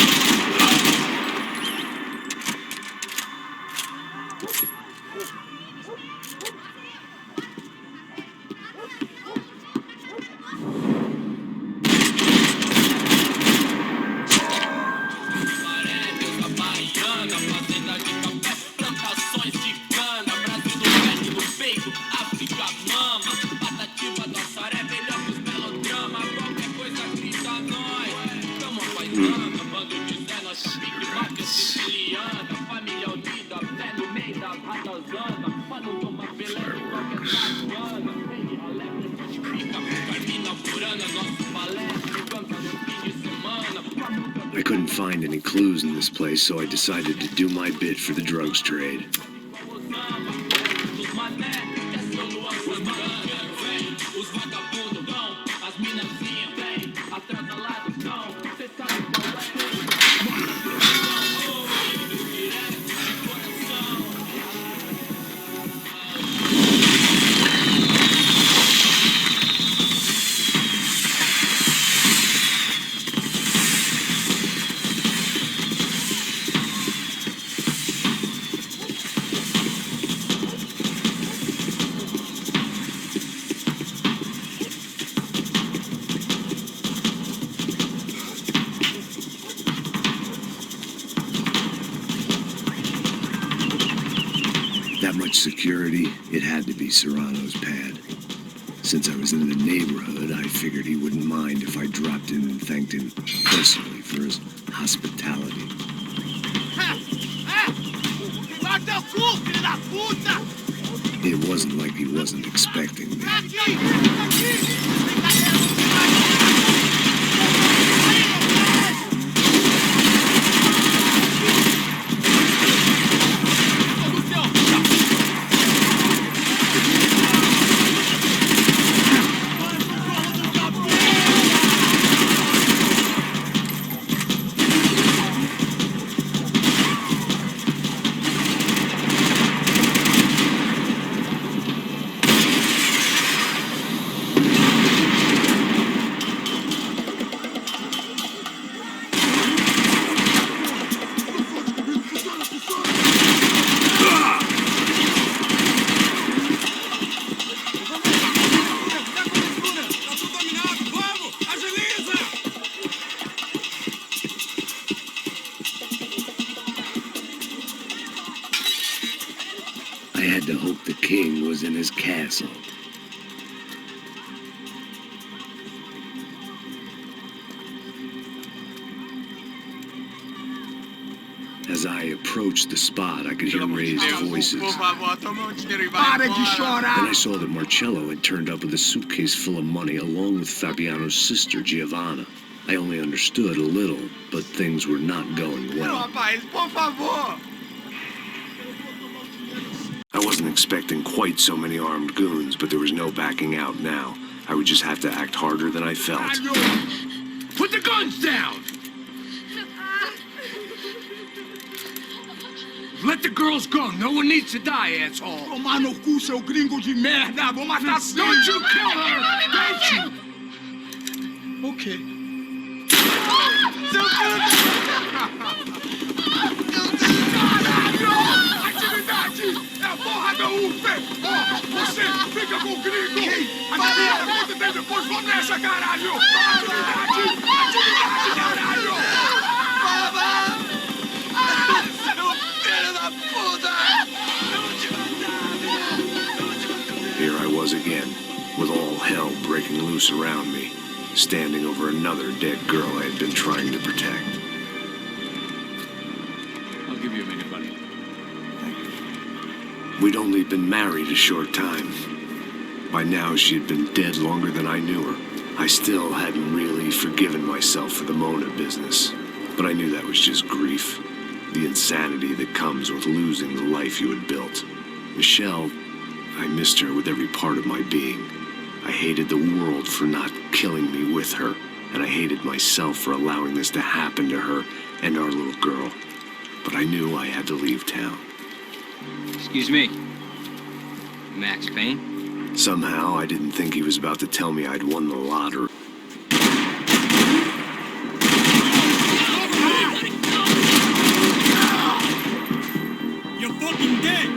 I couldn't find any clues in this place, so I decided to do my bit for the drugs trade. Security, it had to be Serrano's pad. Since I was in the neighborhood, I figured he wouldn't mind if I dropped in and thanked him personally for his hospitality. It wasn't like he wasn't expecting me. I had to hope the king was in his castle. As I approached the spot, I could hear raised voices. Then I saw that Marcello had turned up with a suitcase full of money along with Fabiano's sister, Giovanna. I only understood a little, but things were not going well. expecting quite so many armed goons, but there was no backing out now. I would just have to act harder than I felt. Put the guns down! Let the girls go. No one needs to die, asshole. Tomar no cu, seu gringo de merda! Vou matar você! Don't you kill her! Don't you! Okay. Caralho! Atividade! É a porra da UFE! Ó, você fica com o gringo! Adivinha quanto tem depois? Vamos nessa, caralho! Atividade! Atividade, caralho! Baba! Seu filho da puta! Eu vou te matar! Here I was again, with all hell breaking loose around me, standing over another dead girl I had been trying to protect. I'll give you a minute, buddy. We'd only been married a short time. By now, she had been dead longer than I knew her. I still hadn't really forgiven myself for the Mona business, but I knew that was just grief. The insanity that comes with losing the life you had built. Michelle, I missed her with every part of my being. I hated the world for not killing me with her, and I hated myself for allowing this to happen to her and our little girl. But I knew I had to leave town. Excuse me. Max Payne? Somehow, I didn't think he was about to tell me I'd won the lottery. You're fucking dead!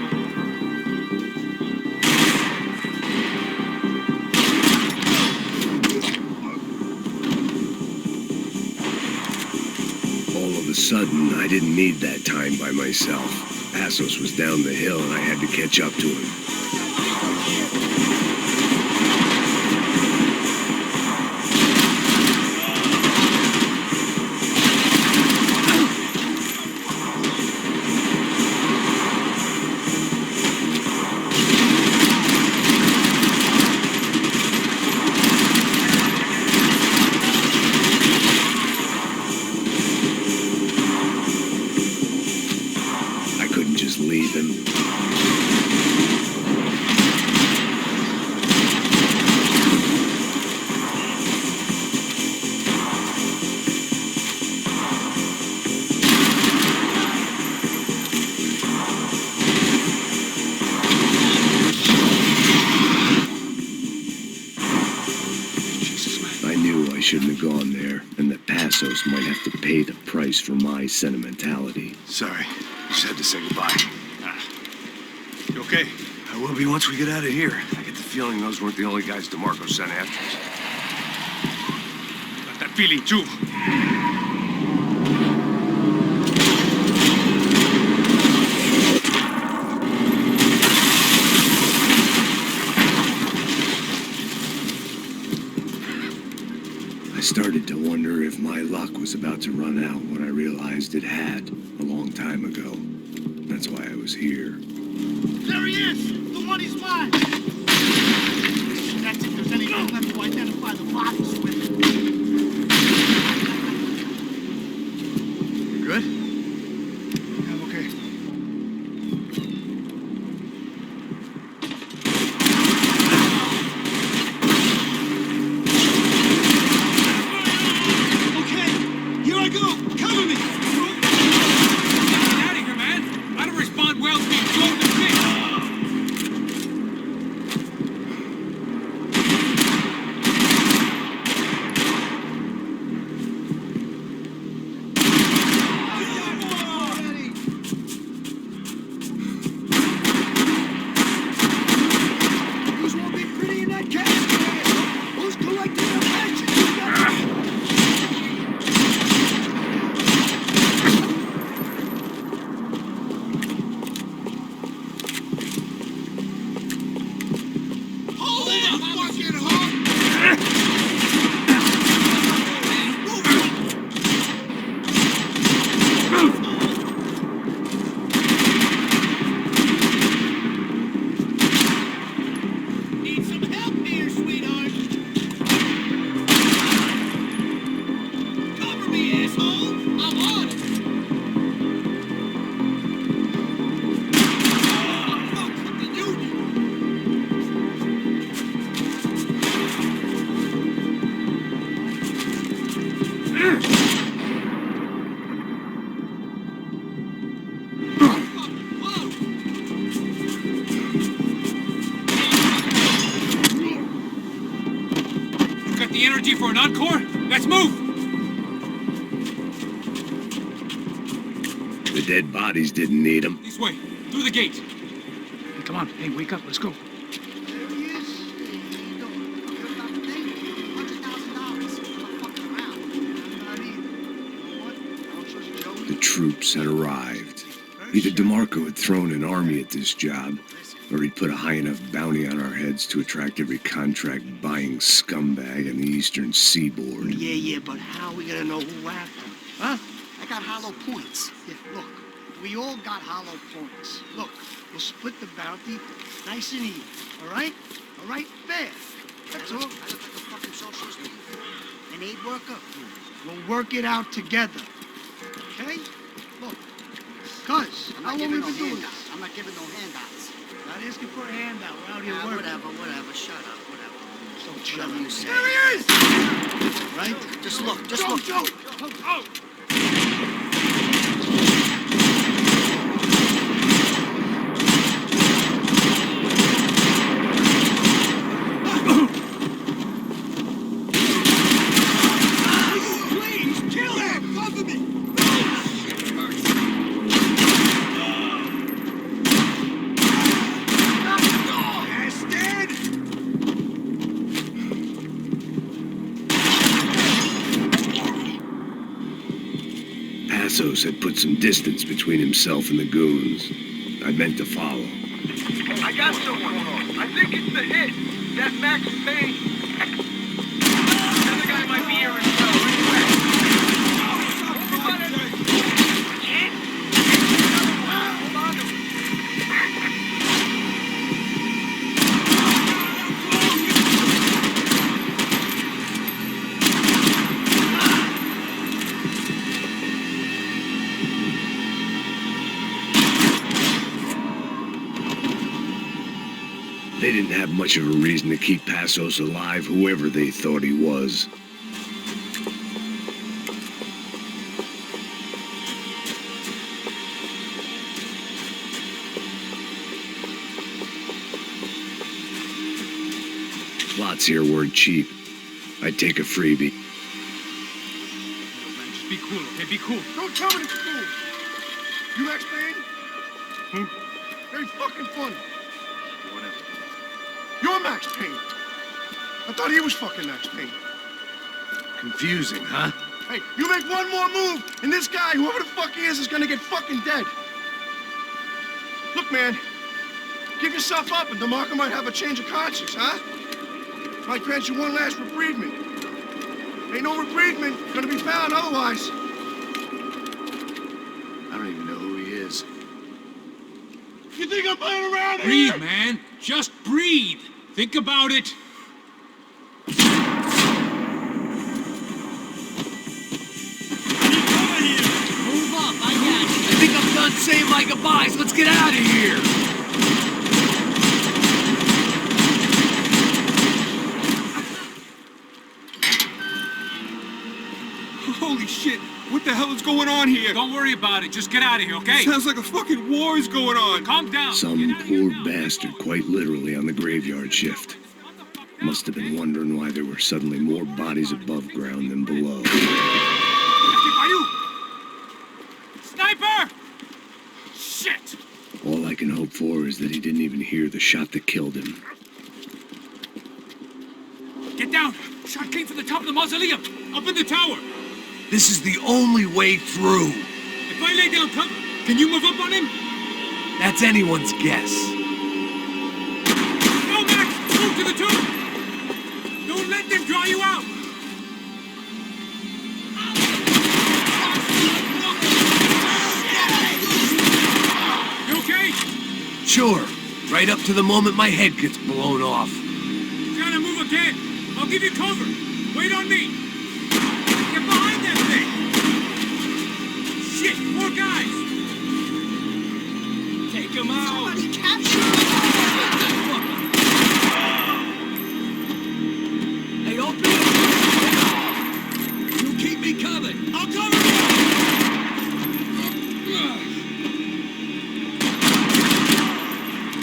All of a sudden, I didn't need that time by myself. Passos was down the hill and I had to catch up to him. Leave him. I knew I shouldn't have gone there, and that Passos might have to pay the price for my sentimentality. Sorry. Just had to say goodbye. You okay? I will be once we get out of here. I get the feeling those weren't the only guys DeMarco sent after us. Got that feeling too. I started to wonder if my luck was about to run out when I realized it had a long time ago. That's why I was here. There he is! The money's mine! That's if there's anything left to identify the bodies with. You good? Yeah, I'm okay. Okay, here I go! Cover me! Get out of here, man! I don't respond well to being thrown in the pit! These won't be pretty in that casket! Who's collecting the matches? energy for an encore? Let's move! The dead bodies didn't need them. This way, through the gate. Hey, come on. Hey, wake up. Let's go. The troops had arrived. Either DeMarco had thrown an army at this job, or he'd put a high enough bounty on our heads to attract every contract-buying scumbag in the eastern seaboard. Yeah, but how are we gonna know who whacked him? Huh? I got hollow points. Yeah, look, we all got hollow points. Look, we'll split the bounty nice and even, all right? All right? Fair. That's all. I look like a fucking socialist. An aid worker? We'll work it out together. Okay? Look, cuz, how long we been doing this? I'm not giving no handouts. Not asking for a handout. We're out here working. Whatever. Shut up, whatever. So whatever you say. There he is! Right? Just look, look. Joe! Oh! Had put some distance between himself and the goons. I meant to follow. I got someone. I think it's the hit. That Max Payne. Another guy might be here as well. They didn't have much of a reason to keep Passos alive, whoever they thought he was. Lots here weren't cheap. I'd take a freebie. Just be cool, okay? Be cool. Don't tell me to be cool. You Max Payne? Very fucking funny. Whatever. You're Max Payne. I thought he was fucking Max Payne. Confusing, huh? Hey, you make one more move, and this guy, whoever the fuck he is gonna get fucking dead. Look, man, give yourself up, and DeMarco might have a change of conscience, huh? Might grant you one last reprievement. Ain't no reprievement gonna be found otherwise. I don't even know who he is. You think I'm playing around here? Breathe, man. Just breathe. Think about it. Move up, I got you. I think I'm done saying my goodbyes. Let's get out of here. Holy shit! What the hell is going on here? Don't worry about it. Just get out of here, okay? Sounds like a fucking war is going on. Calm down. Some poor bastard quite literally on the graveyard shift. Must have been wondering why there were suddenly more bodies above ground than below. Sniper! Shit! All I can hope for is that he didn't even hear the shot that killed him. Get down! Shot came from the top of the mausoleum! Up in the tower! This is the only way through. If I lay down cover, can you move up on him? That's anyone's guess. Go, Max! Move to the tomb! Don't let them draw you out! You okay? Sure. Right up to the moment my head gets blown off. Trying to move again. I'll give you cover. Wait on me. Get behind that thing. Shit, more guys. Take him out. Somebody capture him. Hey, open it. You keep me covered. I'll cover you.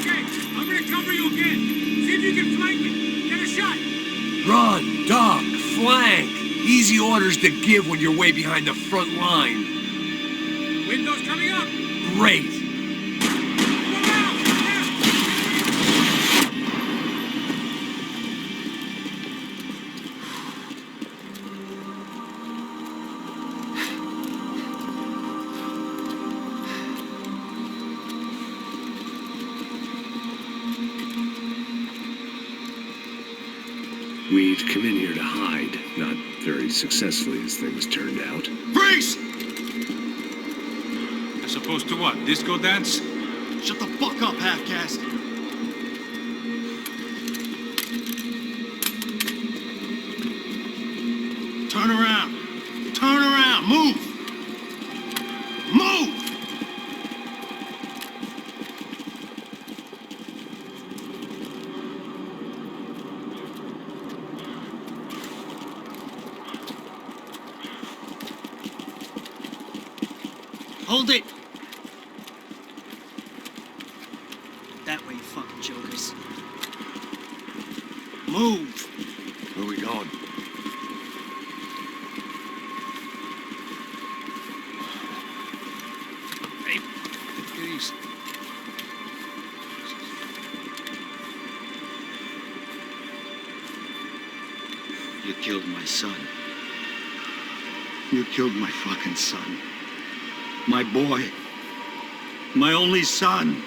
Okay, I'm gonna cover you again. See if you can flank it. Get a shot. Run, dog, flank. orders to give when you're way behind the front line. Windows coming up! Great! We'd come in here to hide, not very successfully as things turned out. Freeze! As opposed to what? Disco dance? Shut the fuck up, half-caste. Turn around. Turn around. Move. Move! Hold it! That way, you fucking jokers. Move! Where are we going? Hey, get easy. You killed my son. You killed my fucking son. My boy. My only son.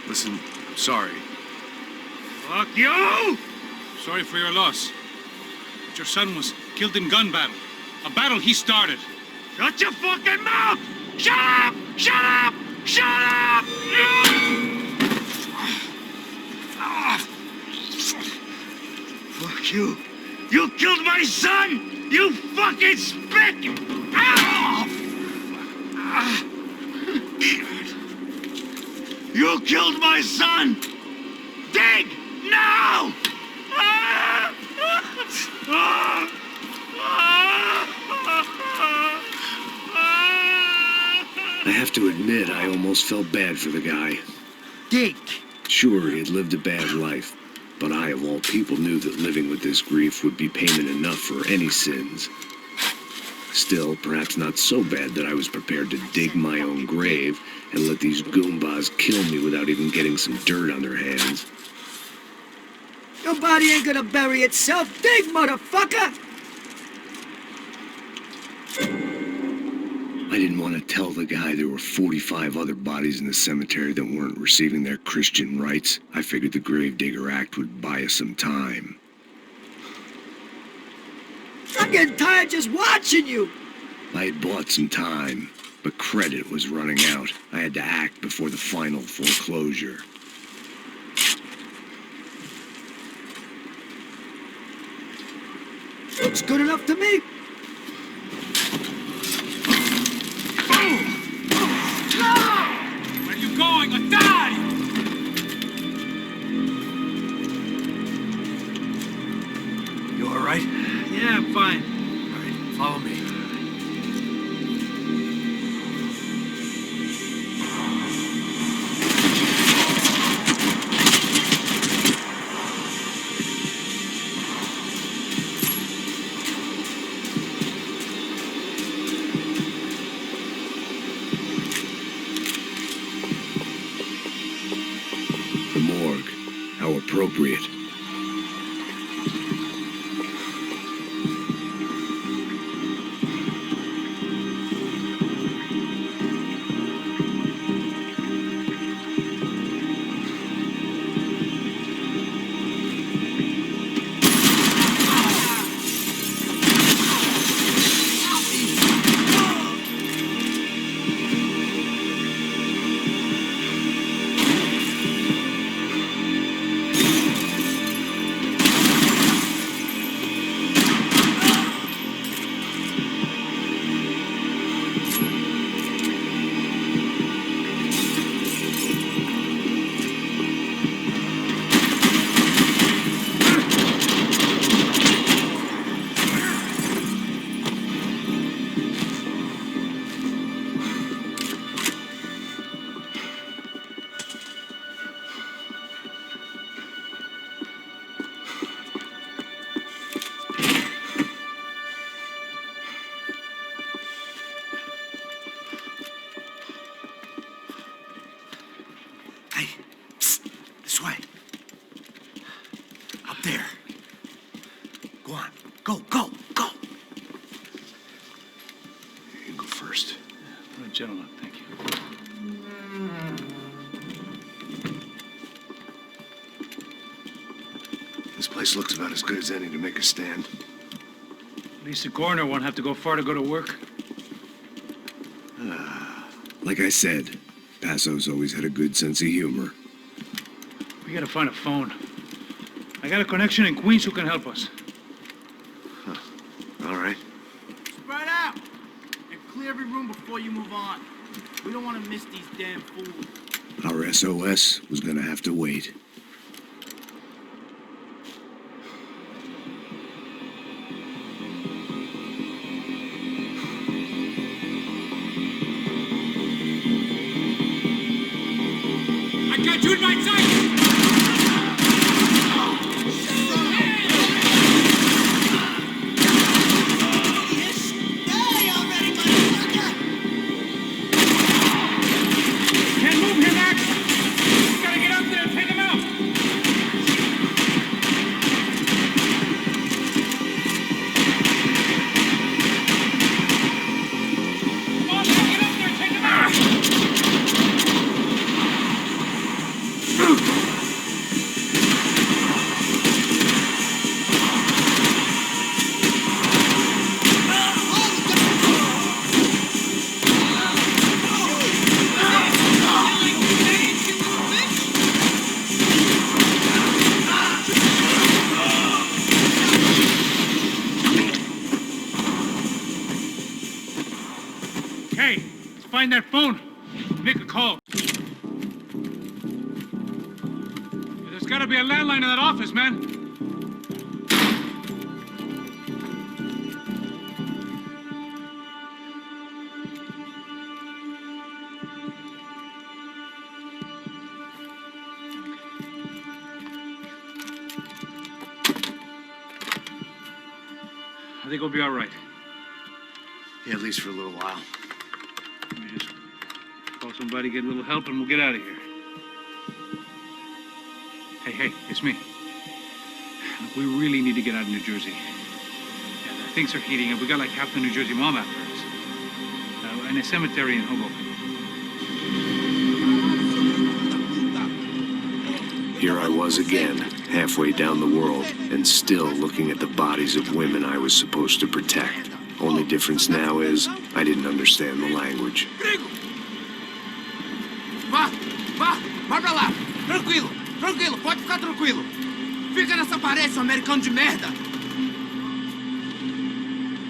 Listen, I'm sorry. Fuck you! Sorry for your loss. But your son was killed in gun battle. A battle he started. Shut your fucking mouth! Shut up! Shut up! Shut up! Fuck you. You killed my son! You fucking spick! Ow! You killed my son! Dig! Now! I have to admit, I almost felt bad for the guy. Dig! Sure, he had lived a bad life, but I, of all people, knew that living with this grief would be payment enough for any sins. Still, perhaps not so bad that I was prepared to dig my own grave and let these goombas kill me without even getting some dirt on their hands. Your body ain't gonna bury itself. Dig, motherfucker! I didn't want to tell the guy there were 45 other bodies in the cemetery that weren't receiving their Christian rites. I figured the Gravedigger Act would buy us some time. I'm getting tired just watching you! I had bought some time, but credit was running out. I had to act before the final foreclosure. Looks good enough to me. Where are you going? Or die! You all right? Yeah, I'm fine. All right, follow me. The morgue. How appropriate. first. What a gentleman, thank you. This place looks about as good as any to make a stand. At least the coroner won't have to go far to go to work. Like I said, Passo's always had a good sense of humor. We gotta find a phone. I got a connection in Queens who can help us. All right. Spread out! And clear every room before you move on. We don't want to miss these damn fools. Our SOS was gonna have to wait. I got you in my sight! Can't move here, Max! Gotta get up there and take him out! Come on, man, get up there and take him out! Hey, let's find that phone. Make a call. There's gotta be a landline in that office, man. I think we'll be all right. Yeah, at least for a little while. Let me just call somebody, get a little help, and we'll get out of here. Hey, it's me. Look, we really need to get out of New Jersey. Yeah, things are heating up. We got like half the New Jersey mob after us. And a cemetery in Hoboken. Here I was again, halfway down the world, and still looking at the bodies of women I was supposed to protect. Only difference now is, I didn't understand the language. Vai pra lá. Tranquilo, pode ficar tranquilo. Fica nessa parede, seu americano de merda.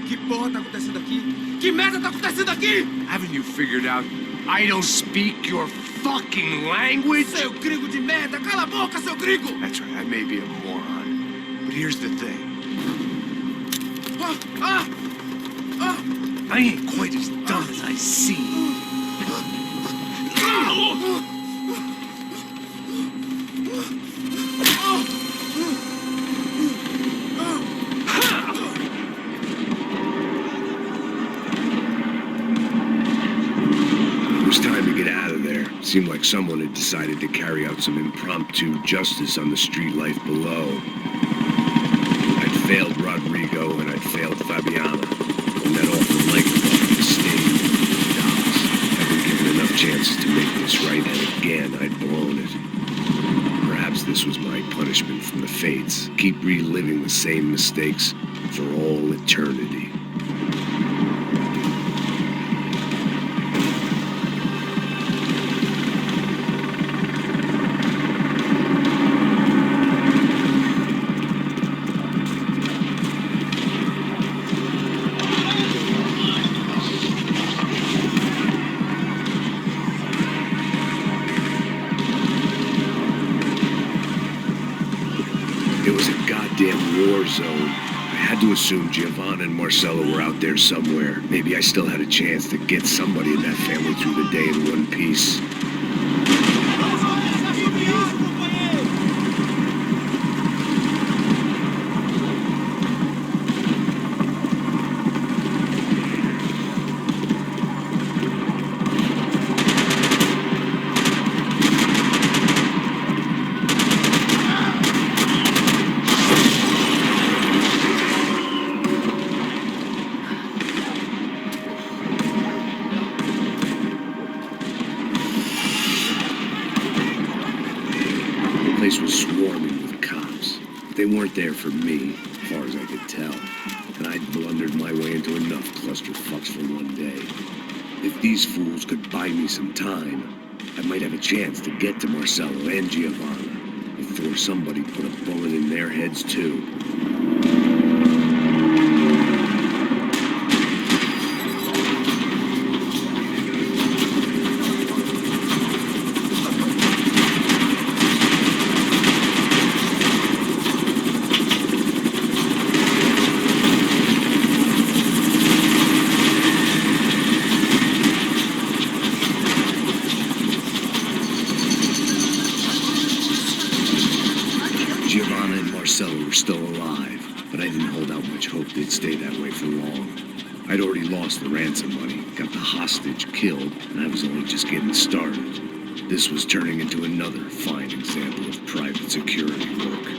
Que porra tá acontecendo aqui? Que merda tá acontecendo aqui? Haven't you figured out I don't speak your fucking language? Seu gringo de merda, cala a boca, seu gringo! That's right, I may be a moron, but here's the thing. I ain't quite as dumb as I seem. It was time to get out of there. Seemed like someone had decided to carry out some impromptu justice on the street life below. I'd failed Rodrigo and I'd failed Fabiana. And that awful night fucking stayed. I'd been given enough chances to make this right, and again I'd blown it. Perhaps this was my punishment from the fates. Keep reliving the same mistakes for all eternity. It was a goddamn war zone. I had to assume Giovanna and Marcella were out there somewhere. Maybe I still had a chance to get somebody in that family through the day in one piece. place was swarming with cops. They weren't there for me, as far as I could tell. And I'd blundered my way into enough clusterfucks for one day. If these fools could buy me some time, I might have a chance to get to Marcello and Giovanna before somebody put a bullet in their heads too. Still alive, but I didn't hold out much hope they'd stay that way for long. I'd already lost the ransom money, got the hostage killed, and I was only just getting started. This was turning into another fine example of private security work.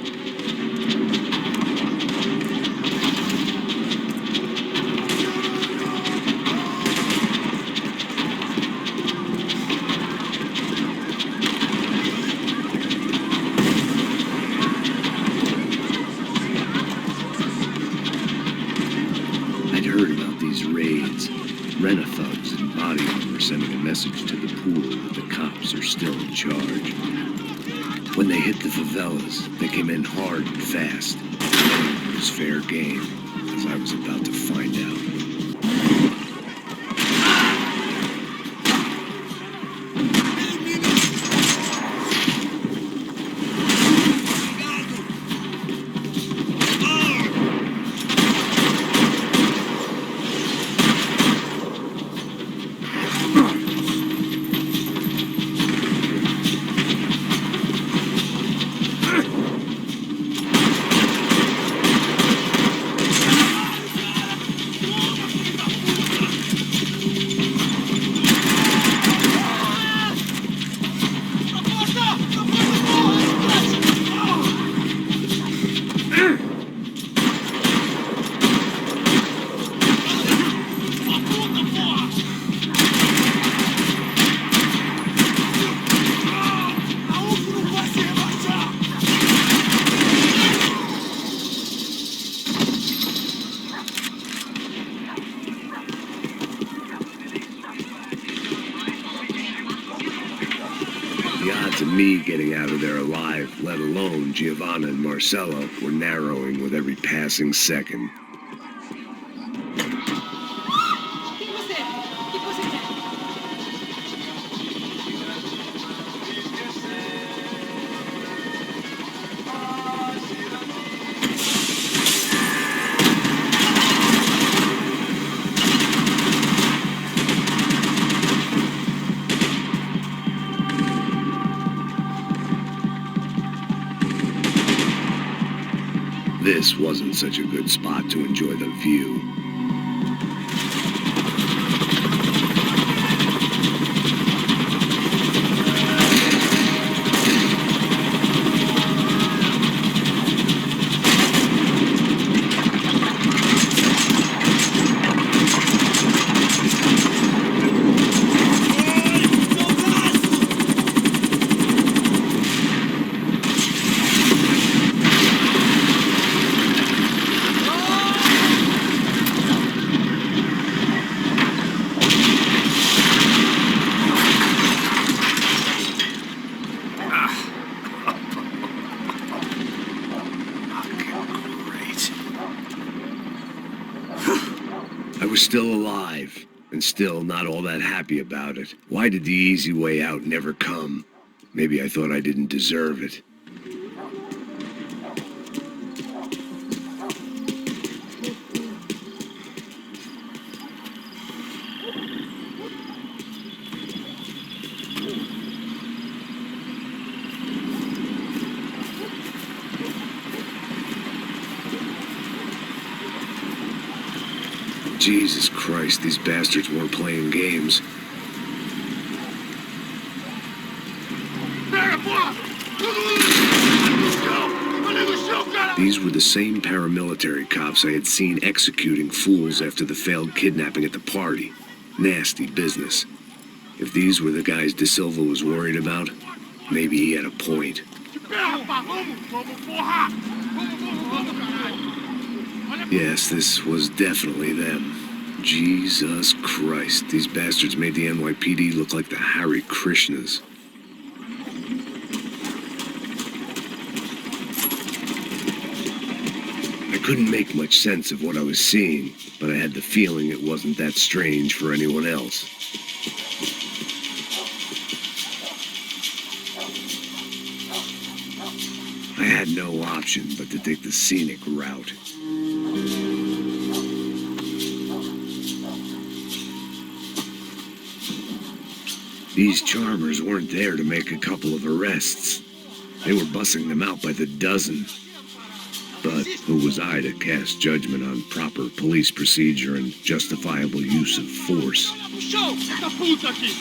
Rent-a-thugs and body armor sending a message to the pool that the cops are still in charge. When they hit the favelas, they came in hard and fast. It was fair game, as I was about to find out. The odds of me getting out of there alive, let alone Giovanna and Marcello, were narrowing with every passing second. This wasn't such a good spot to enjoy the view. I was still alive, and still not all that happy about it. Why did the easy way out never come? Maybe I thought I didn't deserve it. Jesus Christ, these bastards weren't playing games. These were the same paramilitary cops I had seen executing fools after the failed kidnapping at the party. Nasty business. If these were the guys De Silva was worried about, maybe he had a point. Yes, this was definitely them. Jesus Christ, these bastards made the NYPD look like the Hare Krishnas. I couldn't make much sense of what I was seeing, but I had the feeling it wasn't that strange for anyone else. I had no option but to take the scenic route. These charmers weren't there to make a couple of arrests. They were bussing them out by the dozen. But who was I to cast judgment on proper police procedure and justifiable use of force? Puxou! Essa puta aqui!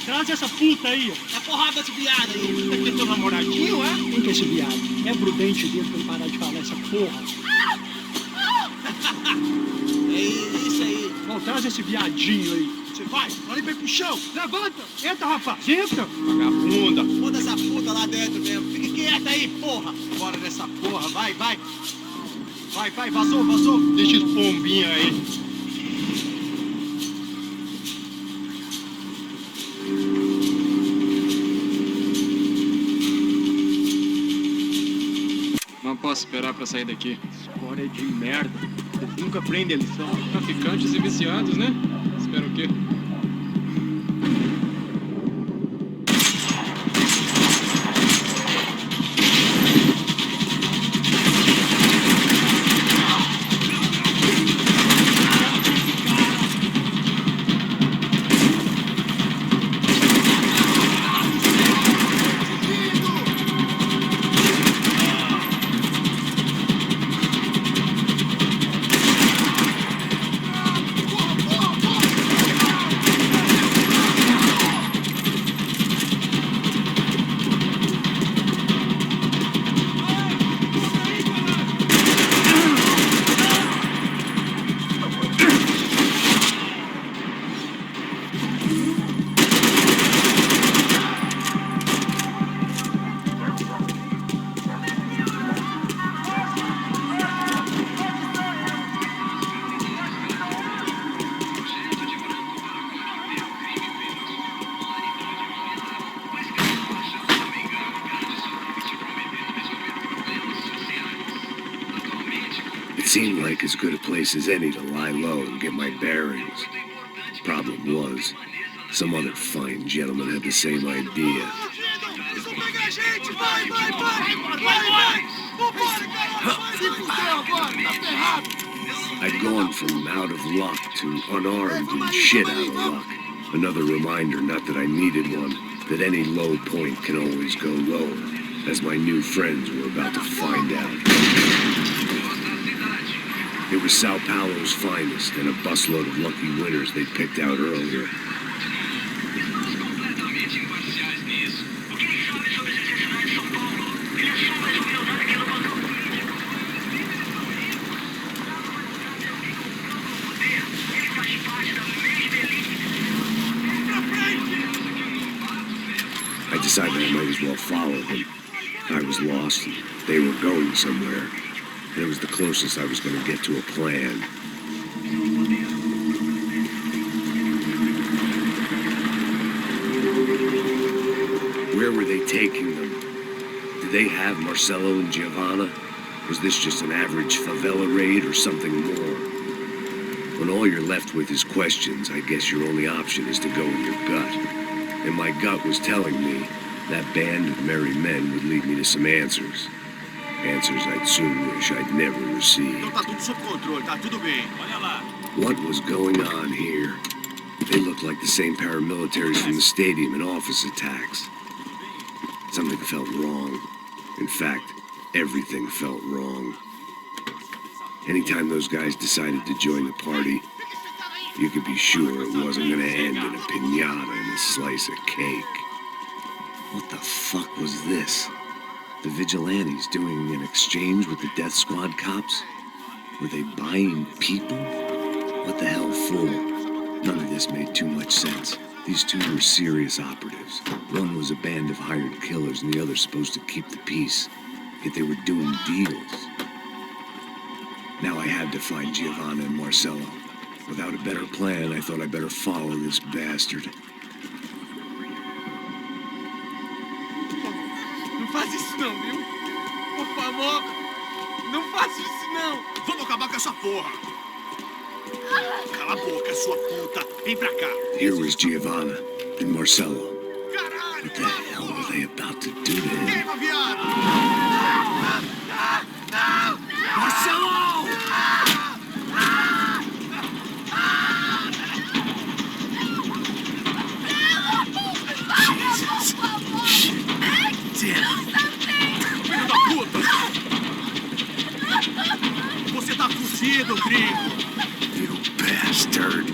Traz essa puta aí! É porrada esse viado aí! Tá aqui teu namoradinho, é? Quem que é esse viado? É prudente dele pra ele parar de falar essa porra! É isso aí! Bom, traz esse viadinho aí! Você vai! Olha e vem pro chão! Levanta! Entra, rapaz! Entra! Vagabunda! Foda essa puta lá dentro mesmo! Fique quieta aí, porra! Bora dessa porra! Vai, vai! Vai, vai! Vazou, vazou! Deixa esse pombinho aí! Não posso esperar pra sair daqui. História de merda. Vocês nunca aprendem a lição. Traficantes e viciados, né? Espera o quê? It seemed like as good a place as any to lie low and get my bearings. Problem was, some other fine gentleman had the same idea. I'd gone from out of luck to unarmed and shit out of luck. Another reminder, not that I needed one, that any low point can always go lower, as my new friends were about to find out. It was Sao Paulo's finest and a busload of lucky winners they'd picked out earlier. I decided I might as well follow them. I was lost, and they were going somewhere. And it was the closest I was going to get to a plan. Where were they taking them? Did they have Marcelo and Giovanna? Was this just an average favela raid or something more? When all you're left with is questions, I guess your only option is to go with your gut. And my gut was telling me that band of merry men would lead me to some answers. Answers I'd soon wish I'd never received. Então tá tudo sob controle, tá tudo bem. Olha lá. What was going on here? They looked like the same paramilitaries from the stadium and office attacks. Something felt wrong. In fact, everything felt wrong. Anytime those guys decided to join the party, you could be sure it wasn't gonna end in a piñata and a slice of cake. What the fuck was this? The vigilantes doing an exchange with the death squad cops? Were they buying people? What the hell for? None of this made too much sense. These two were serious operatives. One was a band of hired killers and the other supposed to keep the peace. Yet they were doing deals. Now I had to find Giovanna and Marcello. Without a better plan, I thought I'd better follow this bastard. Não faz isso não, viu? Por favor, não faça isso não. Vamos acabar com essa porra. Cala a boca, sua puta. Vem pra cá. Here was Giovanna and Marcello. What the hell were they about to do to him? Queima, viado! Marcello! Jesus. Shit. Damn. Filho da puta! Você tá fugido, gringo! You bastard!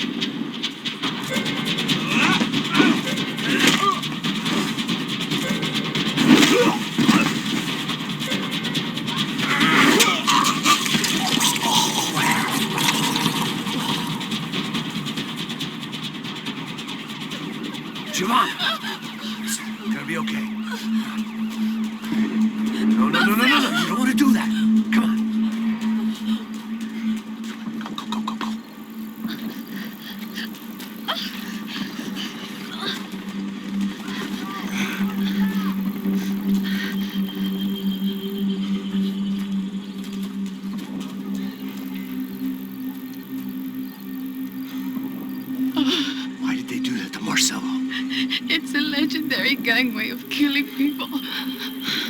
Giovanna! It's gonna be okay. No. You don't want to do that. Come on. Go. Why did they do that to Marcello? It's a legendary gang way of killing people.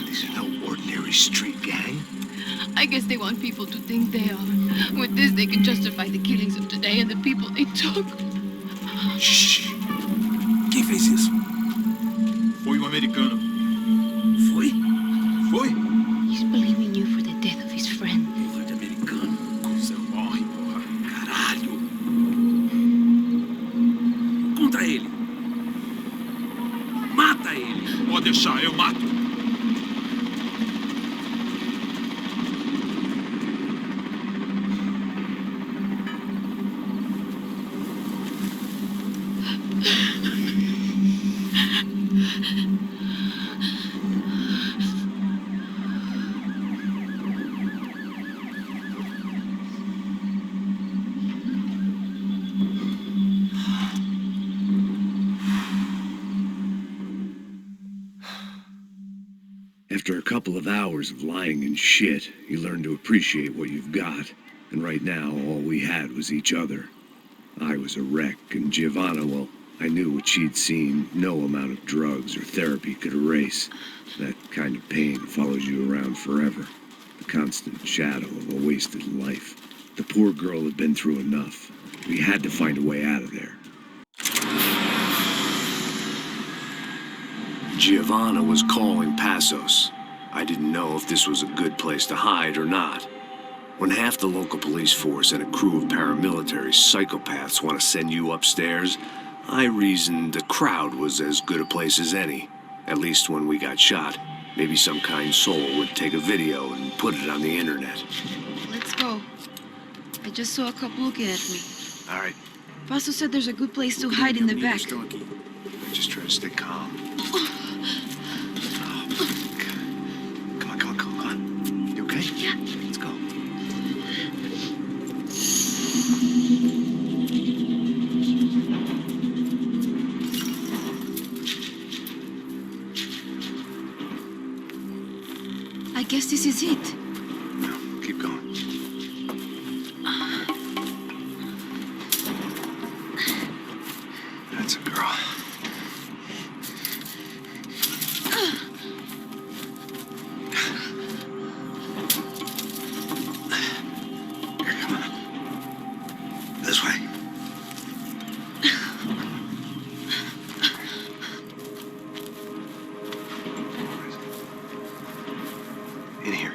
These are no ordinary street gang. I guess they want people to think they are. With this, they can justify the killings of today and the people they took. Shh. Quem fez isso? Foi americano. Foi? He's blaming you for the death of his friend. Americano. Você morre, porra. Caralho. Contra ele. Mata ele. Pode deixar, eu mato. After a couple of hours of lying and shit, you learn to appreciate what you've got. And right now, all we had was each other. I was a wreck, and Giovanna, well, I knew what she'd seen no amount of drugs or therapy could erase. That kind of pain follows you around forever. The constant shadow of a wasted life. The poor girl had been through enough. We had to find a way out of there. Giovanna was calling Passos. I didn't know if this was a good place to hide or not. When half the local police force and a crew of paramilitary psychopaths want to send you upstairs, I reasoned the crowd was as good a place as any. At least when we got shot. Maybe some kind soul would take a video and put it on the internet. Let's go. I just saw a couple looking at me. All right. Paso said there's a good place to hide in the back. Just try to stay calm. Come on. You okay? Yeah. Let's go. I guess this is it. No, keep going. That's a girl. Here, come on. This way. In here.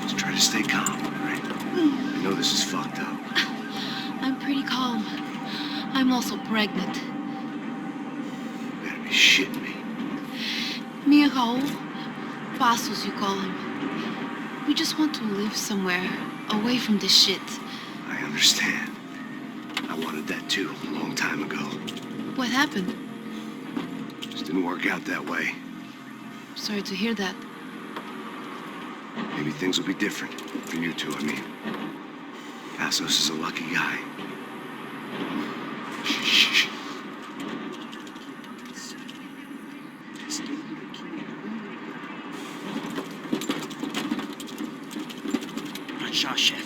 Just try to stay calm, all right? I know this is fucked up. I'm pretty calm. I'm also pregnant. You gotta be shitting me. Me and Raul, Pasos, you call him. We just want to live somewhere, away from this shit. I understand. I wanted that too, a long time ago. What happened? Just didn't work out that way. Sorry to hear that. Maybe things will be different. For you two, I mean. Pasos is a lucky guy. Shh. Sure, Chef.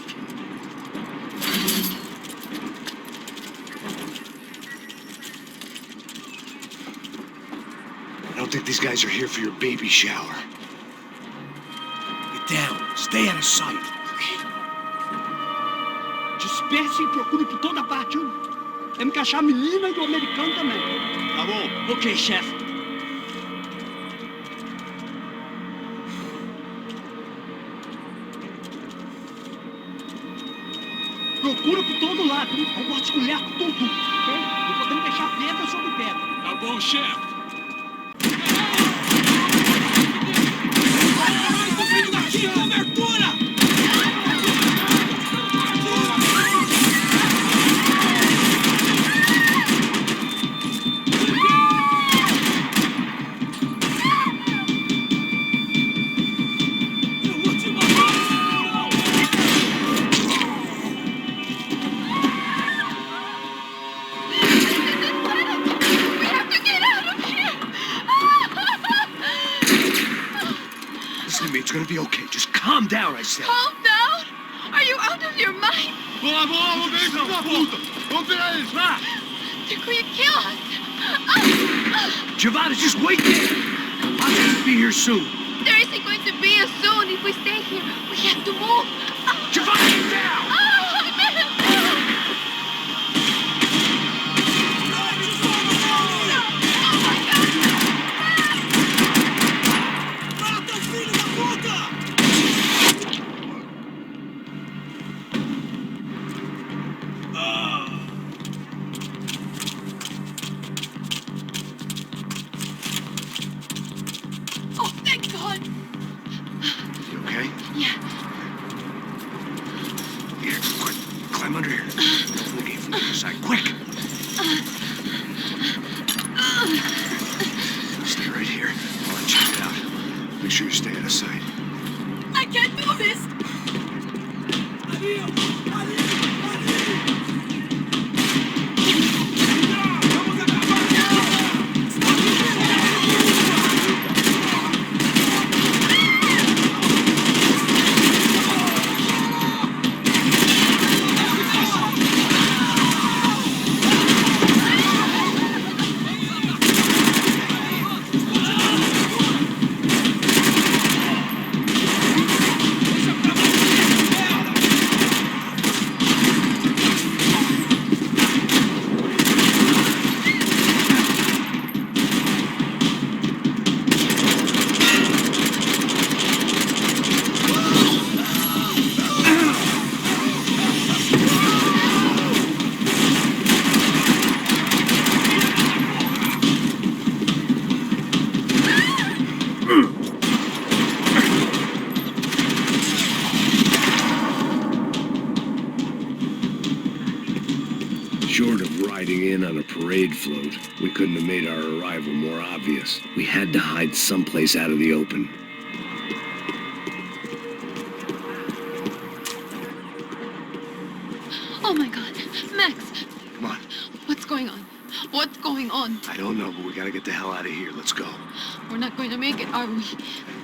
I don't think these guys are here for your baby shower. Get down. Stay out of sight. Disperse e procure por toda parte. Temos que achar a menina e o americano também. Tá bom. Ok, chefe. Procura por todo lado. Eu gosto de mulher tudo, ok? Não podemos deixar pedra sobre pedra. Tá bom, chefe. Cobertura! It's gonna be okay. Just calm down, I said. Calm down? Are you out of your mind? Vamos ver esse da puta! Vamos pegar eles, lá! They're going to kill us. Giovanna, just wait there. I'll just be here soon. There isn't going to be a soon if we stay here. We have to move. Giovanna, get down! Short of riding in on a parade float, we couldn't have made our arrival more obvious. We had to hide someplace out of the open. Oh my God, Max. Come on. What's going on? What's going on? I don't know, but we gotta get the hell out of here. Let's go. We're not going to make it, are we?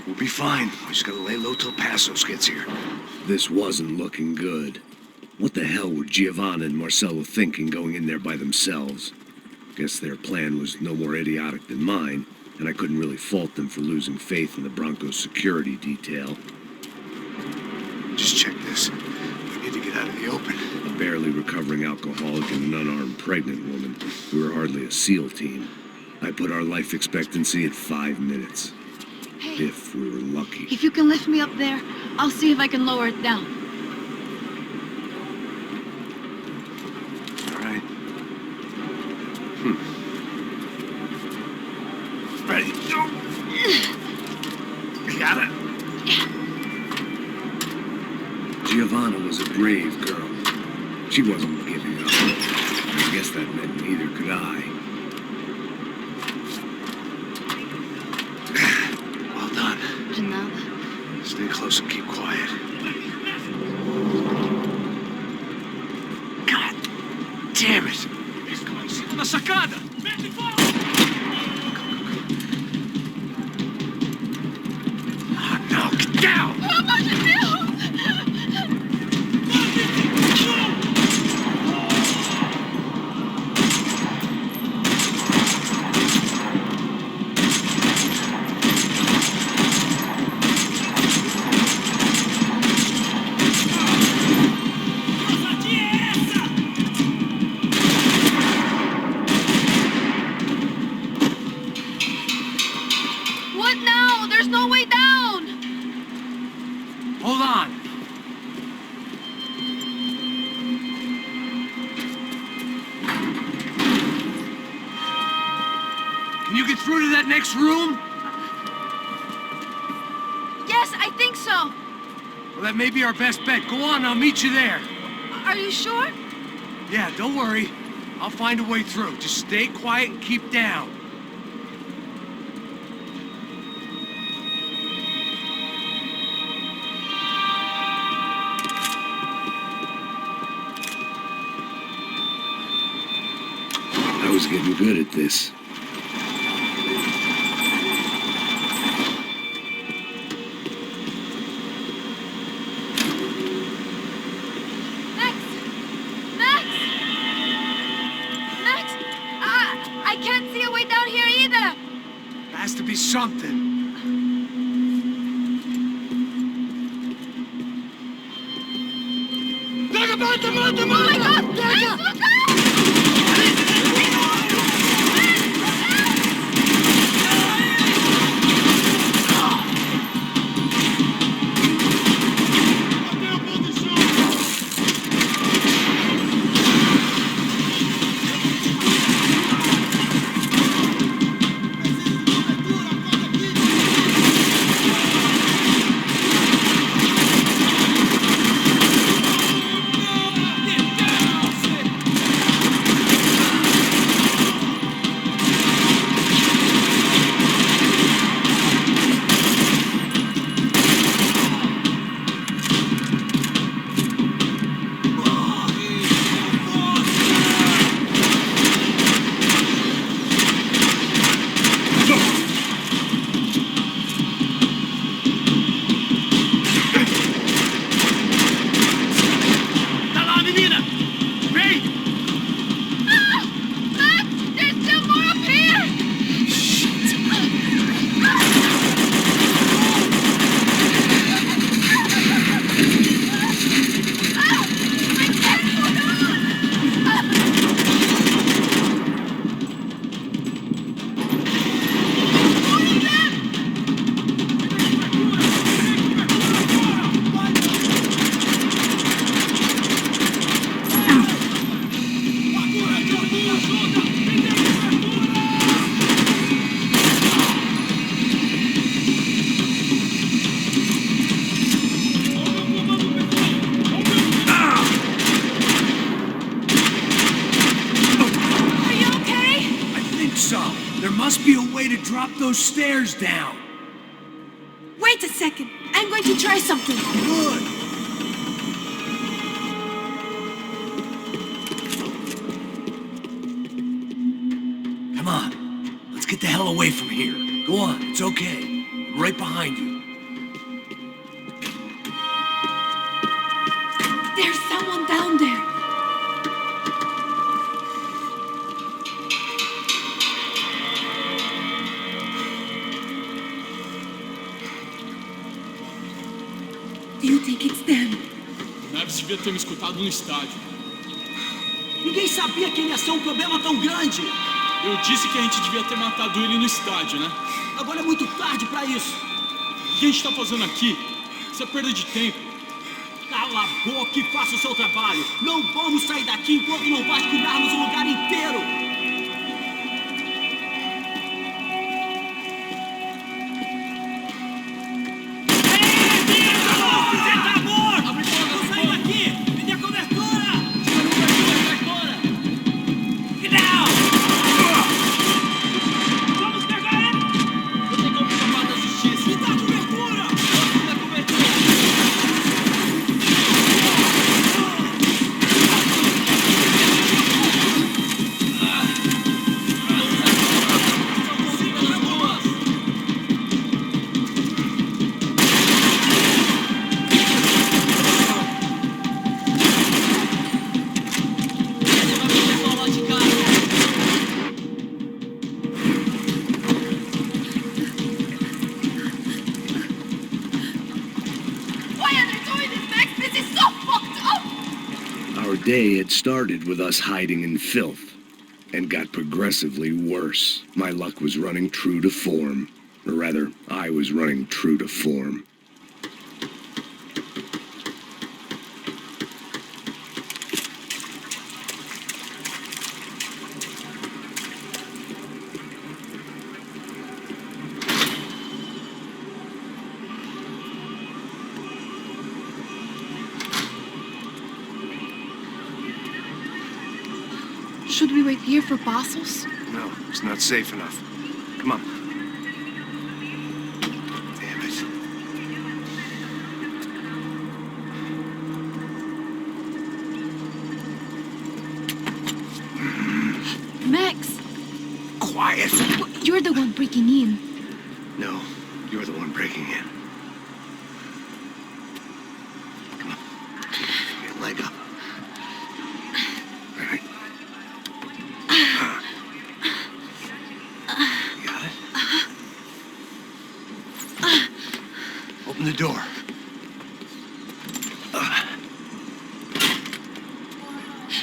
We'll be fine. We just gotta lay low till Pasos gets here. This wasn't looking good. What the hell were Giovanna and Marcello thinking going in there by themselves? Guess their plan was no more idiotic than mine, and I couldn't really fault them for losing faith in the Broncos security detail. Just check this. We need to get out of the open. A barely recovering alcoholic and an unarmed pregnant woman. We were hardly a SEAL team. I put our life expectancy at 5 minutes. Hey. If we were lucky. If you can lift me up there, I'll see if I can lower it down. All right. Ready? Go. You got it? brave girl. She wasn't giving up. I guess that meant neither could I. Well done. De nada. Stay close and keep quiet. God damn it! Una sacada! Oh, no, get down! Pelo amor de Deus! What now? There's no way down! Hold on. Can you get through to that next room? Yes, I think so. Well, that may be our best bet. Go on, I'll meet you there. Are you sure? Yeah, don't worry. I'll find a way through. Just stay quiet and keep down. I was getting good at this. Max! Max! Max! I can't see a way down here either! There has to be something. Oh my God! Max, look out! Drop those stairs down. Wait a second. I'm going to try something. Good. Come on. Let's get the hell away from here. Go on. It's okay. I'm right behind you. There's someone down there. Do you think it's them? Neves devia ter me escutado no estádio. Ninguém sabia que ele ia ser um problema tão grande. Eu disse que a gente devia ter matado ele no estádio, né? Agora é muito tarde pra isso. O que a gente tá fazendo aqui? Isso é perda de tempo. Cala a boca e faça o seu trabalho. Não vamos sair daqui enquanto não vasculharmos o lugar inteiro. Você tá morto! Vamos sair daqui! day had started with us hiding in filth, and got progressively worse. My luck was running true to form. Or rather, I was running true to form. Should we wait here for parcels? No, it's not safe enough. Come on. Damn it. Max! Quiet! You're the one breaking in. No, you're the one breaking in. Come on. Get a leg up. All right. You got it? Open the door.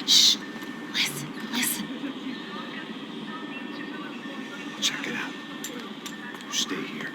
Shh. Listen, listen. Check it out. You stay here.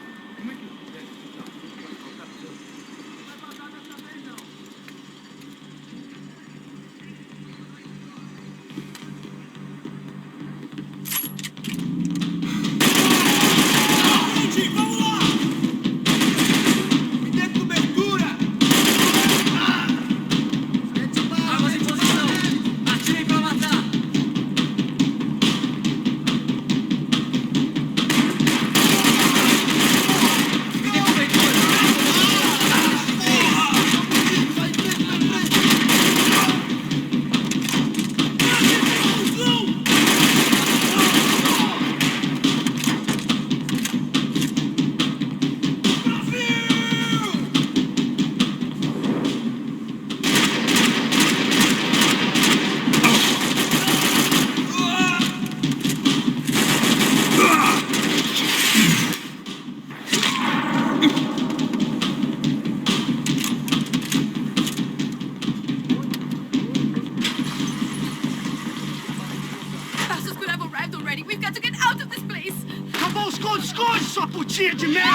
Sua putinha de merda!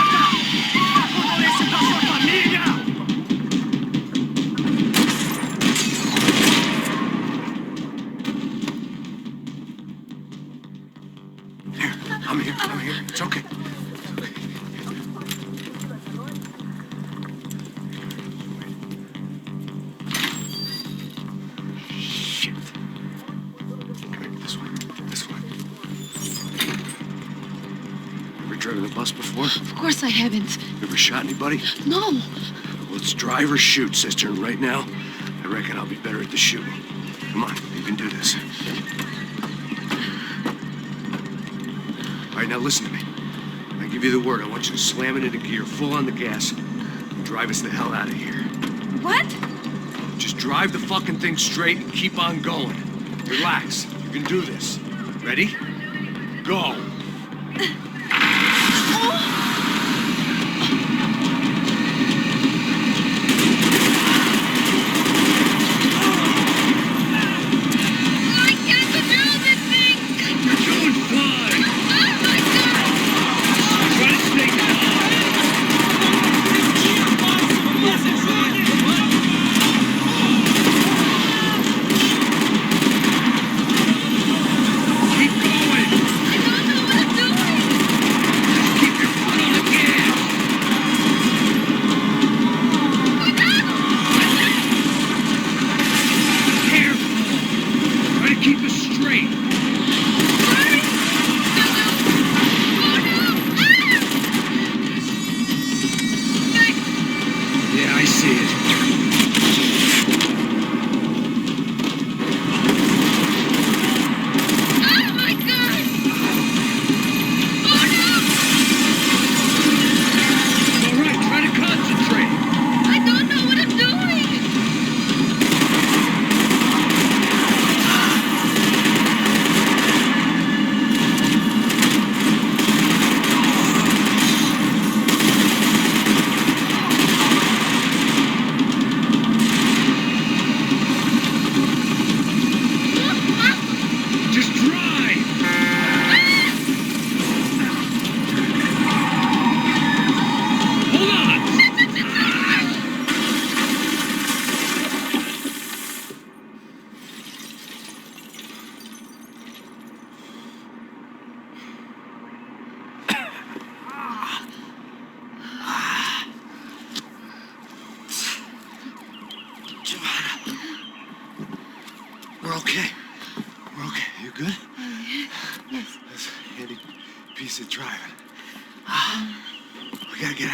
Condolência pra sua família! I'm here. It's okay. Shit. Come here, this way. Ever driven a bus before? Of course I haven't. Ever shot anybody? No. Well, it's drive or shoot, sister, and right now, I reckon I'll be better at the shooting. Come on, you can do this. All right, now listen to me. I give you the word. I want you to slam it into gear, full on the gas, and drive us the hell out of here. What? Just drive the fucking thing straight and keep on going. Relax. You can do this. Ready? Go.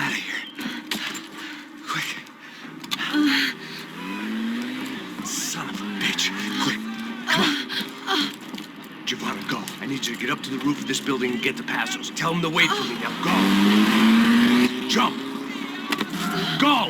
out of here. Quick. Son of a bitch. Quick. Come on. Giovanna, go. I need you to get up to the roof of this building and get to Passos. Tell them to wait for me. Now go. Jump. Go.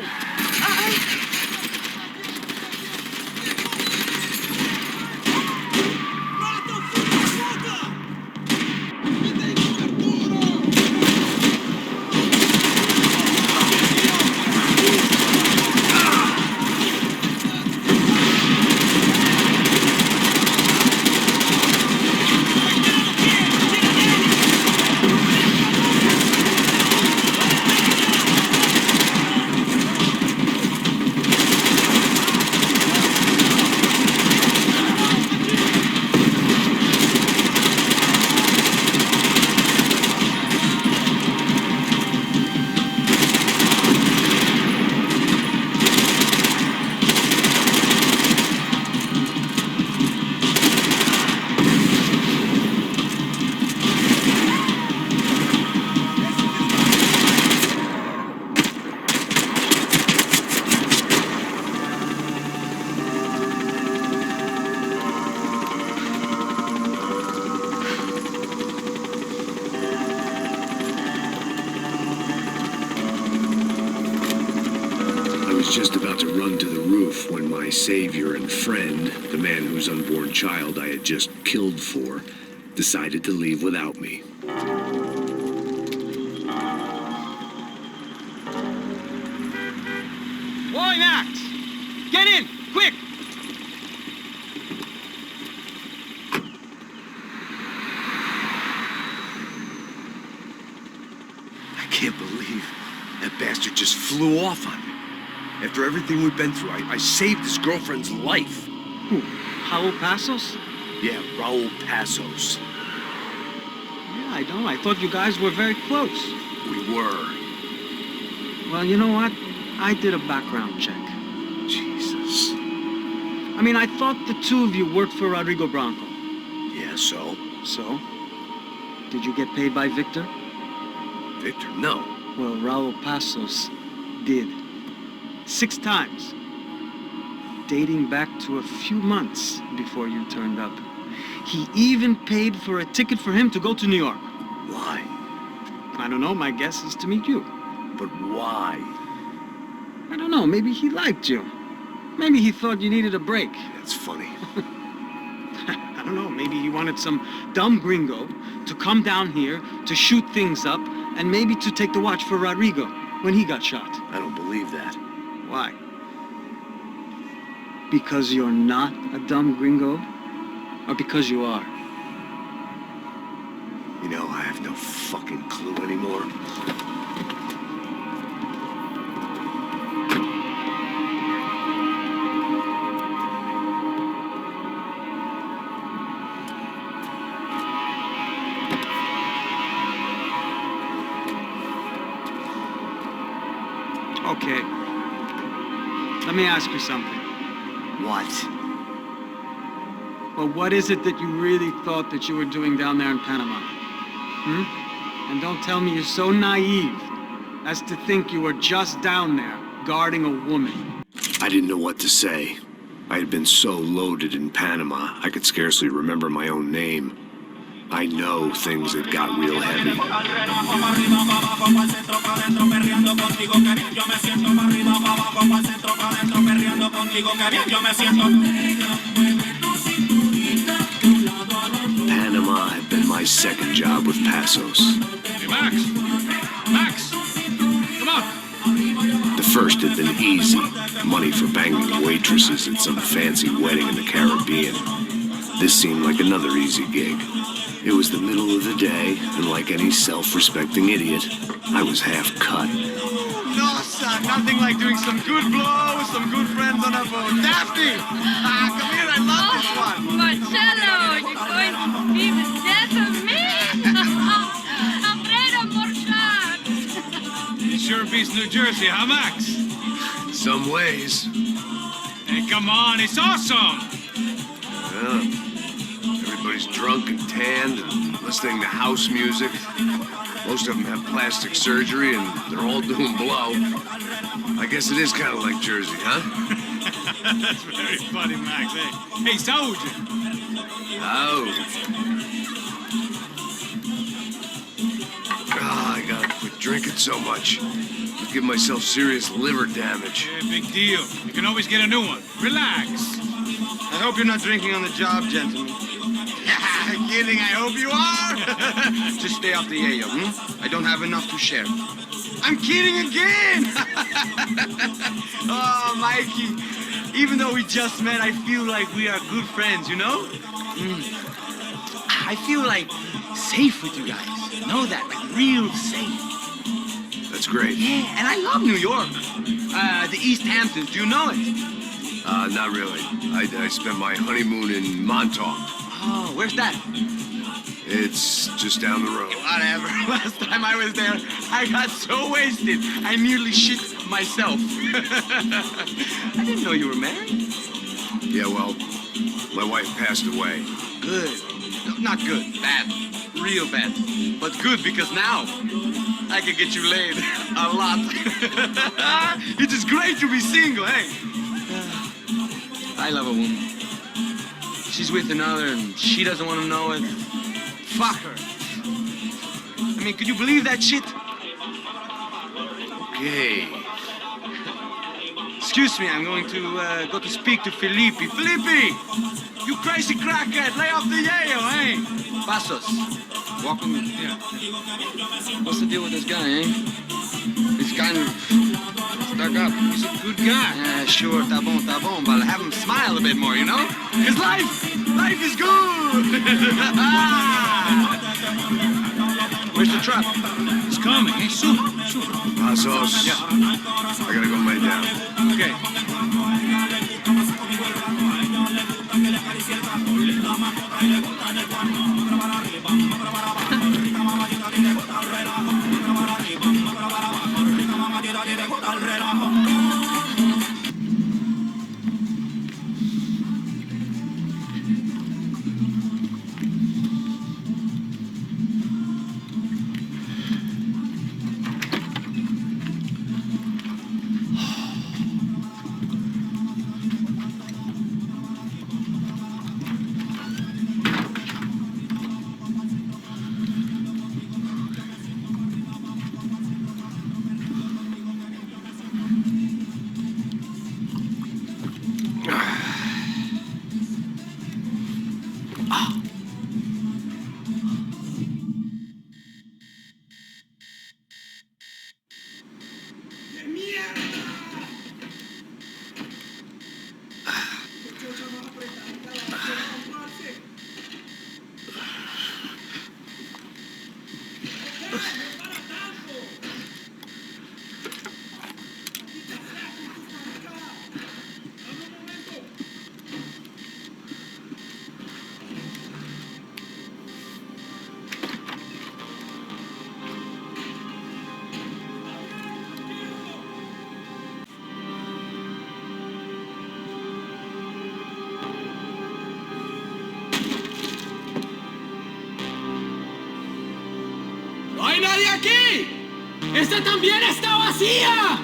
Just about to run to the roof when my savior and friend, the man whose unborn child I had just killed for, decided to leave without me. Oi, Max! Get in, quick! I can't believe that bastard just flew off on me. After everything we've been through, I saved his girlfriend's life. Who? Raul Passos? Yeah, Raul Passos. Yeah, I know. I thought you guys were very close. We were. Well, you know what? I did a background check. Jesus. I mean, I thought the two of you worked for Rodrigo Branco. Yeah, so? So? Did you get paid by Victor? Victor, no. Well, Raul Passos did. 6 times. Dating back to a few months before you turned up. He even paid for a ticket for him to go to New York. Why? I don't know. My guess is to meet you. But why? I don't know. Maybe he liked you. Maybe he thought you needed a break. That's funny. I don't know. Maybe he wanted some dumb gringo to come down here to shoot things up and maybe to take the watch for Rodrigo when he got shot. I don't believe that. Why? Because you're not a dumb gringo? Or because you are? You know, I have no fucking clue anymore. Okay. Let me ask you something. What? Well, what is it that you really thought that you were doing down there in Panama? And don't tell me you're so naive as to think you were just down there guarding a woman. I didn't know what to say. I had been so loaded in Panama, I could scarcely remember my own name. I know things had got real heavy. Panama had been my second job with Passos. Hey, Max! Max! Come on! The first had been easy. Money for banging waitresses at some fancy wedding in the Caribbean. This seemed like another easy gig. It was the middle of the day, and like any self-respecting idiot, I was half cut. No, son, nothing like doing some good blow with some good friends on a boat. Daphne! Come here, I love this one. Marcello, you're going to be the death of me? Alfredo Morchat! It sure beats New Jersey, huh, Max? Some ways. Hey, come on, it's awesome! Yeah. Everybody's drunk and tanned and listening to house music. Most of them have plastic surgery, and they're all doing blow. I guess it is kind of like Jersey, huh? That's very funny, Max. Hey, soldier. Oh. Ah, I gotta quit drinking so much. I'll give myself serious liver damage. Yeah, big deal. You can always get a new one. Relax. I hope you're not drinking on the job, gentlemen. Kidding, I hope you are. Just stay off the yayo, I don't have enough to share. I'm kidding again. Oh, Mikey. Even though we just met, I feel like we are good friends, you know? I feel like safe with you guys. Know that, like real safe. That's great. Yeah, and I love New York. The East Hamptons, do you know it? Not really. I spent my honeymoon in Montauk. Oh, where's that? It's just down the road. Whatever. Last time I was there, I got so wasted, I nearly shit myself. I didn't know you were married. Yeah, well, my wife passed away. Good. No, not good. Bad. Real bad. But good because now I can get you laid a lot. It is great to be single, hey? I love a woman. She's with another and she doesn't want to know it. Fuck her. I mean, could you believe that shit? Okay. Excuse me, I'm going to go to speak to Felipe. Felipe! You crazy crackhead, lay off the yayo, eh? Pasos. Walk with me. Yeah. What's the deal with this guy, eh? He's kind of stuck up. He's a good guy. Yeah, sure, tá bom, but have him smile a bit more, you know? Because life is good! Where's the truck? It's coming, eh? Soon. Pasos. Yeah. I gotta go lay down. Okay. ¡No hay nadie aquí! ¡Esta también está vacía!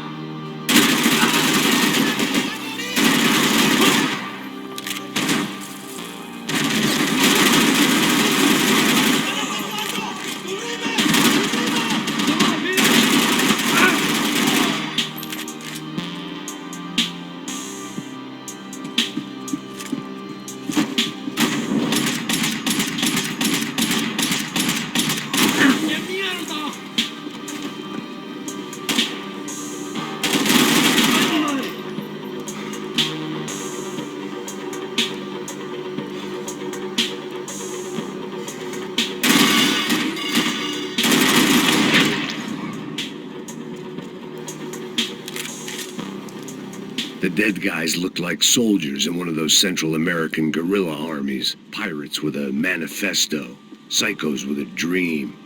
The dead guys looked like soldiers in one of those Central American guerrilla armies. Pirates with a manifesto. Psychos with a dream.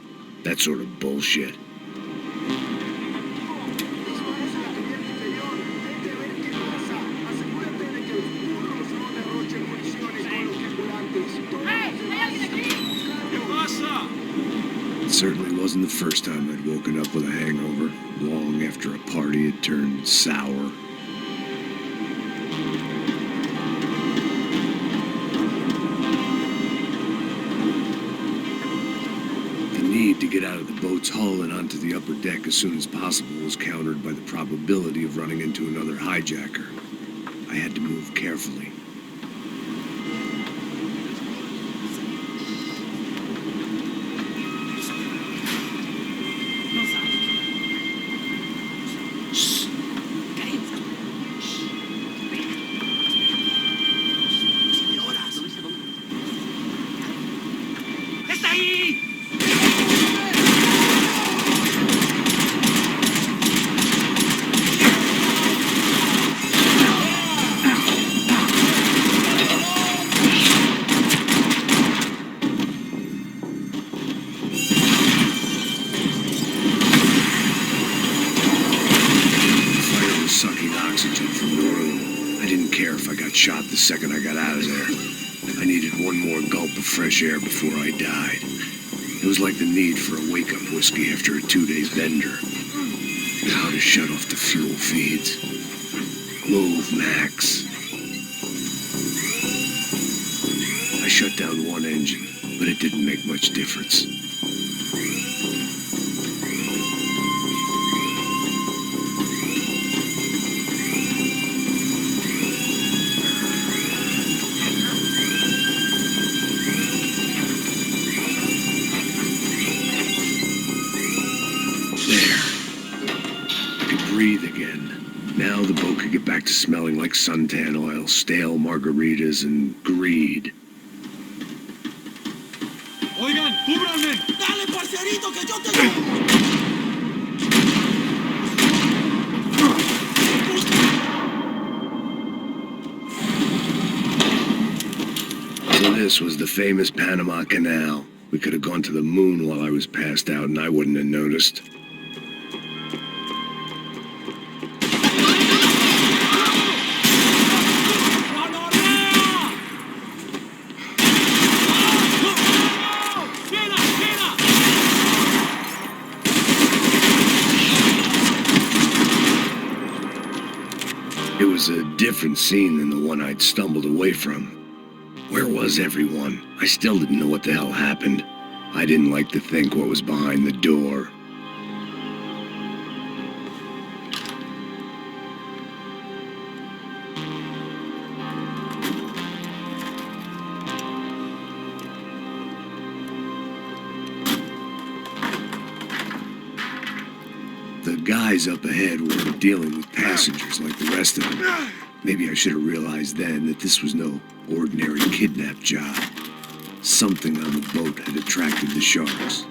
That sort of bullshit. It certainly wasn't the first time I'd woken up with a hangover, long after a party had turned sour. The need to get out of the boat's hull and onto the upper deck as soon as possible was countered by the probability of running into another hijacker. I had to move carefully. Shot the second I got out of there. I needed one more gulp of fresh air before I died. It was like the need for a wake-up whiskey after a 2-day bender. How to shut off the fuel feeds. Move, Max. I shut down one engine, but it didn't make much difference. Now the boat could get back to smelling like suntan oil, stale margaritas, and greed. Oigan, cúbranme. Dale, parcerito, que yo te... So this was the famous Panama Canal. We could have gone to the moon while I was passed out and I wouldn't have noticed. It was a different scene than the one I'd stumbled away from. Where was everyone? I still didn't know what the hell happened. I didn't like to think what was behind the door. The guys up ahead were dealing with passengers like the rest of them. Maybe I should have realized then that this was no ordinary kidnap job. Something on the boat had attracted the sharks.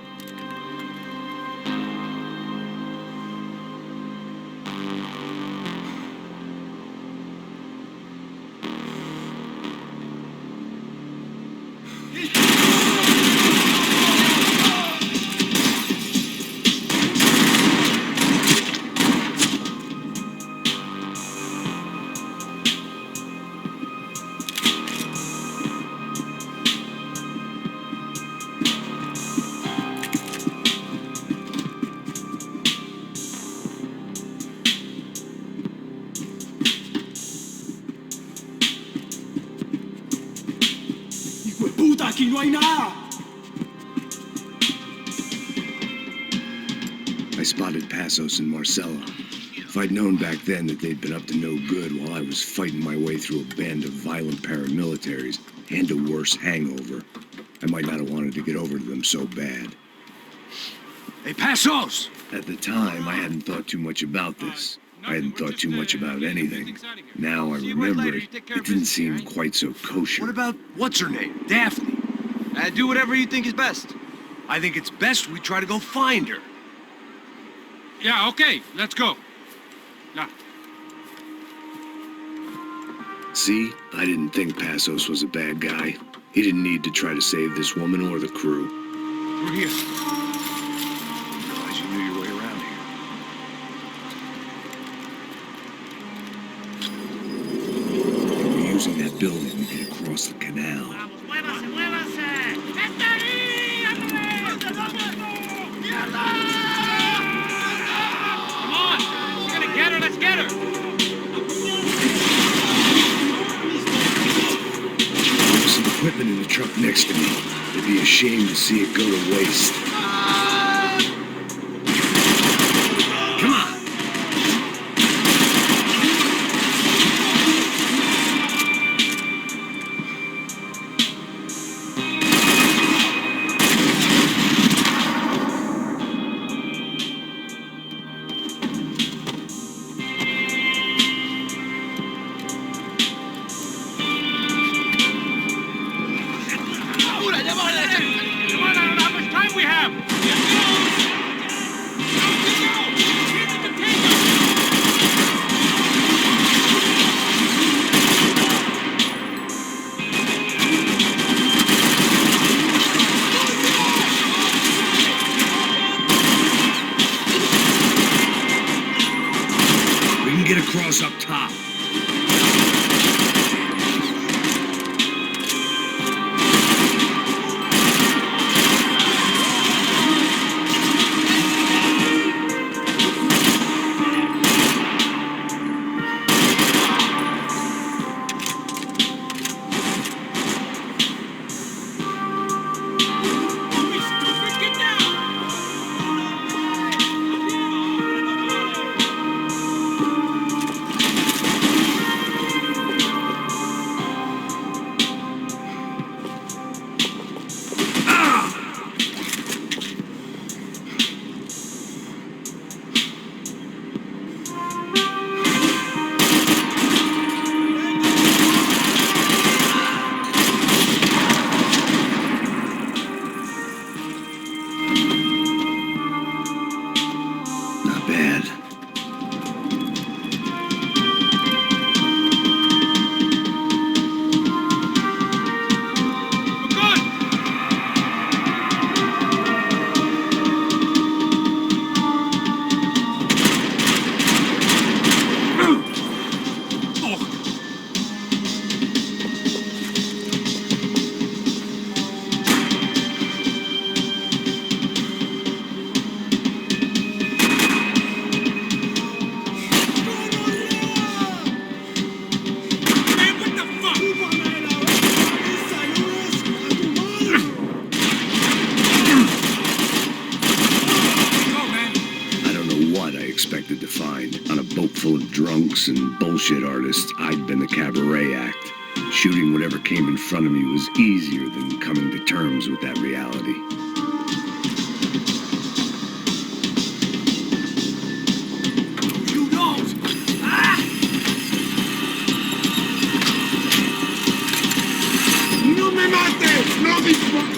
Aquí no hay nada. I spotted Passos and Marcelo. If I'd known back then that they'd been up to no good while I was fighting my way through a band of violent paramilitaries and a worse hangover, I might not have wanted to get over to them so bad. Hey, Passos! At the time, I hadn't thought too much about this. I hadn't thought too much about anything. Now I remember it didn't seem quite so kosher. What about, what's her name? Daphne? Do whatever you think is best. I think it's best we try to go find her. Yeah, okay, let's go. Yeah. See, I didn't think Passos was a bad guy. He didn't need to try to save this woman or the crew. We're here. I realize you knew your way around here. They were using that building to get across the canal. ¡Muévase, muévase! ¡Está ahí! ¡Mierda! Get her! There's some equipment in the truck next to me. It'd be a shame to see it go to waste. Come on! Get across up top. To find. On a boat full of drunks and bullshit artists, I'd been the cabaret act. Shooting whatever came in front of me was easier than coming to terms with that reality. You don't! Ah! No me mates! No dispares!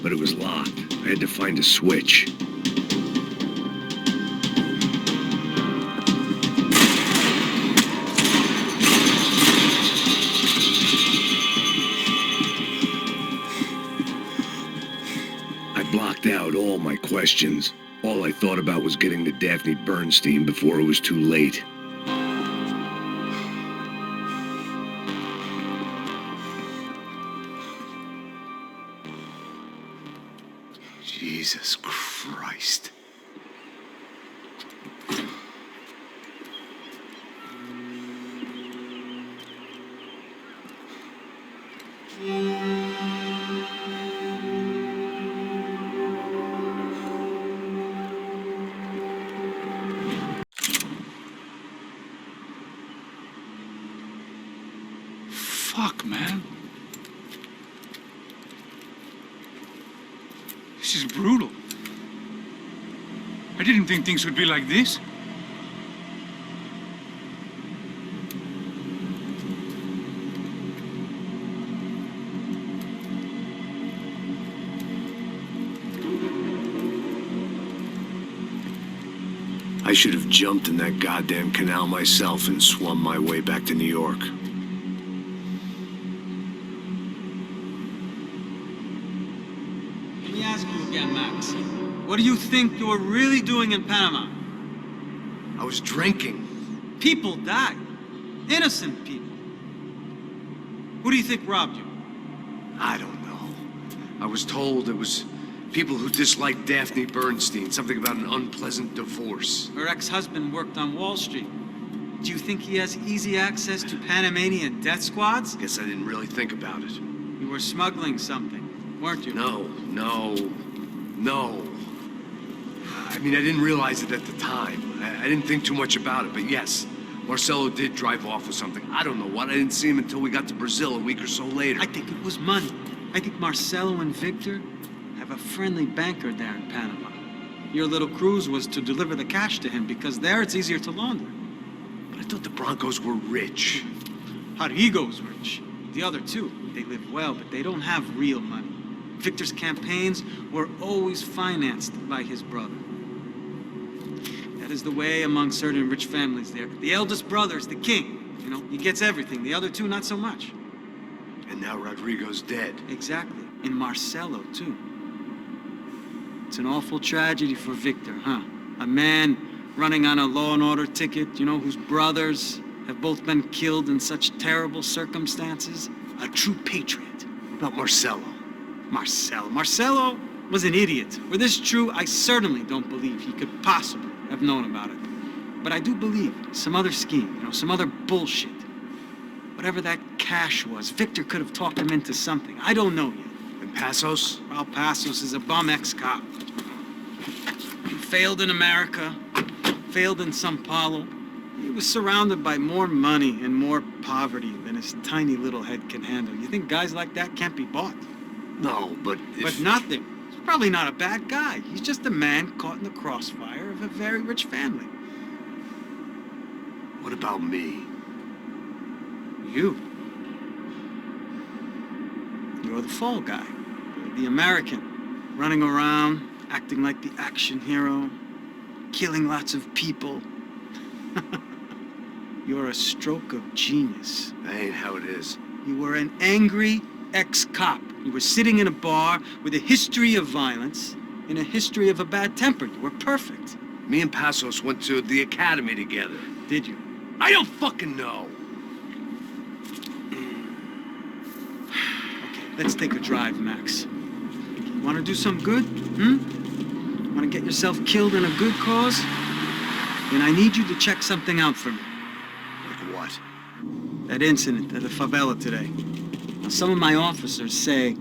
But it was locked. I had to find a switch. I blocked out all my questions. All I thought about was getting to Daphne Bernstein before it was too late. Jesus Christ. Fuck, man. This is brutal. I didn't think things would be like this. I should have jumped in that goddamn canal myself and swum my way back to New York. Let me ask you again, Max. What do you think you were really doing in Panama? I was drinking. People died. Innocent people. Who do you think robbed you? I don't know. I was told it was people who disliked Daphne Bernstein, something about an unpleasant divorce. Her ex-husband worked on Wall Street. Do you think he has easy access to Panamanian death squads? Guess I didn't really think about it. You were smuggling something, weren't you? No. I mean, I didn't realize it at the time. I didn't think too much about it, but yes, Marcelo did drive off with something. I don't know what. I didn't see him until we got to Brazil a week or so later. I think it was money. I think Marcelo and Victor have a friendly banker there in Panama. Your little cruise was to deliver the cash to him because there it's easier to launder. But I thought the Broncos were rich. Rodrigo's rich. The other two, they live well, but they don't have real money. Victor's campaigns were always financed by his brother. That is the way among certain rich families there. The eldest brother is the king. You know, he gets everything. The other two, not so much. And now Rodrigo's dead. Exactly. And Marcelo, too. It's an awful tragedy for Victor, huh? A man running on a law and order ticket, you know, whose brothers have both been killed in such terrible circumstances. A true patriot. What about Marcelo? Marcelo was an idiot. Were this true, I certainly don't believe he could possibly have known about it. But I do believe some other scheme, you know, some other bullshit. Whatever that cash was, Victor could have talked him into something. I don't know yet. And Passos? Well, Passos is a bum ex-cop. He failed in America, failed in Sao Paulo. He was surrounded by more money and more poverty than his tiny little head can handle. You think guys like that can't be bought? No, but But nothing. He's probably not a bad guy. He's just a man caught in the crossfire of a very rich family. What about me? You. You're the fall guy. You're the American. Running around, acting like the action hero, killing lots of people. You're a stroke of genius. That ain't how it is. You were an angry ex-cop. You were sitting in a bar with a history of violence and a history of a bad temper. You were perfect. Me and Passos went to the academy together. Did you? I don't fucking know. Okay, let's take a drive, Max. You want to do some good? Want to get yourself killed in a good cause? Then I need you to check something out for me. Like what? That incident at the favela today. Now, some of my officers say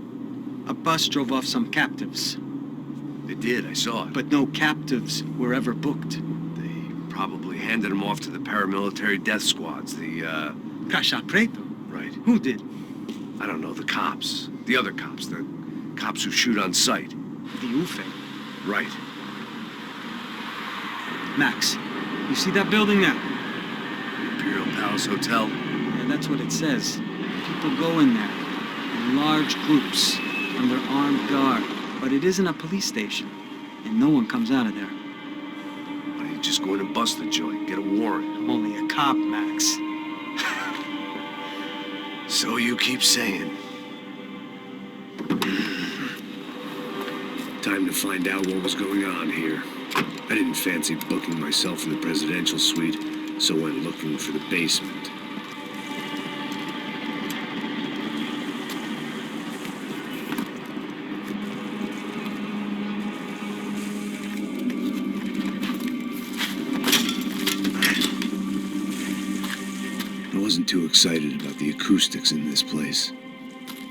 a bus drove off some captives. They did, I saw it. But no captives were ever booked. They probably handed them off to the paramilitary death squads, the, Preto? Right. Who did? I don't know, the cops. The other cops, the cops who shoot on sight. The UFE. Right. Max, you see that building there? Imperial Palace Hotel? Yeah, that's what it says. People go in there in large groups under armed guard. But it isn't a police station, and no one comes out of there. Why don't you just go in and bust the joint, get a warrant? I'm only a cop, Max. So you keep saying. Time to find out what was going on here. I didn't fancy booking myself in the presidential suite, so went looking for the basement. I wasn't too excited about the acoustics in this place.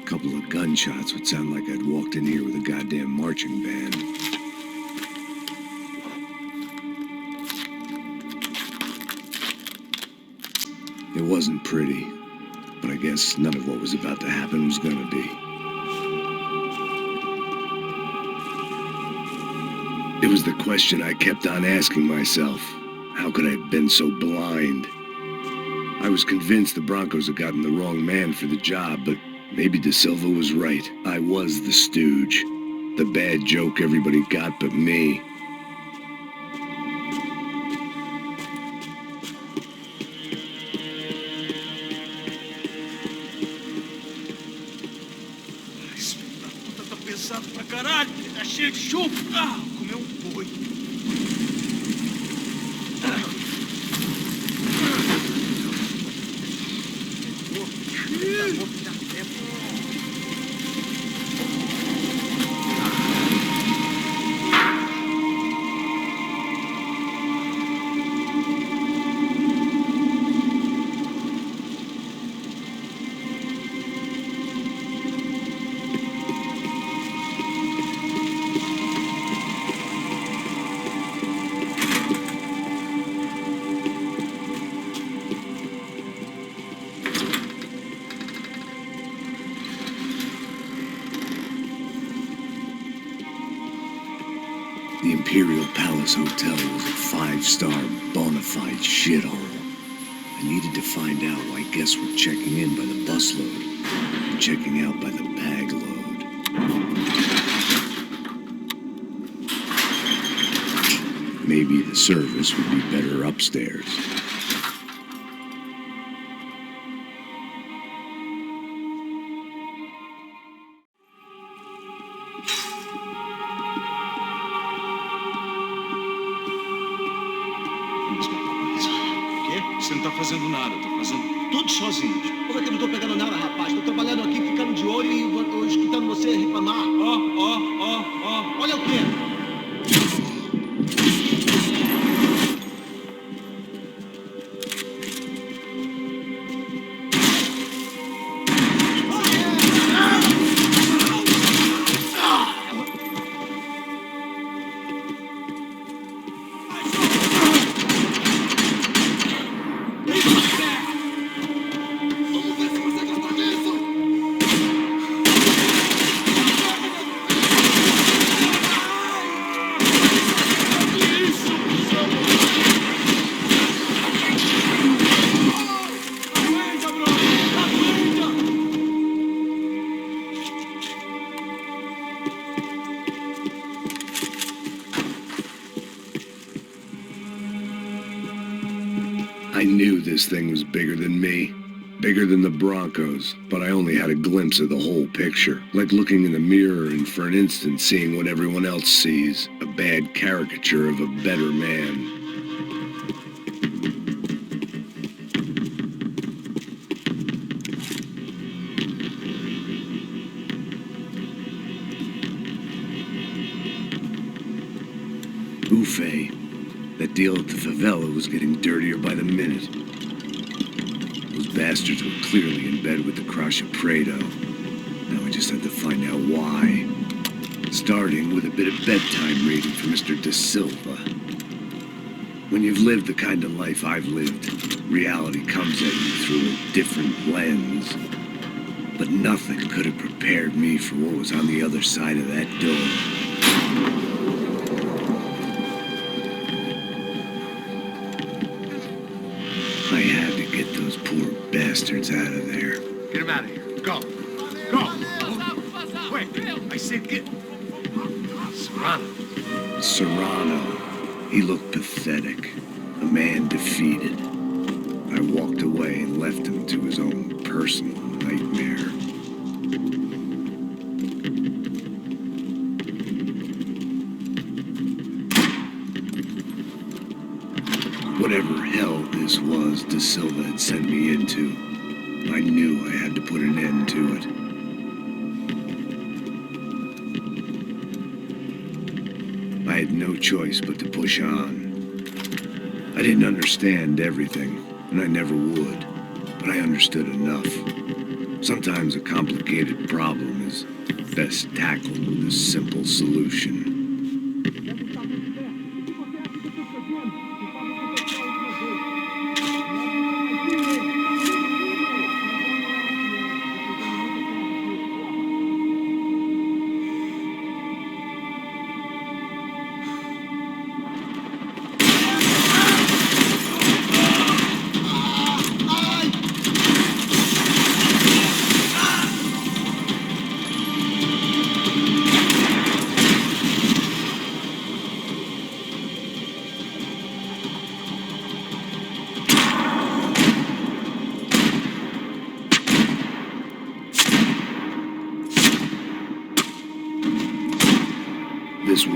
A couple of gunshots would sound like I'd walked in here with a goddamn marching band. It wasn't pretty. but I guess none of what was about to happen was gonna be. It was the question I kept on asking myself. How could I have been so blind? I was convinced the Broncos had gotten the wrong man for the job, but maybe De Silva was right. I was the stooge. The bad joke everybody got but me. Pesado pra caralho, tá cheio de chumbo. Ah, comeu boi. The Imperial Palace Hotel was a five-star, bona fide shithole. I needed to find out why guests were checking in by the busload and checking out by the bag load. Maybe the service would be better upstairs. Você não tá fazendo nada, tá fazendo tudo sozinho. Como é que eu não tô pegando nada, rapaz? Tô trabalhando aqui, ficando de olho e escutando você reclamar. Olha o quê? I knew this thing was bigger than me, bigger than the Broncos, but I only had a glimpse of the whole picture, like looking in the mirror and for an instant seeing what everyone else sees, a bad caricature of a better man. Buffet. That deal at the favela was getting dirtier by the minute. Those bastards were clearly in bed with the Crusher Prado. Now I just had to find out why. Starting with a bit of bedtime reading for Mr. De Silva. When you've lived the kind of life I've lived, reality comes at you through a different lens. But nothing could have prepared me for what was on the other side of that door. I had to get those poor bastards out of there. Get him out of here. Go. Go. Quick. I said get... Serrano. He looked pathetic. A man defeated. I walked away and left him to his own personal nightmare. Whatever hell this was De Silva had sent me into, I knew I had to put an end to it. I had no choice but to push on. I didn't understand everything, and I never would, but I understood enough. Sometimes a complicated problem is best tackled with a simple solution.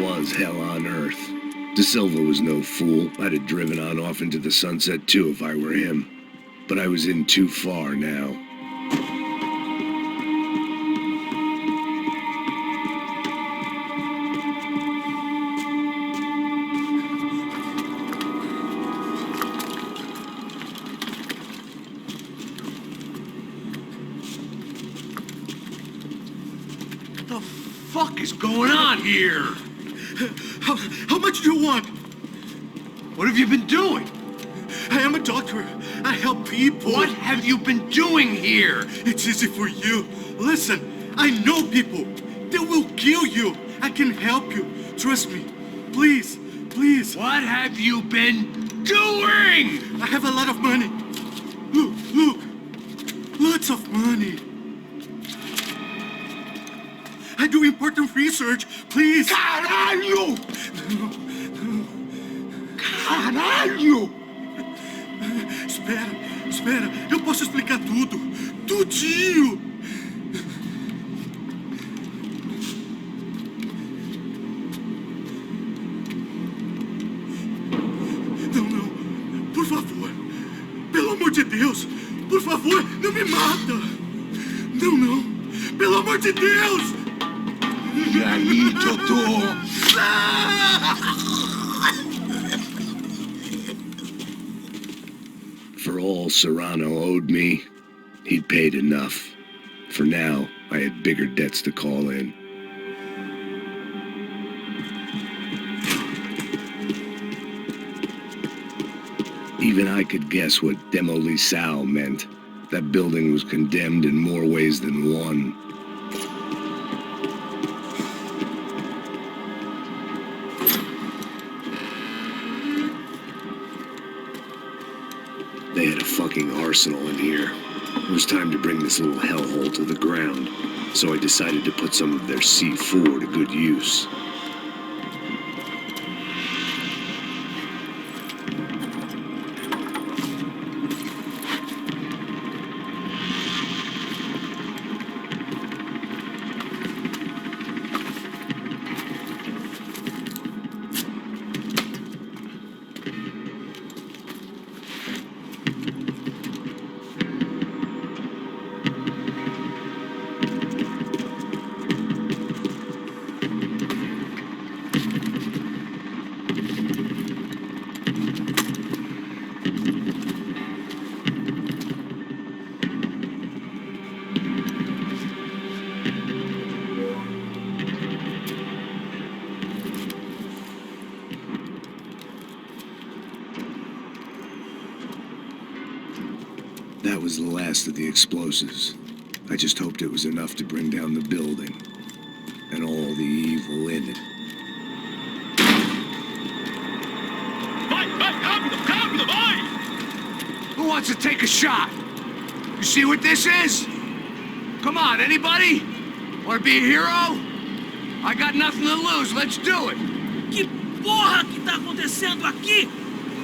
was hell on earth. De Silva was no fool. I'd have driven on off into the sunset too if I were him. But I was in too far now. What the fuck is going on here? How much do you want? What have you been doing? I am a doctor. I help people. What have you been doing here? It's easy for you. Listen, I know people. They will kill you. I can help you. Trust me. Please, please. What have you been doing? I have a lot of money. Look, look. Lots of money. I do important research. Please. Caralho! Caralho! Espera, espera. Eu posso explicar tudo. Tudinho. Não, não. Por favor. Pelo amor de Deus. Por favor, não me mata. Não, não. Pelo amor de Deus. E aí, doutor? For all Serrano owed me, he'd paid enough. For now, I had bigger debts to call in. Even I could guess what demolição meant. That building was condemned in more ways than one. They had a fucking arsenal in here. It was time to bring this little hellhole to the ground, so I decided to put some of their C4 to good use. That was the last of the explosives. I just hoped it was enough to bring down the building and all the evil in it. Who wants to take a shot? You see what this is? Come on, anybody? Want to be a hero? I got nothing to lose, let's do it! Que porra que tá acontecendo aqui?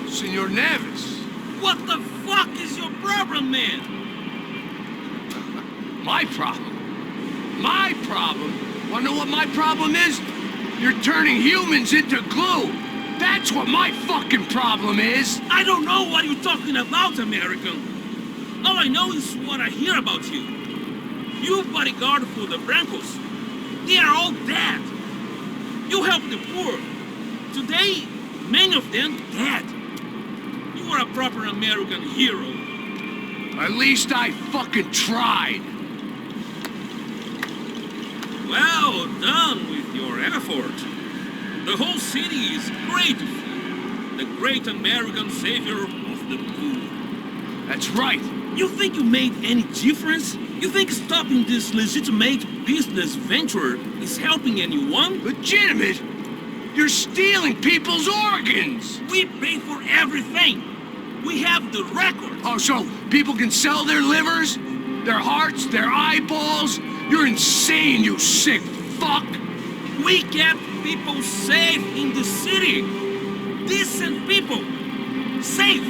Senor Neves. What the fuck is your problem, man? My problem? My problem? Wanna know what my problem is? You're turning humans into glue! That's what my fucking problem is! I don't know what you're talking about, American. All I know is what I hear about you. You bodyguard for the Brancos. They are all dead. You help the poor. Today, many of them dead. You are a proper American hero. At least I fucking tried. Well done with your effort. The whole city is grateful. The great American savior of the poor. That's right. You think you made any difference? You think stopping this legitimate business venture is helping anyone? Legitimate? You're stealing people's organs! We pay for everything. We have the record. Oh, so people can sell their livers? Their hearts? Their eyeballs? You're insane, you sick fuck! We kept people safe in the city. Decent people. Safe.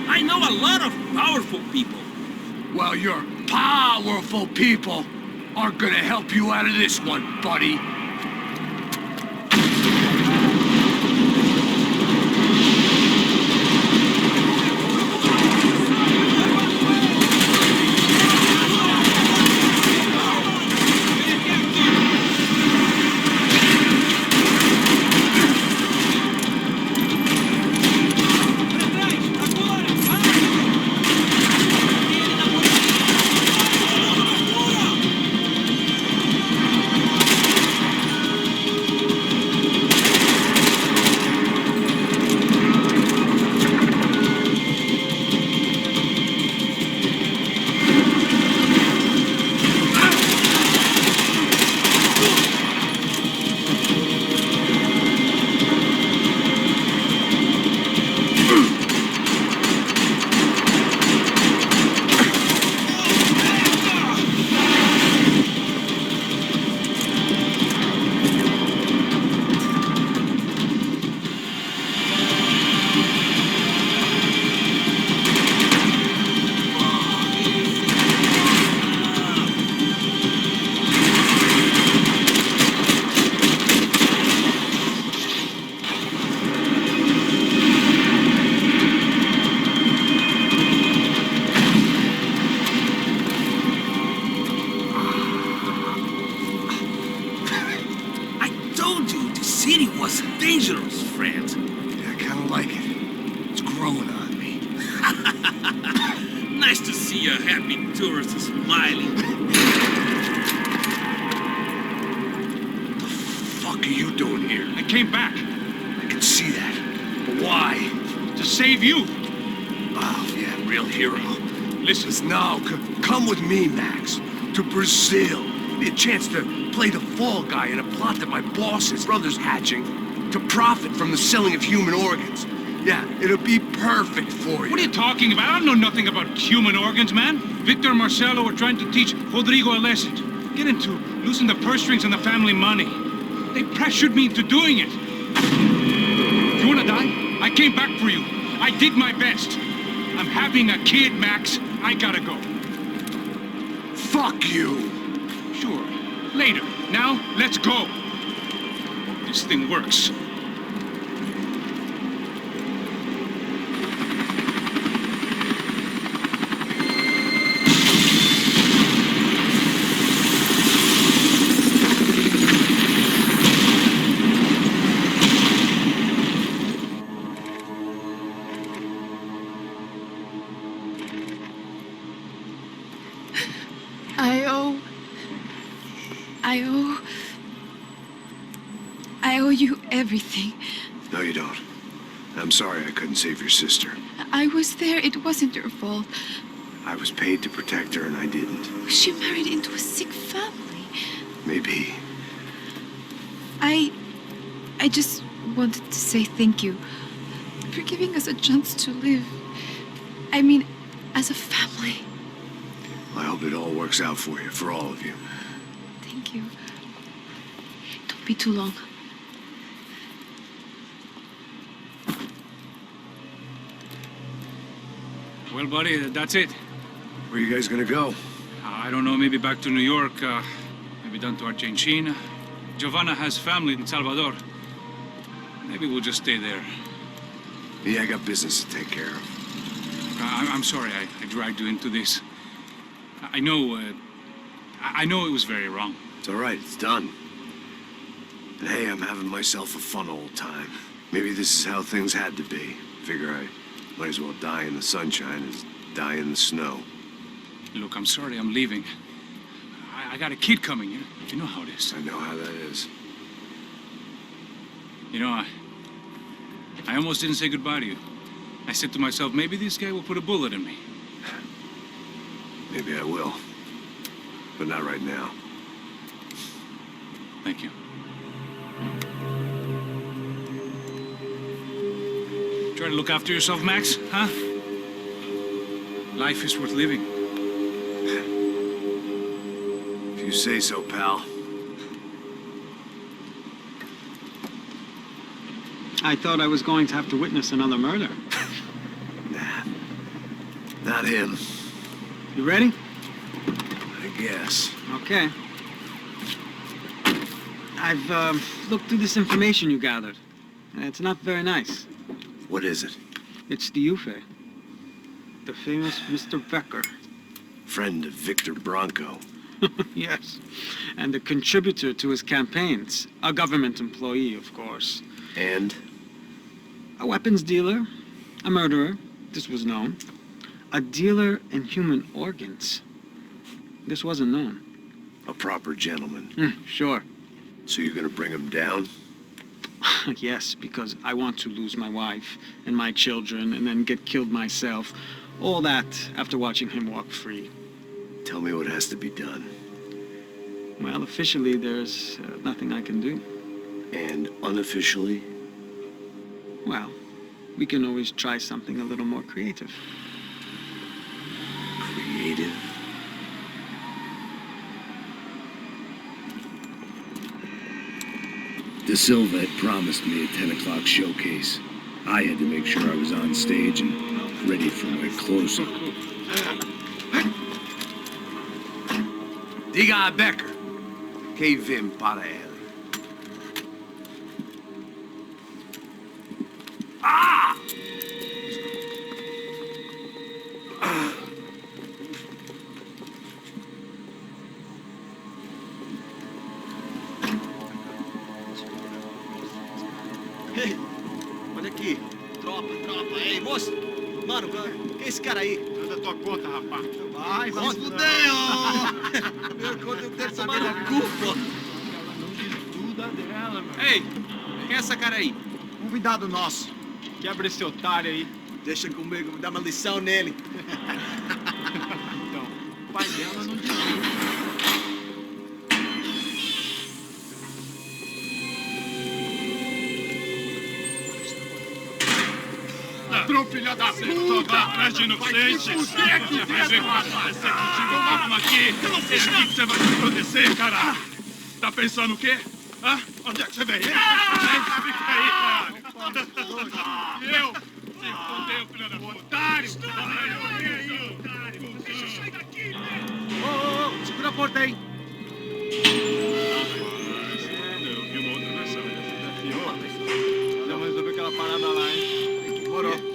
I know a lot of powerful people. Well, your powerful people aren't gonna help you out of this one, buddy. see a happy tourist smiling. What the fuck are you doing here? I came back. I can see that. But why? To save you. Oh, yeah, real hero. Listen. No, come with me, Max. To Brazil. Be a chance to play the fall guy in a plot that my boss's brother's hatching to profit from the selling of human organs. Yeah, it'll be perfect for you. What are you talking about? I don't know nothing about human organs, man. Victor and Marcelo were trying to teach Rodrigo a lesson. Get into losing the purse strings and the family money. They pressured me into doing it. You wanna die? I came back for you. I did my best. I'm having a kid, Max. I gotta go. Fuck you. Sure. Later. Now, let's go. Hope this thing works. I owe you everything. No, you don't. I'm sorry I couldn't save your sister. I was there. It wasn't your fault. I was paid to protect her and I didn't. She married into a sick family. Maybe. I just wanted to say thank you for giving us a chance to live. I mean, as a family. I hope it all works out for you, for all of you. Thank you. Don't be too long. Well, buddy, that's it. Where are you guys gonna go? I don't know, maybe back to New York, maybe down to Argentina. Giovanna has family in Salvador. Maybe we'll just stay there. Yeah, I got business to take care of. I'm sorry I dragged you into this. I know it was very wrong. It's all right, it's done. And hey, I'm having myself a fun old time. Maybe this is how things had to be. Figure I might as well die in the sunshine as die in the snow. Look, I'm sorry I'm leaving. I got a kid coming, you know how it is. I know how that is. You know, I almost didn't say goodbye to you. I said to myself, maybe this guy will put a bullet in me. Maybe I will. But not right now. Thank you. Try to look after yourself, Max, huh? Life is worth living. If you say so, pal. I thought I was going to have to witness another murder. Nah. Not him. You ready? I guess. Okay. I've looked through this information you gathered. It's not very nice. What is it? It's the Ufe. The famous Mr. Becker. Friend of Victor Bronco. Yes. And a contributor to his campaigns. A government employee, of course. And? A weapons dealer. A murderer. This was known. A dealer in human organs. This wasn't known. A proper gentleman. Sure. So you're gonna bring him down? Yes, because I want to lose my wife and my children and then get killed myself. All that after watching him walk free. Tell me what has to be done. Well, officially, there's nothing I can do. And unofficially? Well, we can always try something a little more creative. Creative? De Silva had promised me a 10 o'clock showcase. I had to make sure I was on stage and ready for my close-up. Diga a Becker que vim para ele. Ah! Ei, olha aqui. Tropa, tropa. Ei, moço. Mano, quem é esse cara aí? Da tua conta, rapaz. Vai, se fudeu! Meu conta eu quero saber da culpa. Ei, quem é essa cara aí? Convidado nosso. Quebra esse otário aí. Deixa comigo, me dá uma lição nele. Então, o pai dela não desliga. Ladrão, filha da puta! Atrás de inocentes! Vai ver quando você contigo uma aqui! É aqui que você vai se proteger, cara! Tá pensando o quê? Hã? Onde é que você veio? Fica aí, cara! Eu? Se fodeu, filha da puta! Otário! Deixa eu sair daqui! Ô, segura a porta aí! Eu vi uma outra versão dessa daqui. Vamos resolver aquela parada lá, hein? Demorou.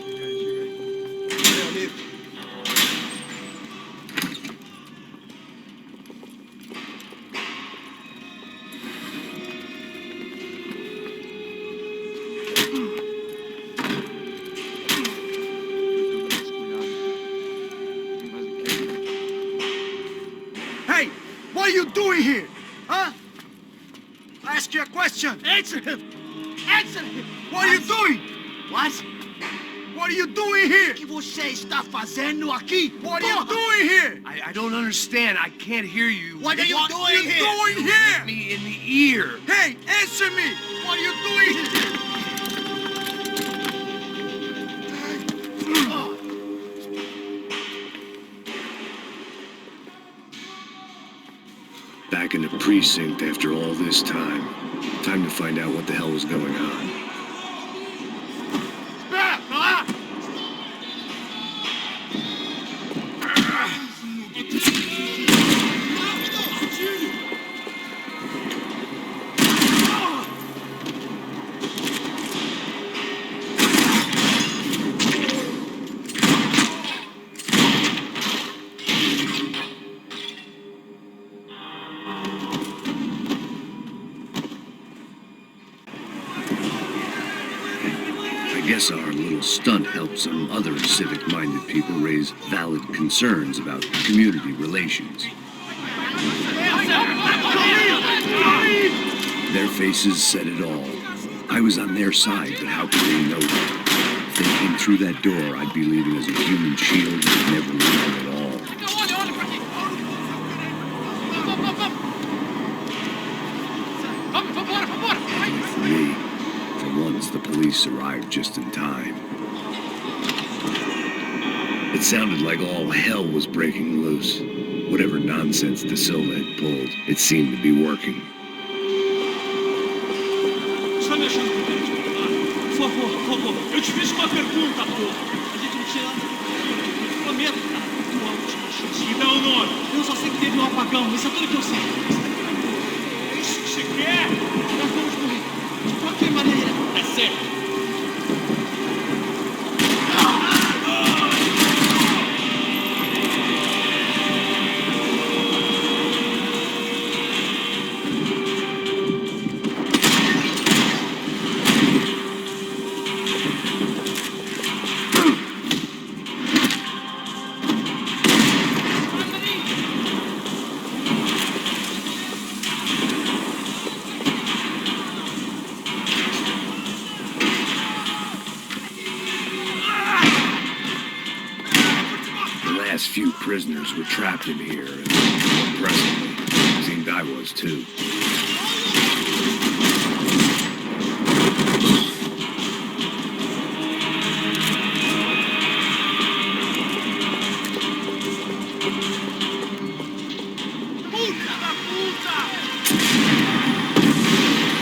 Hey, what are you doing here? Huh? I ask you a question. Answer him! Answer him! What are you doing? What? What are you doing here? O que você está fazendo aqui? What are you doing here? I don't understand. I can't hear you. What are you doing here? Doing here? Me in the ear. Hey, answer me! What are you doing here? Back in the precinct after all this time. Time to find out what the hell was going on. I guess our little stunt helped some other civic-minded people raise valid concerns about community relations. Their faces said it all. I was on their side, but how could they know that? If they came through that door, I'd be leaving as a human shield that never leave at all. For me, for once, the police arrived just in time. It sounded like all hell was breaking loose. Whatever nonsense De Silva had pulled, it seemed to be working. Só me achando prudente, por favor. Eu te fiz uma pergunta, porra. A gente não tinha nada a prometo, cara. Tua última chance. Me dá o nome. Eu só sei que teve um apagão. Isso é tudo que eu sei. É isso que você quer? Nós vamos morrer. De qualquer maneira. É certo. Few prisoners were trapped in here, and presently, it seemed I was too.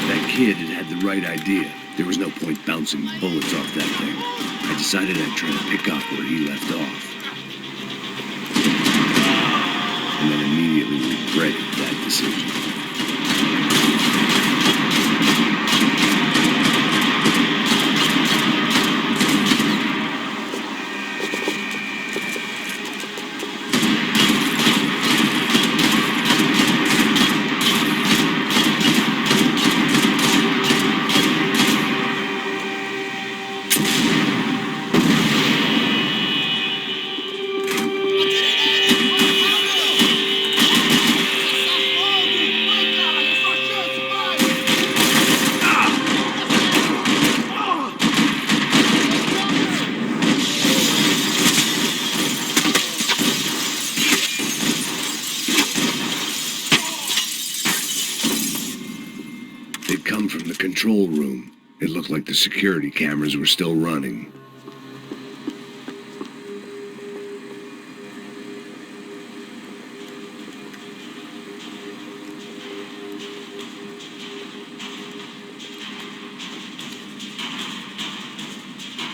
That kid had had the right idea. There was no point bouncing bullets off that thing. I decided I'd try to pick up where he left off. And then immediately regretted that decision. control room. It looked like the security cameras were still running.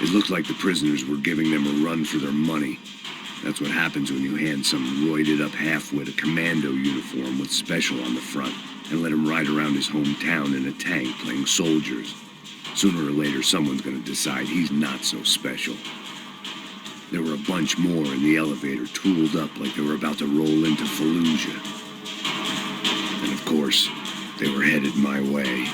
It looked like the prisoners were giving them a run for their money. That's what happens when you hand some roided-up halfwit a commando uniform with special on the front and let him ride around his hometown in a tank playing soldiers. Sooner or later, someone's gonna decide he's not so special. There were a bunch more in the elevator, tooled up like they were about to roll into Fallujah. And of course, they were headed my way.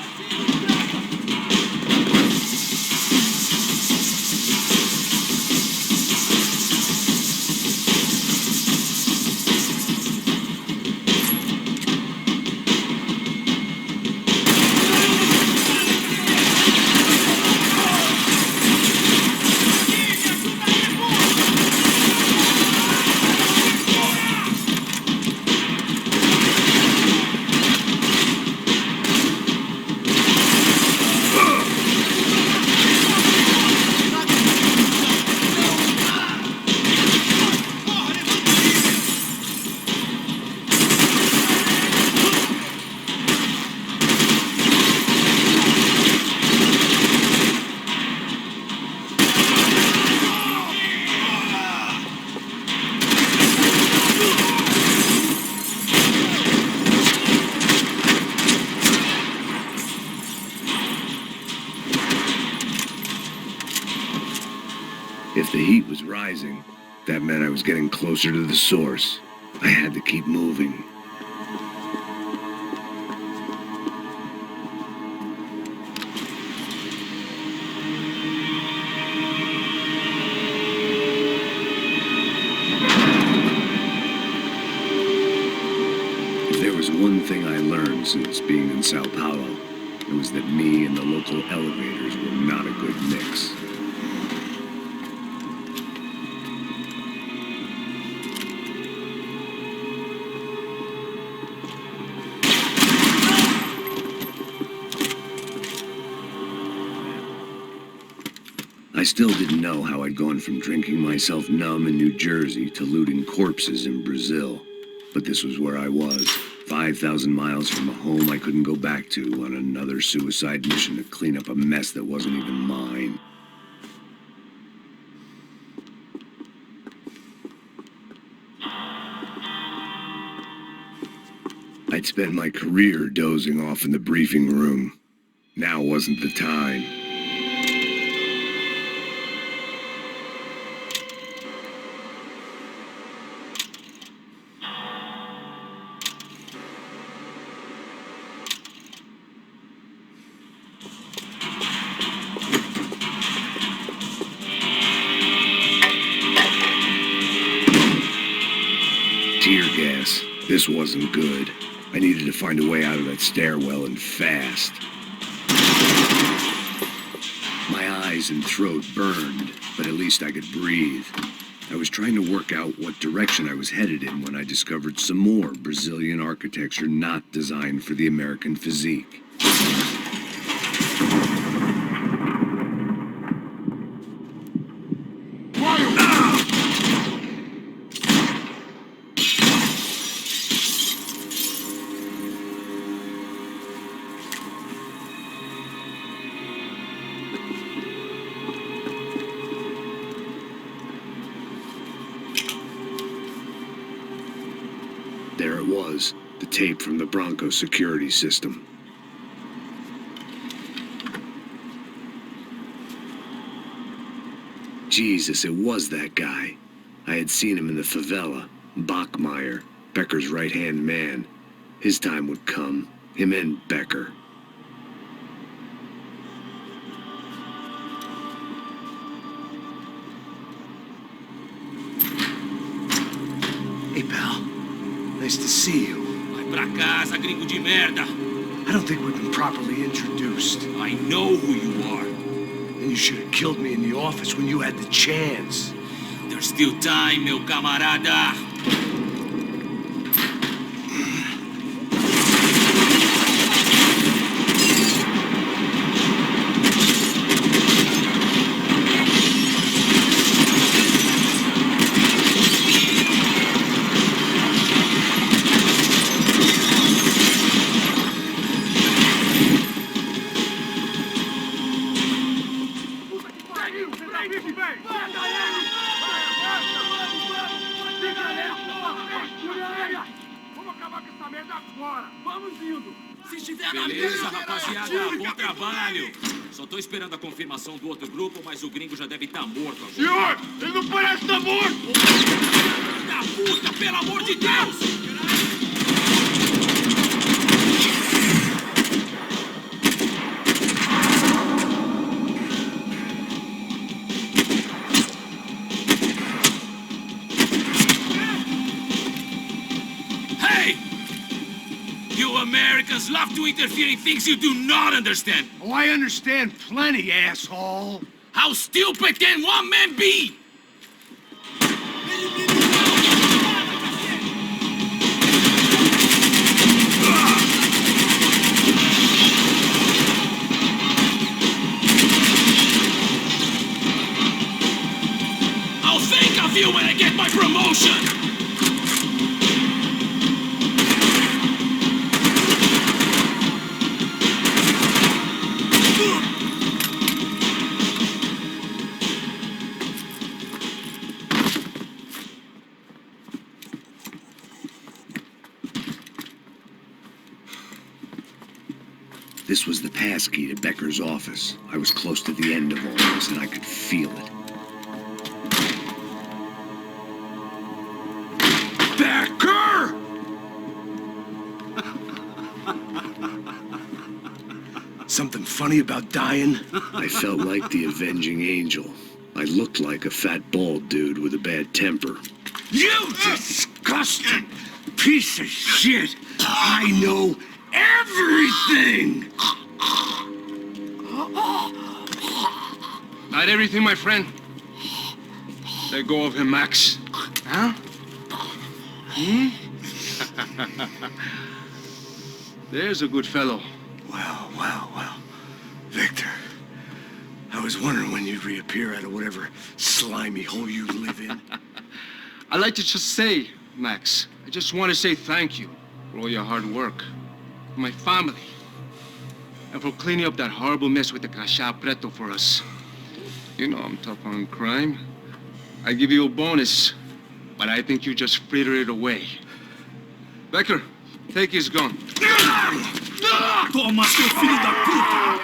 If the heat was rising, that meant I was getting closer to the source. I had to keep moving. If there was one thing I learned since being in Sao Paulo, it was that me and the local elevators were not a good mix. I still didn't know how I'd gone from drinking myself numb in New Jersey to looting corpses in Brazil. But this was where I was, 5,000 miles from a home I couldn't go back to on another suicide mission to clean up a mess that wasn't even mine. I'd spent my career dozing off in the briefing room. Now wasn't the time. Tear gas. This wasn't good. I needed to find a way out of that stairwell and fast. My eyes and throat burned, but at least I could breathe. I was trying to work out what direction I was headed in when I discovered some more Brazilian architecture not designed for the American physique. There it was, the tape from the Bronco security system. Jesus, it was that guy. I had seen him in the favela, Bachmeyer, Becker's right-hand man. His time would come, him and Becker. Hey, pal. Nice to see you. Vai pra casa, gringo de merda. I don't think we've been properly introduced. I know who you are. Then you should have killed me in the office when you had the chance. There's still time, meu camarada. Vamos acabar com essa merda agora! Vamos indo! Se estiver na Beleza, rapaziada, bom trabalho. Só tô esperando a confirmação do outro grupo, mas o gringo já deve estar morto agora. Senhor, ele não parece estar morto! Da puta, pelo amor de Deus! Americans love to interfere in things you do not understand. Oh, I understand plenty, asshole. How stupid can one man be? I'll think of you when I get my promotion. This was the passkey to Becker's office. I was close to the end of all this, and I could feel it. Becker! Something funny about dying? I felt like the avenging angel. I looked like a fat bald dude with a bad temper. You disgusting piece of shit! I know everything! Not everything, my friend. Let go of him, Max. Huh? Hmm? There's a good fellow. Well, well, well. Victor, I was wondering when you'd reappear out of whatever slimy hole you live in. I'd like to just say, Max, I just want to say thank you for all your hard work. For my family. And for cleaning up that horrible mess with the Preto for us. You know I'm tough on crime. I give you a bonus, but I think you just frittered it away. Becker, take his gun. Toma, seu filho da puta!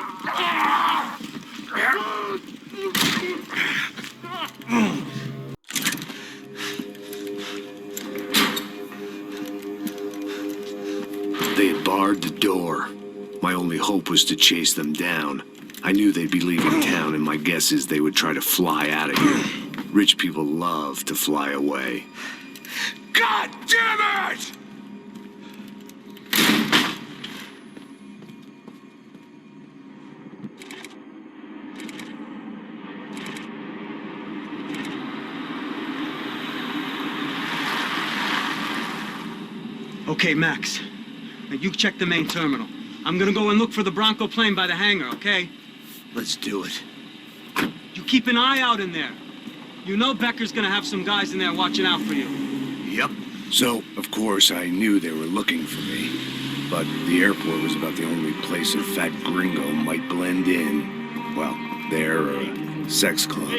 They had barred the door. My only hope was to chase them down. I knew they'd be leaving town, and my guess is they would try to fly out of here. Rich people love to fly away. God damn it! Okay, Max. Now you check the main terminal. I'm gonna go and look for the Bronco plane by the hangar, okay? Let's do it. You keep an eye out in there. You know Becker's gonna have some guys in there watching out for you. Yep. So, of course, I knew they were looking for me. But the airport was about the only place a fat gringo might blend in. Well, there or a sex club.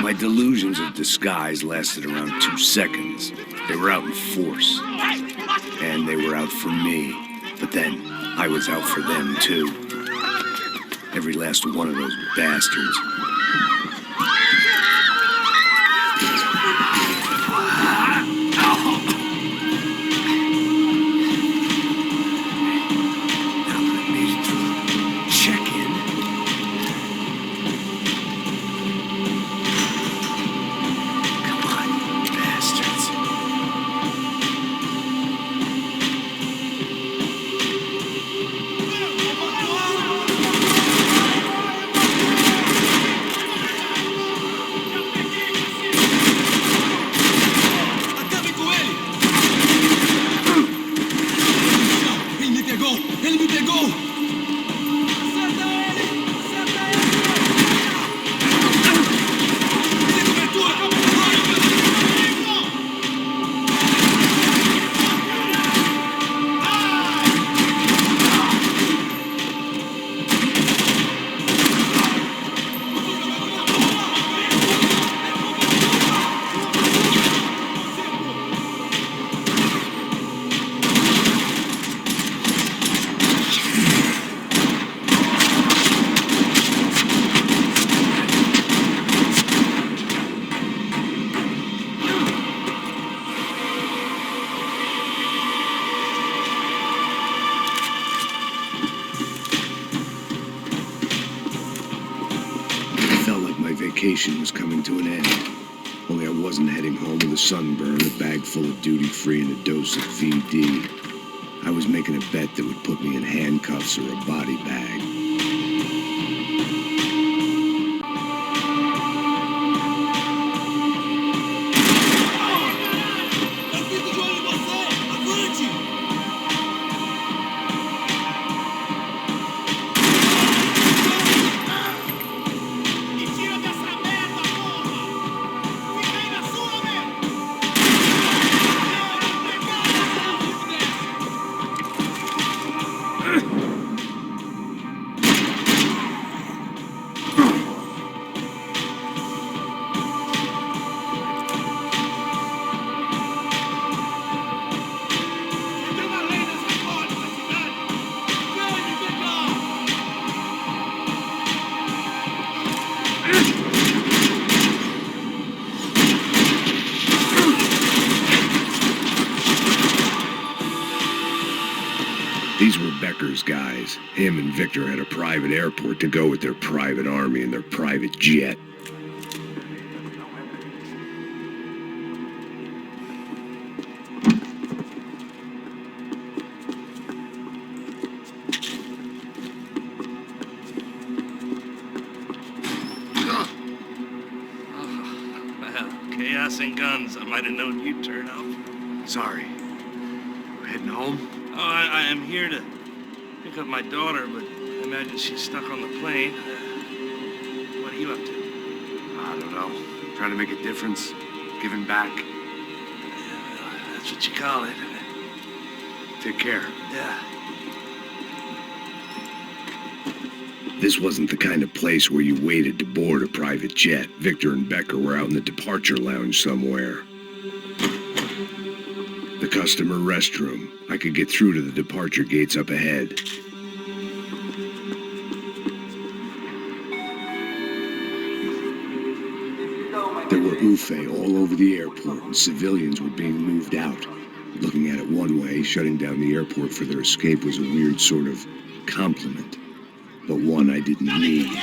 My delusions of disguise lasted around 2 seconds. They were out in force. And they were out for me. But then, I was out for them, too. Every last one of those bastards. vacation was coming to an end. Only I wasn't heading home with a sunburn, a bag full of duty-free, and a dose of VD. I was making a bet that would put me in handcuffs or a body bag. These were Becker's guys. Him and Victor had a private airport to go with their private army and their private jet. Well, chaos and guns. I might have known you'd turn up. Sorry. We're heading home? Oh, I am here to pick up my daughter, but I imagine she's stuck on the plane. What are you up to? I don't know. Trying to make a difference. Giving back. Yeah, well, that's what you call it. Take care. Yeah. This wasn't the kind of place where you waited to board a private jet. Victor and Becker were out in the departure lounge somewhere. The customer restroom. I could get through to the departure gates up ahead. There were UFE all over the airport, and civilians were being moved out. Looking at it one way, shutting down the airport for their escape was a weird sort of compliment, but one I didn't need.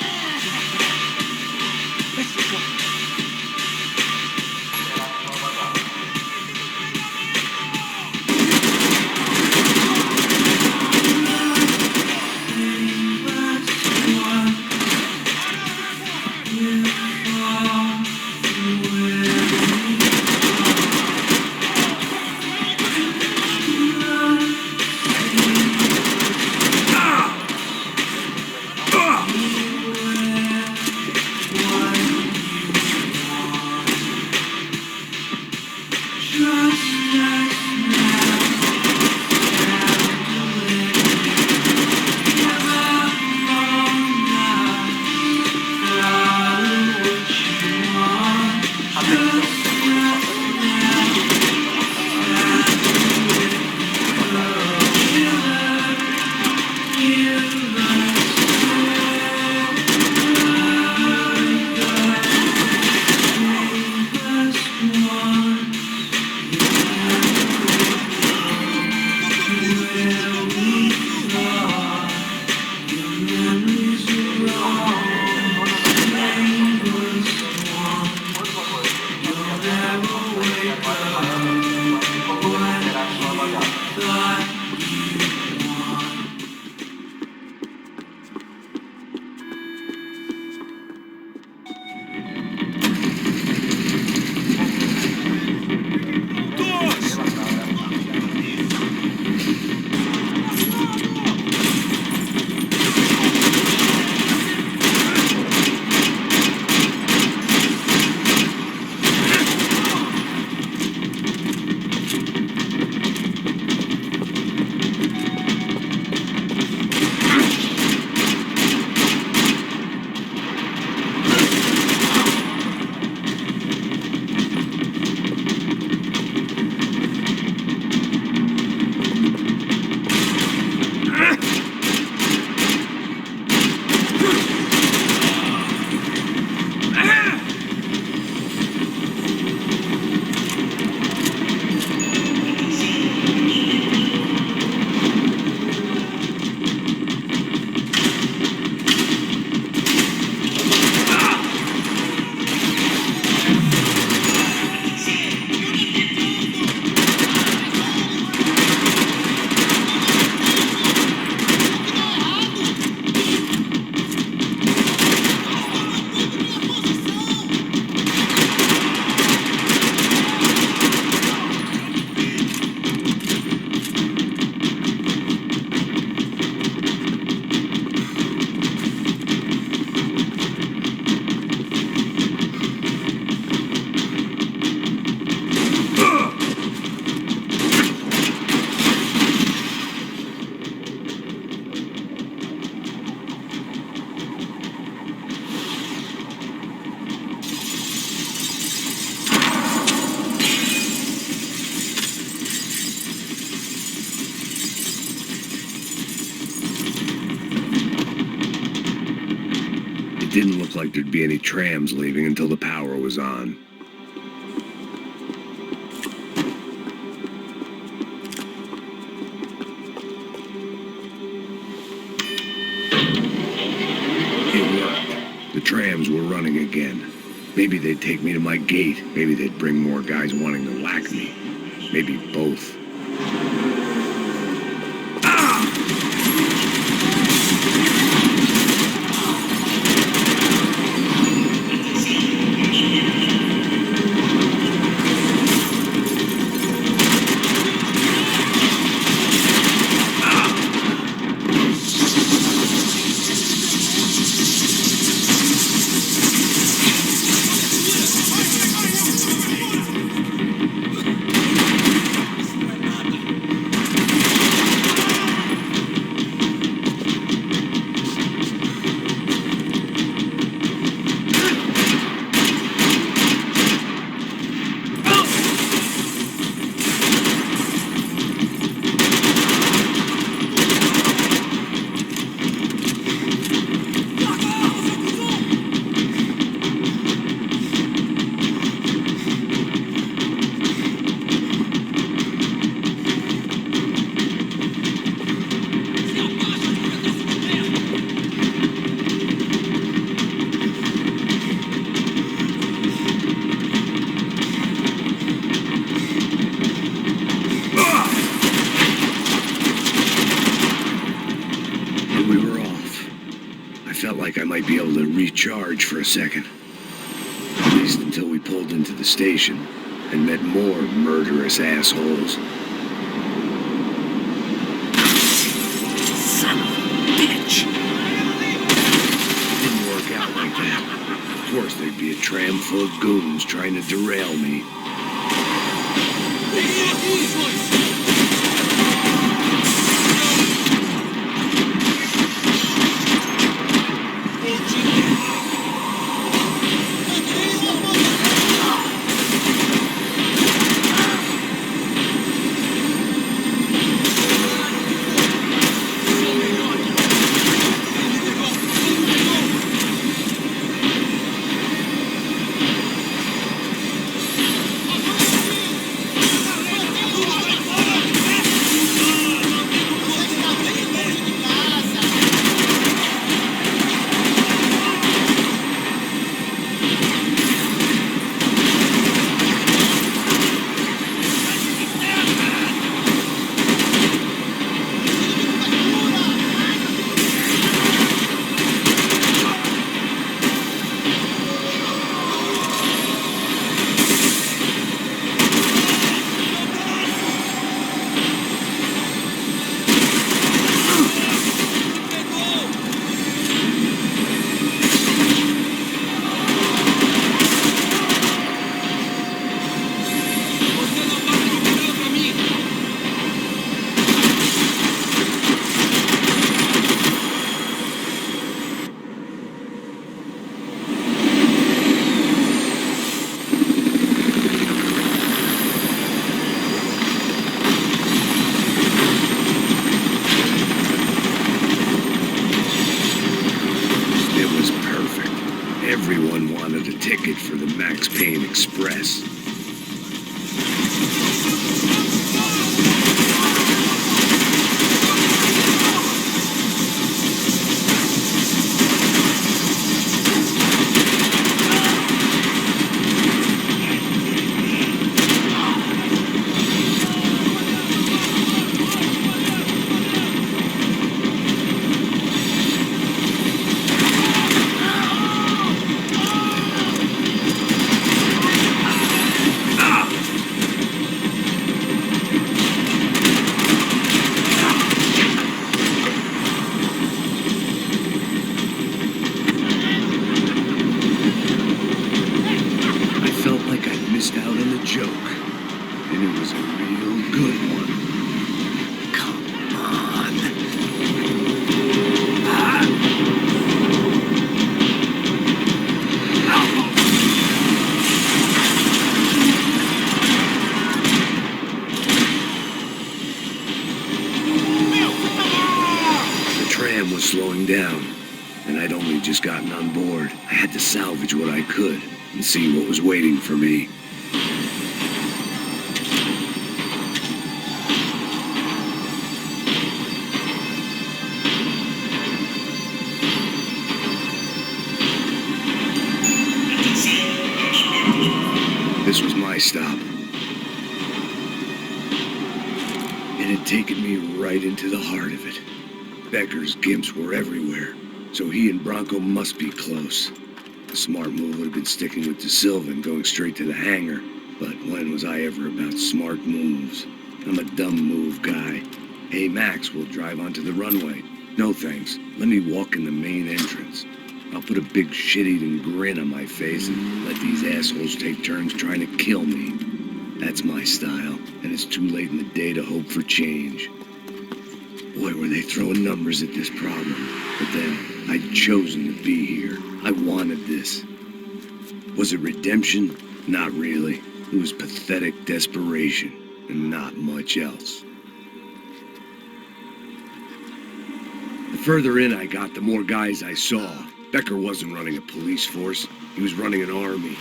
Didn't look like there'd be any trams leaving until the power was on. It worked. The trams were running again. Maybe they'd take me to my gate. Maybe they'd bring more guys wanting to whack me. Maybe both. Be able to recharge for a second. At least until we pulled into the station and met more murderous assholes. Son of a bitch! Didn't work out like that. Of course there'd be a tram full of goons trying to derail me. Everyone wanted a ticket for the Max Payne Express. and I'd only just gotten on board. I had to salvage what I could and see what was waiting for me. This was my stop. It had taken me right into the heart of it. Becker's gimps were everywhere, so he and Bronco must be close. The smart move would have been sticking with De Silva and going straight to the hangar, but when was I ever about smart moves? I'm a dumb move guy. Hey Max, we'll drive onto the runway. No thanks, let me walk in the main entrance. I'll put a big shit-eating grin on my face and let these assholes take turns trying to kill me. That's my style, and it's too late in the day to hope for change. Boy, were they throwing numbers at this problem. But then, I'd chosen to be here. I wanted this. Was it redemption? Not really. It was pathetic desperation, and not much else. The further in I got, the more guys I saw. Becker wasn't running a police force. He was running an army.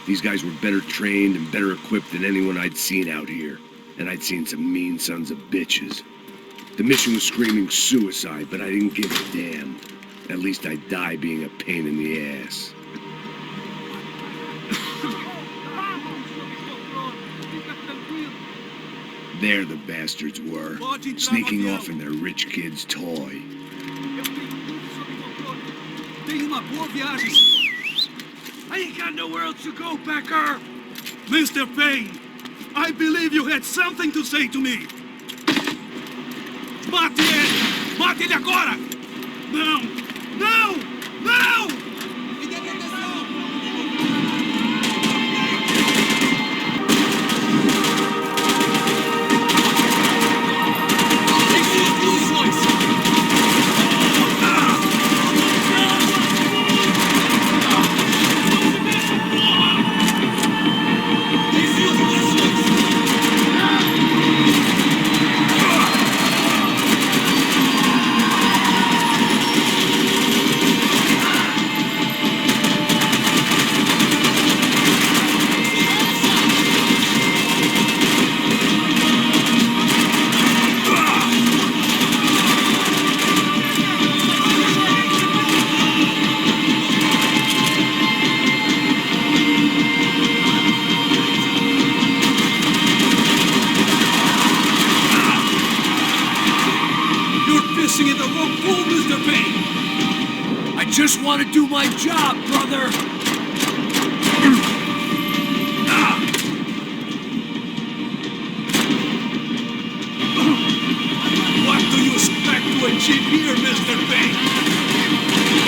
These guys were better trained and better equipped than anyone I'd seen out here. And I'd seen some mean sons of bitches. The mission was screaming suicide, but I didn't give a damn. At least I'd die being a pain in the ass. There the bastards were, sneaking off in their rich kid's toy. I ain't got nowhere else to go, Becker! Mr. Payne, I believe you had something to say to me. Mate ele! Mate ele agora! Não! Não! Não! Just want to do my job, brother! What do you expect to achieve here, Mr. Payne?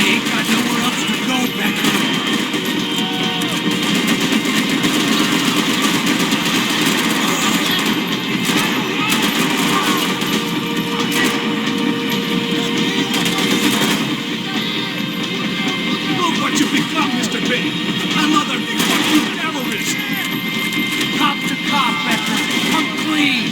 Ain't got nowhere else to go, Becker. Another fucking terrorist! Cop to cop, Becker! Come clean!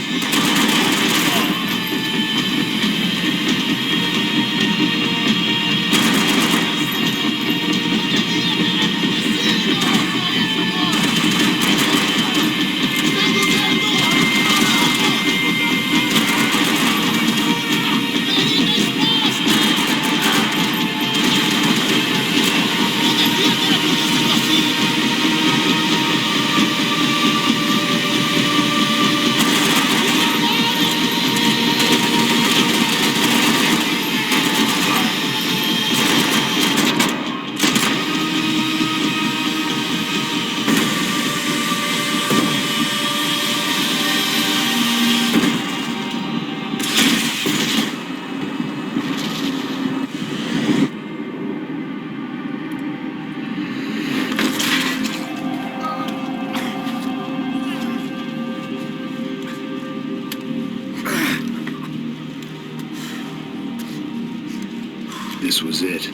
This was it.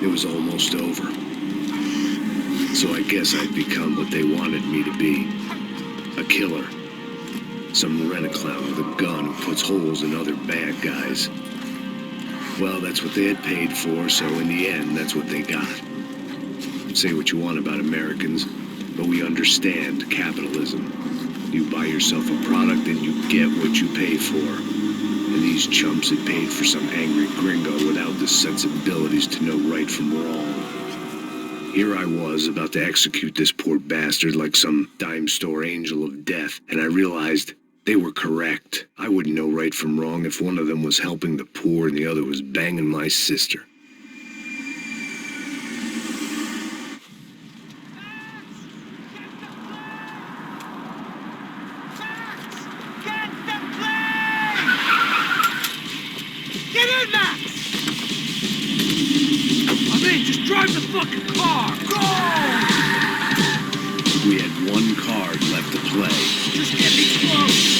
It was almost over. So I guess I'd become what they wanted me to be. A killer. Some rent-a-clown with a gun who puts holes in other bad guys. Well, that's what they had paid for, so in the end, that's what they got. Say what you want about Americans, but we understand capitalism. You buy yourself a product and you get what you pay for. And these chumps had paid for some angry gringo without the sensibilities to know right from wrong. Here I was, about to execute this poor bastard like some dime store angel of death, and I realized they were correct. I wouldn't know right from wrong if one of them was helping the poor and the other was banging my sister. Get in, Max! I'm in, just drive the fucking car! Go! We had one card left to play. Just get me close!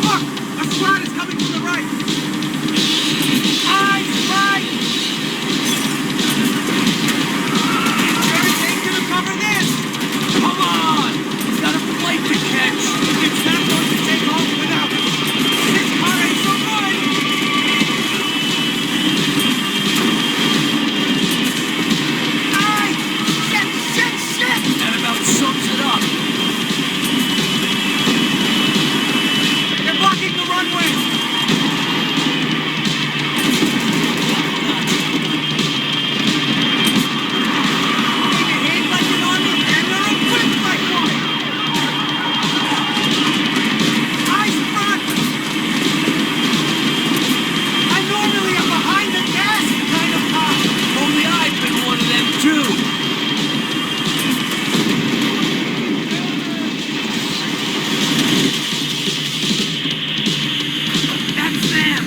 Fuck! A squad is coming from the right! Eyes right! Everything's gonna cover this! Come on! We've got a flight to catch! It's not going to take off without it! This car ain't so good! Eyes! Shit! That about sums it up! They're blocking the runway! They behave like an army and they're equipped like one! Eyes front! I normally am behind the gas kind of cop! Only I've been one of them too! That's them!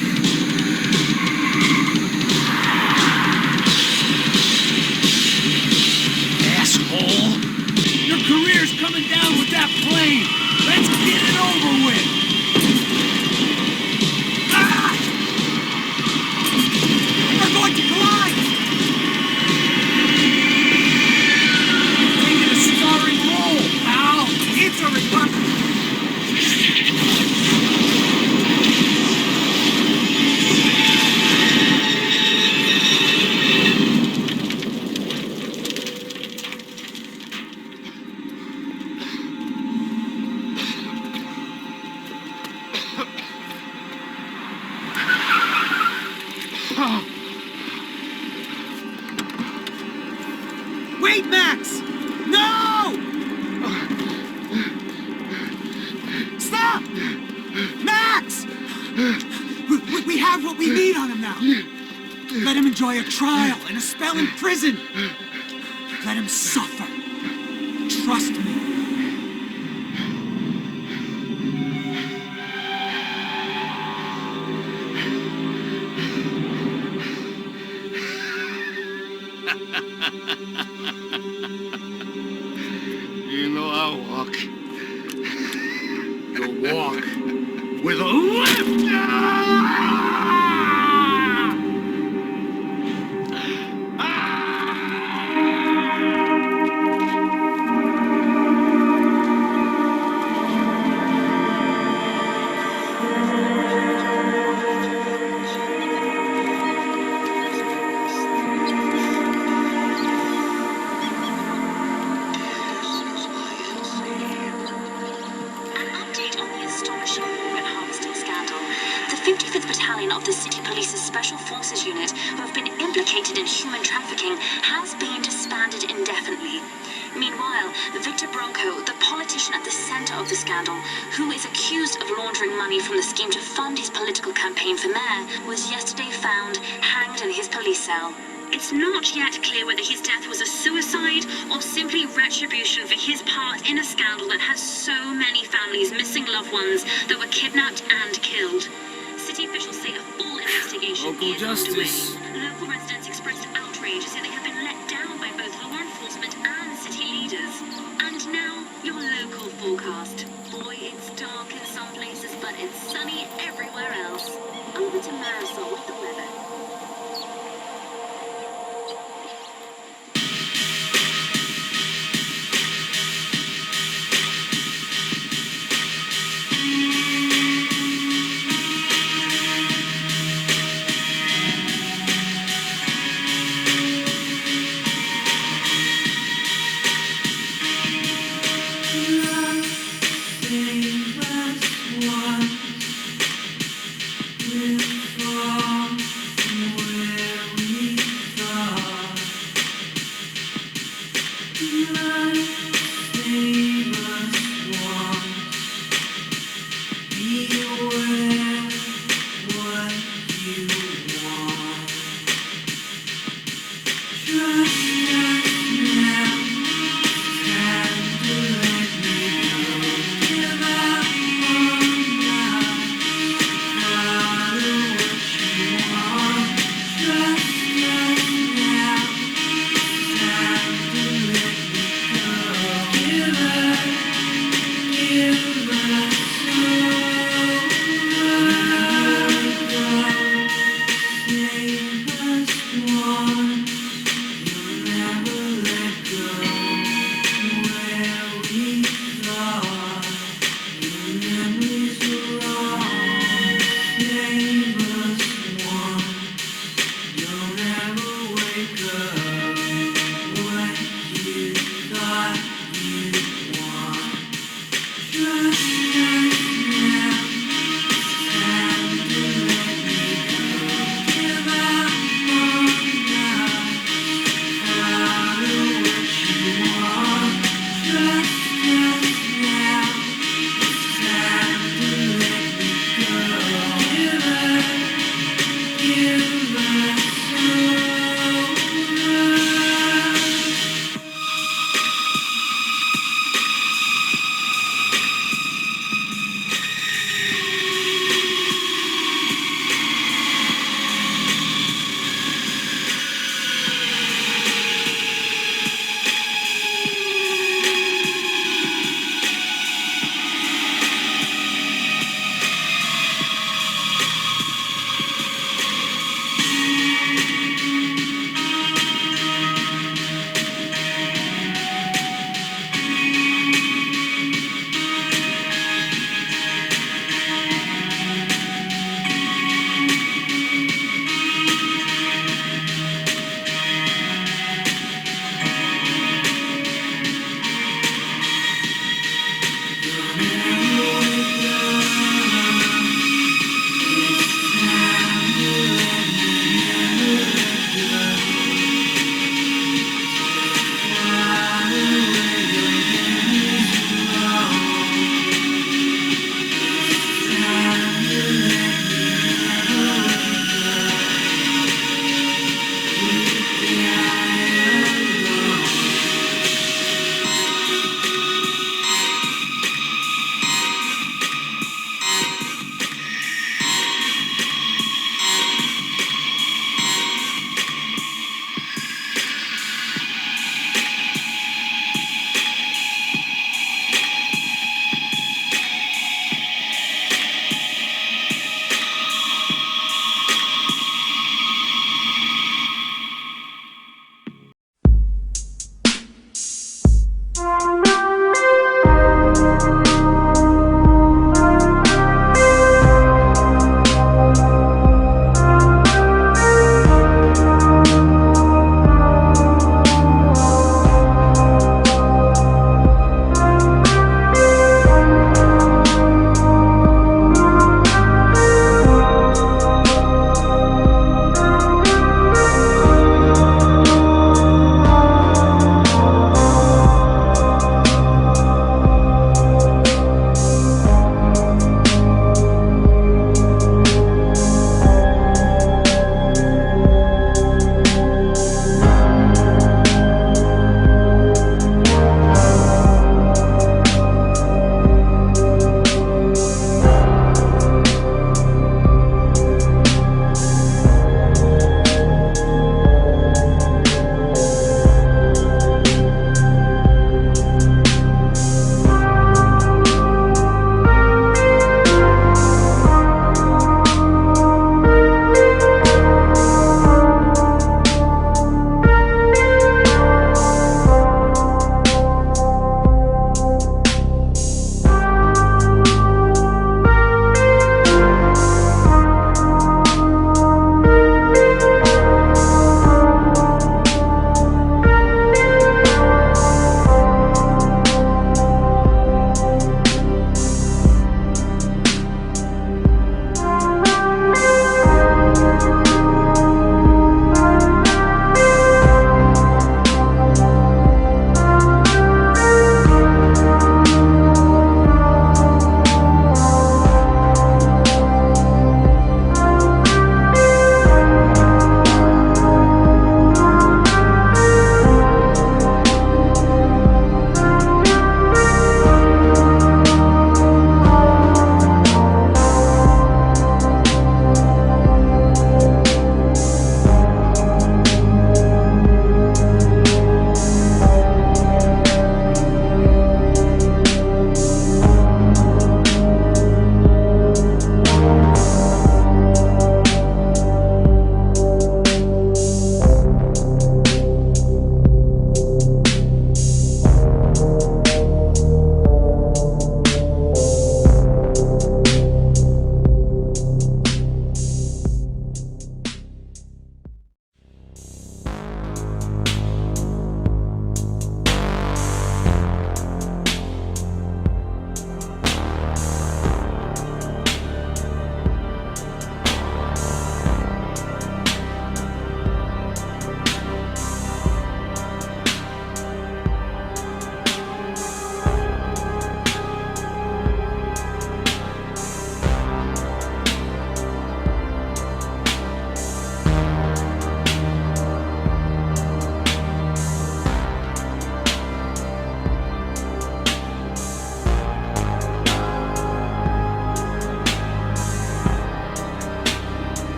Asshole! Your career's coming down with that plane! Let's get it over with! Ah! We're going to collide! Taking a starring role, pal! It's a republic! Wait, Max! No! Stop! Max! We have what we need on him now. Let him enjoy a trial and a spell in prison. Let him suffer. Trust me. You know I'll walk. You'll walk with a lift! The City Police's Special Forces Unit, who have been implicated in human trafficking, has been disbanded indefinitely. Meanwhile, Victor Bronco, the politician at the center of the scandal, who is accused of laundering money from the scheme to fund his political campaign for mayor, was yesterday found hanged in his police cell. It's not yet clear whether his death was a suicide or simply retribution for his part in a scandal that has so many families missing loved ones that were kidnapped and killed. City officials say a full investigation is underway. Local residents expressed outrage, saying they have been let down by both law enforcement and city leaders. And now, your local forecast. Boy, it's dark in some places, but it's sunny everywhere else. Over to Marisol with the weather.